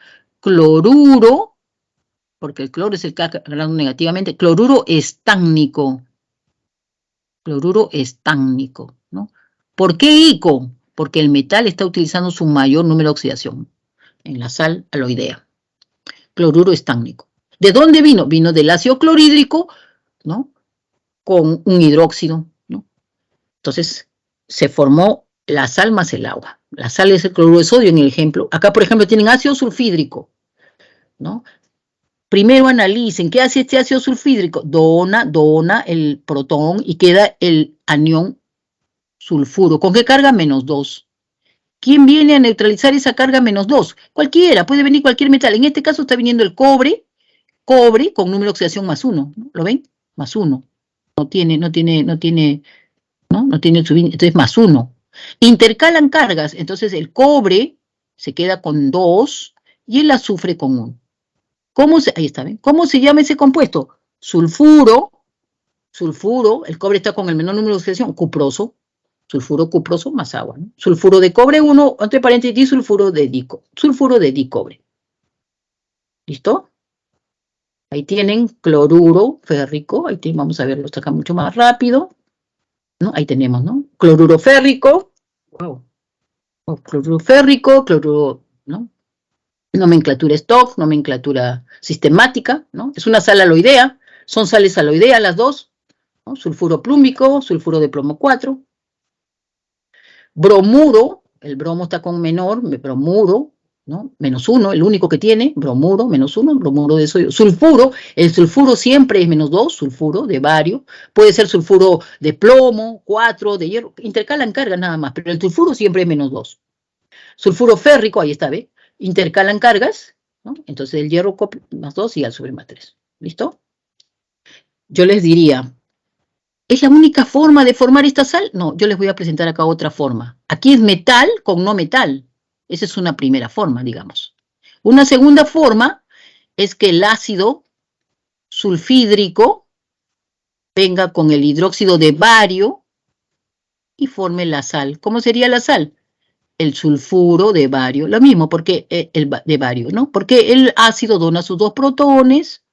Cloruro, porque el cloro es el que ha cargado negativamente, cloruro estánico. Cloruro estánico, ¿no? ¿Por qué ICO? Porque el metal está utilizando su mayor número de oxidación en la sal aloidea. Cloruro estánico. ¿De dónde vino? Vino del ácido clorhídrico, ¿no? Con un hidróxido, ¿no? Entonces, se formó la sal más el agua. La sal es el cloruro de sodio en el ejemplo. Acá, por ejemplo, tienen ácido sulfídrico, ¿no? Primero analicen, ¿qué hace este ácido sulfídrico? Dona el protón y queda el anión sulfuro. ¿Con qué carga? -2. ¿Quién viene a neutralizar esa carga -2? Cualquiera, puede venir cualquier metal. En este caso está viniendo el cobre con número de oxidación +1. ¿Lo ven? +1. No tiene entonces +1. Intercalan cargas, entonces el cobre se queda con 2 y el azufre con 1. Ahí está, ¿ven? ¿Cómo se llama ese compuesto? Sulfuro, el cobre está con el menor número de oxidación, cuproso, sulfuro cuproso más agua, ¿no? Sulfuro de cobre 1, entre paréntesis, disulfuro de dicobre. ¿Listo? Ahí tienen cloruro férrico, ahí vamos a verlo acá mucho más rápido, ¿no? Ahí tenemos, ¿no? Cloruro férrico, wow. Cloruro férrico, cloruro, ¿no? Nomenclatura Stokes, nomenclatura sistemática, ¿no? Es una sal aloidea, son sales aloideas las dos, ¿no? Sulfuro plúmico, sulfuro de plomo 4. Bromuro, el bromo está con menor, bromuro, ¿no? -1, el único que tiene, bromuro, -1, bromuro de sodio. Sulfuro, el sulfuro siempre es -2, sulfuro de bario, puede ser sulfuro de plomo, 4, de hierro, intercalan cargas nada más, pero el sulfuro siempre es -2. Sulfuro férrico, ahí está, ¿ve? Intercalan cargas, ¿no? Entonces el hierro +2 y azufre +3. ¿Listo? Yo les diría, ¿es la única forma de formar esta sal? No, yo les voy a presentar acá otra forma. Aquí es metal con no metal. Esa es una primera forma, digamos. Una segunda forma es que el ácido sulfídrico venga con el hidróxido de bario y forme la sal. ¿Cómo sería la sal? El sulfuro de bario, lo mismo, porque de bario, ¿no? Porque el ácido dona sus 2 protones,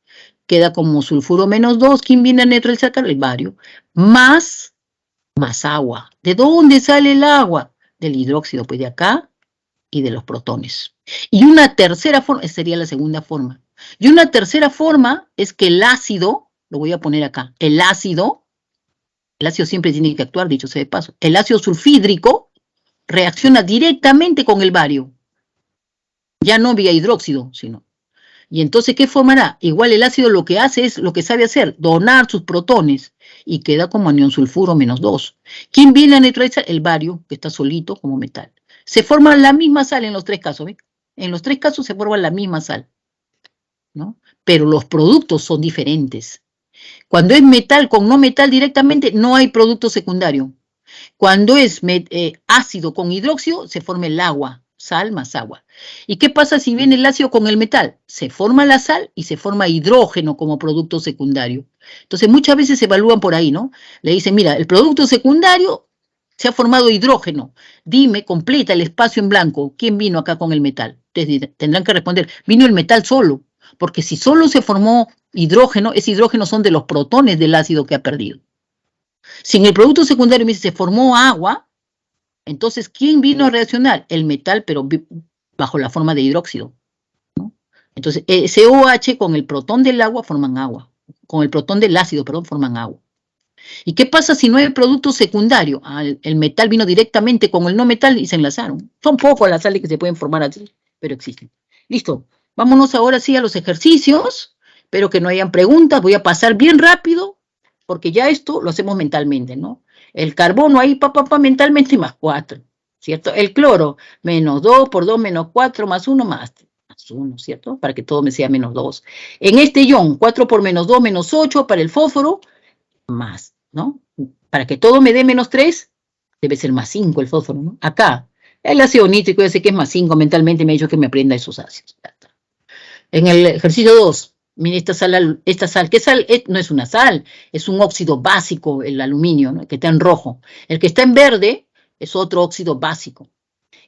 queda como sulfuro -2, ¿quién viene a neutralizar? El bario, más agua. ¿De dónde sale el agua? Del hidróxido, pues de acá y de los protones. Y una tercera forma, esa sería la segunda forma. Y una tercera forma es que el ácido, lo voy a poner acá, el ácido siempre tiene que actuar, dicho sea de paso, el ácido sulfídrico reacciona directamente con el bario, ya no vía hidróxido, sino. Y entonces, ¿qué formará? Igual el ácido lo que hace es lo que sabe hacer, donar sus protones, y queda como anión sulfuro -2. ¿Quién viene a neutralizar? El bario, que está solito como metal. Se forma la misma sal en los 3 casos, ¿ven? En los 3 casos se forma la misma sal, ¿no? Pero los productos son diferentes. Cuando es metal con no metal directamente, no hay producto secundario. Cuando es ácido con hidróxido, se forma el agua, sal más agua. ¿Y qué pasa si viene el ácido con el metal? Se forma la sal y se forma hidrógeno como producto secundario. Entonces, muchas veces se evalúan por ahí, ¿no? Le dicen, mira, el producto secundario se ha formado hidrógeno. Dime, completa el espacio en blanco. ¿Quién vino acá con el metal? Ustedes tendrán que responder, vino el metal solo. Porque si solo se formó hidrógeno, ese hidrógeno son de los protones del ácido que ha perdido. Si en el producto secundario me dice, se formó agua, entonces, ¿quién vino a reaccionar? El metal, pero bajo la forma de hidróxido, ¿no? Entonces, ese OH con el protón del agua forman agua. Con el protón del ácido, perdón, forman agua. ¿Y qué pasa si no hay producto secundario? Ah, el metal vino directamente con el no metal y se enlazaron. Son pocos las sales que se pueden formar así, pero existen. Listo. Vámonos ahora sí a los ejercicios. Espero que no hayan preguntas. Voy a pasar bien rápido, porque ya esto lo hacemos mentalmente, ¿no? El carbono ahí, mentalmente, más 4, ¿cierto? El cloro, menos 2 por 2, menos 4, más 1, más 1, ¿cierto? Para que todo me sea menos 2. En este ion, 4 por menos 2, menos 8. Para el fósforo, más, ¿no? Para que todo me dé menos 3, debe ser más 5 el fósforo, ¿no? Acá, el ácido nítrico, yo sé que es más 5, mentalmente me ha dicho que me aprenda esos ácidos. En el ejercicio 2, mire esta sal, ¿qué sal? No es una sal, es un óxido básico, el aluminio, ¿no? Que está en rojo. El que está en verde es otro óxido básico.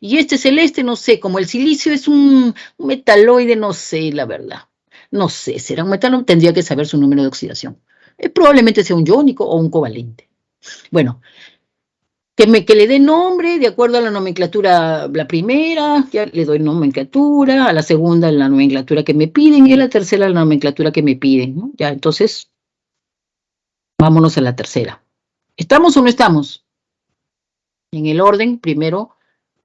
Y este celeste, no sé, como el silicio es un metaloide, no sé, la verdad. No sé, será un metaloide, tendría que saber su número de oxidación. Probablemente sea un iónico o un covalente. Bueno, que le dé nombre de acuerdo a la nomenclatura, la primera, ya le doy nomenclatura, a la segunda la nomenclatura que me piden y a la tercera la nomenclatura que me piden, ¿no? Ya, entonces, vámonos a la tercera. ¿Estamos o no estamos? En el orden, primero,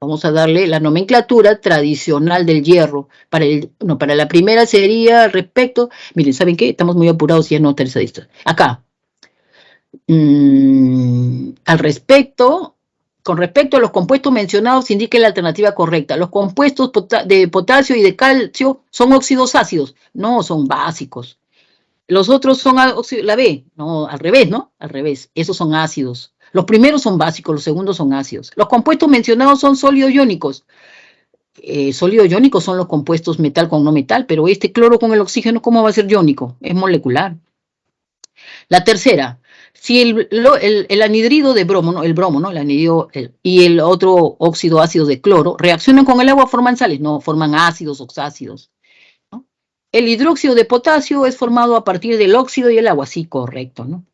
vamos a darle la nomenclatura tradicional del hierro. Para la primera sería respecto, miren, ¿saben qué? Estamos muy apurados y ya no tercera lista. Acá. Al respecto, con respecto a los compuestos mencionados, indique la alternativa correcta. Los compuestos de potasio y de calcio son óxidos ácidos. No, son básicos. Los otros son la B. No, al revés, ¿no? Al revés. Esos son ácidos. Los primeros son básicos, los segundos son ácidos. Los compuestos mencionados son sólidos iónicos. Sólidos iónicos son los compuestos metal con no metal, pero este cloro con el oxígeno, ¿cómo va a ser iónico? Es molecular. La tercera, si el anhidrido de bromo, ¿no? El bromo, ¿no? El anhidrido y el otro óxido ácido de cloro reaccionan con el agua, forman sales, no, forman ácidos, oxácidos, ¿no? El hidróxido de potasio es formado a partir del óxido y el agua, sí, correcto, ¿no?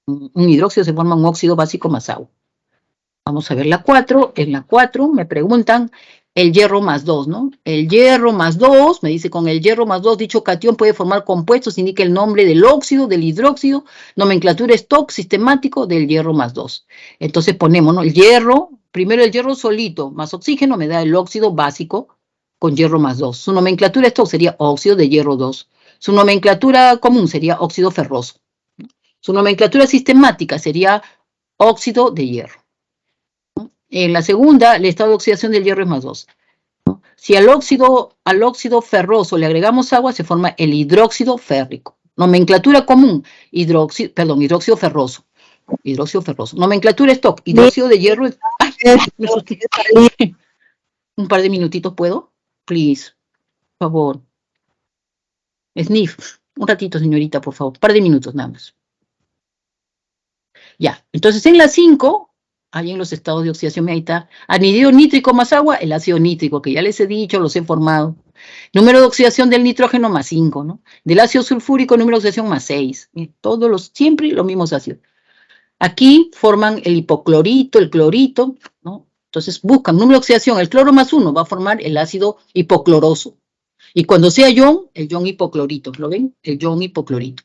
Un hidróxido se forma un óxido básico más agua. Vamos a ver la 4, en la 4 me preguntan el hierro más 2, ¿no? El hierro más 2, me dice con el hierro más 2, dicho catión puede formar compuestos, indica el nombre del óxido, del hidróxido, nomenclatura stock sistemático del hierro más 2. Entonces ponemos, ¿no? El hierro, primero el hierro solito más oxígeno me da el óxido básico con hierro más 2. Su nomenclatura stock sería óxido de hierro 2. Su nomenclatura común sería óxido ferroso. Su nomenclatura sistemática sería óxido de hierro. En la segunda, el estado de oxidación del hierro es más 2. ¿No? Si al óxido ferroso le agregamos agua, se forma el hidróxido férrico. Nomenclatura común, hidróxido ferroso. Hidróxido ferroso. Nomenclatura stock, hidróxido de hierro. ¡Ay! Me asusté. Un par de minutitos, ¿puedo? Please. Por favor. Sniff. Un ratito, señorita, por favor. Un par de minutos nada más. Ya. Entonces, en la 5... ahí en los estados de oxidación, ahí está, anhidrido nítrico más agua, el ácido nítrico, que ya les he dicho, los he formado. Número de oxidación del nitrógeno más 5, ¿no? Del ácido sulfúrico, número de oxidación más 6. Siempre los mismos ácidos. Aquí forman el hipoclorito, el clorito, ¿no? Entonces buscan número de oxidación, el cloro más 1 va a formar el ácido hipocloroso. Y cuando sea ion, el ion hipoclorito, ¿lo ven? El ion hipoclorito.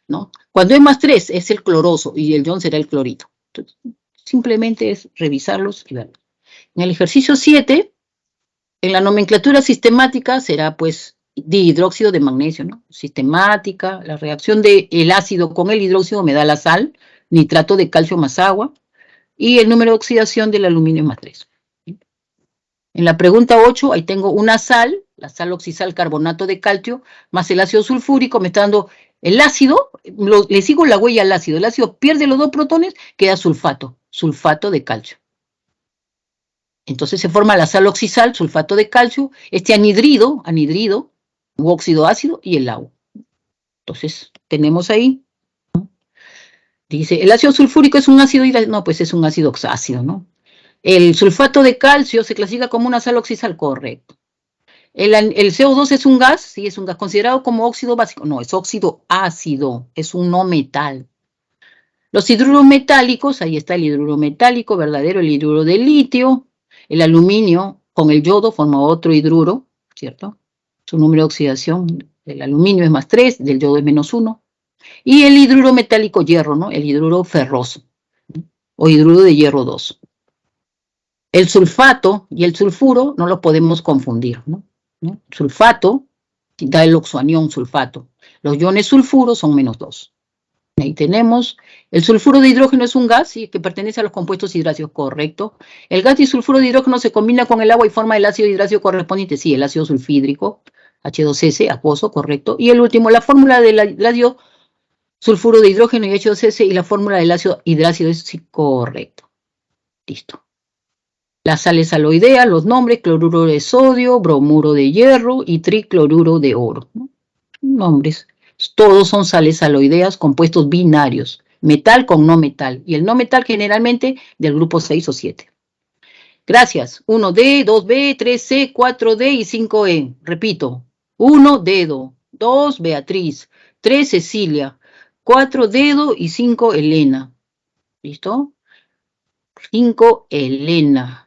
¿No? Cuando es más 3 es el cloroso y el ion será el clorito. Entonces, simplemente es revisarlos y verlos. En el ejercicio 7, en la nomenclatura sistemática será pues dihidróxido de magnesio, ¿no? Sistemática, la reacción del ácido con el hidróxido me da la sal, nitrato de calcio más agua, y el número de oxidación del aluminio más 3. En la pregunta 8, ahí tengo una sal, la sal oxisal carbonato de calcio, más el ácido sulfúrico, me está dando el ácido, le sigo la huella al ácido, el ácido pierde los 2 protones, queda sulfato de calcio. Entonces se forma la sal oxisal, sulfato de calcio, este anhidrido, un óxido ácido y el agua. Entonces tenemos ahí, ¿no? Dice, el ácido sulfúrico es un ácido, no, pues es un ácido oxácido, ¿no? El sulfato de calcio se clasifica como una sal oxisal, correcto. El CO2 es un gas, sí, es un gas considerado como óxido básico. No, es óxido ácido, es un no metal. Los hidruros metálicos, ahí está el hidruro metálico verdadero, el hidruro de litio, el aluminio con el yodo forma otro hidruro, ¿cierto? Su número de oxidación del aluminio es más 3, del yodo es menos 1. Y el hidruro metálico hierro, ¿no? El hidruro ferroso, ¿no? O hidruro de hierro 2. El sulfato y el sulfuro no los podemos confundir, ¿no? Sulfato da el oxoanión sulfato. Los iones sulfuro son -2. Ahí tenemos, el sulfuro de hidrógeno es un gas, ¿sí?, que pertenece a los compuestos hidráceos, correcto. El gas disulfuro de hidrógeno se combina con el agua y forma el ácido hidráceo correspondiente, sí, el ácido sulfídrico, H2S, acuoso, correcto. Y el último, la fórmula del ácido sulfuro de hidrógeno y H2S y la fórmula del ácido hidrácido es sí, correcto. Listo. Las sales aloideas, los nombres, cloruro de sodio, bromuro de hierro y tricloruro de oro, ¿no? Nombres. Todos son sales aloideas, compuestos binarios, metal con no metal, y el no metal generalmente del grupo 6 o 7. Gracias. 1D, 2B, 3C, 4D y 5E. Repito, 1 dedo, 2 Beatriz, 3 Cecilia, 4 dedo y 5 Elena. ¿Listo? 5 Elena.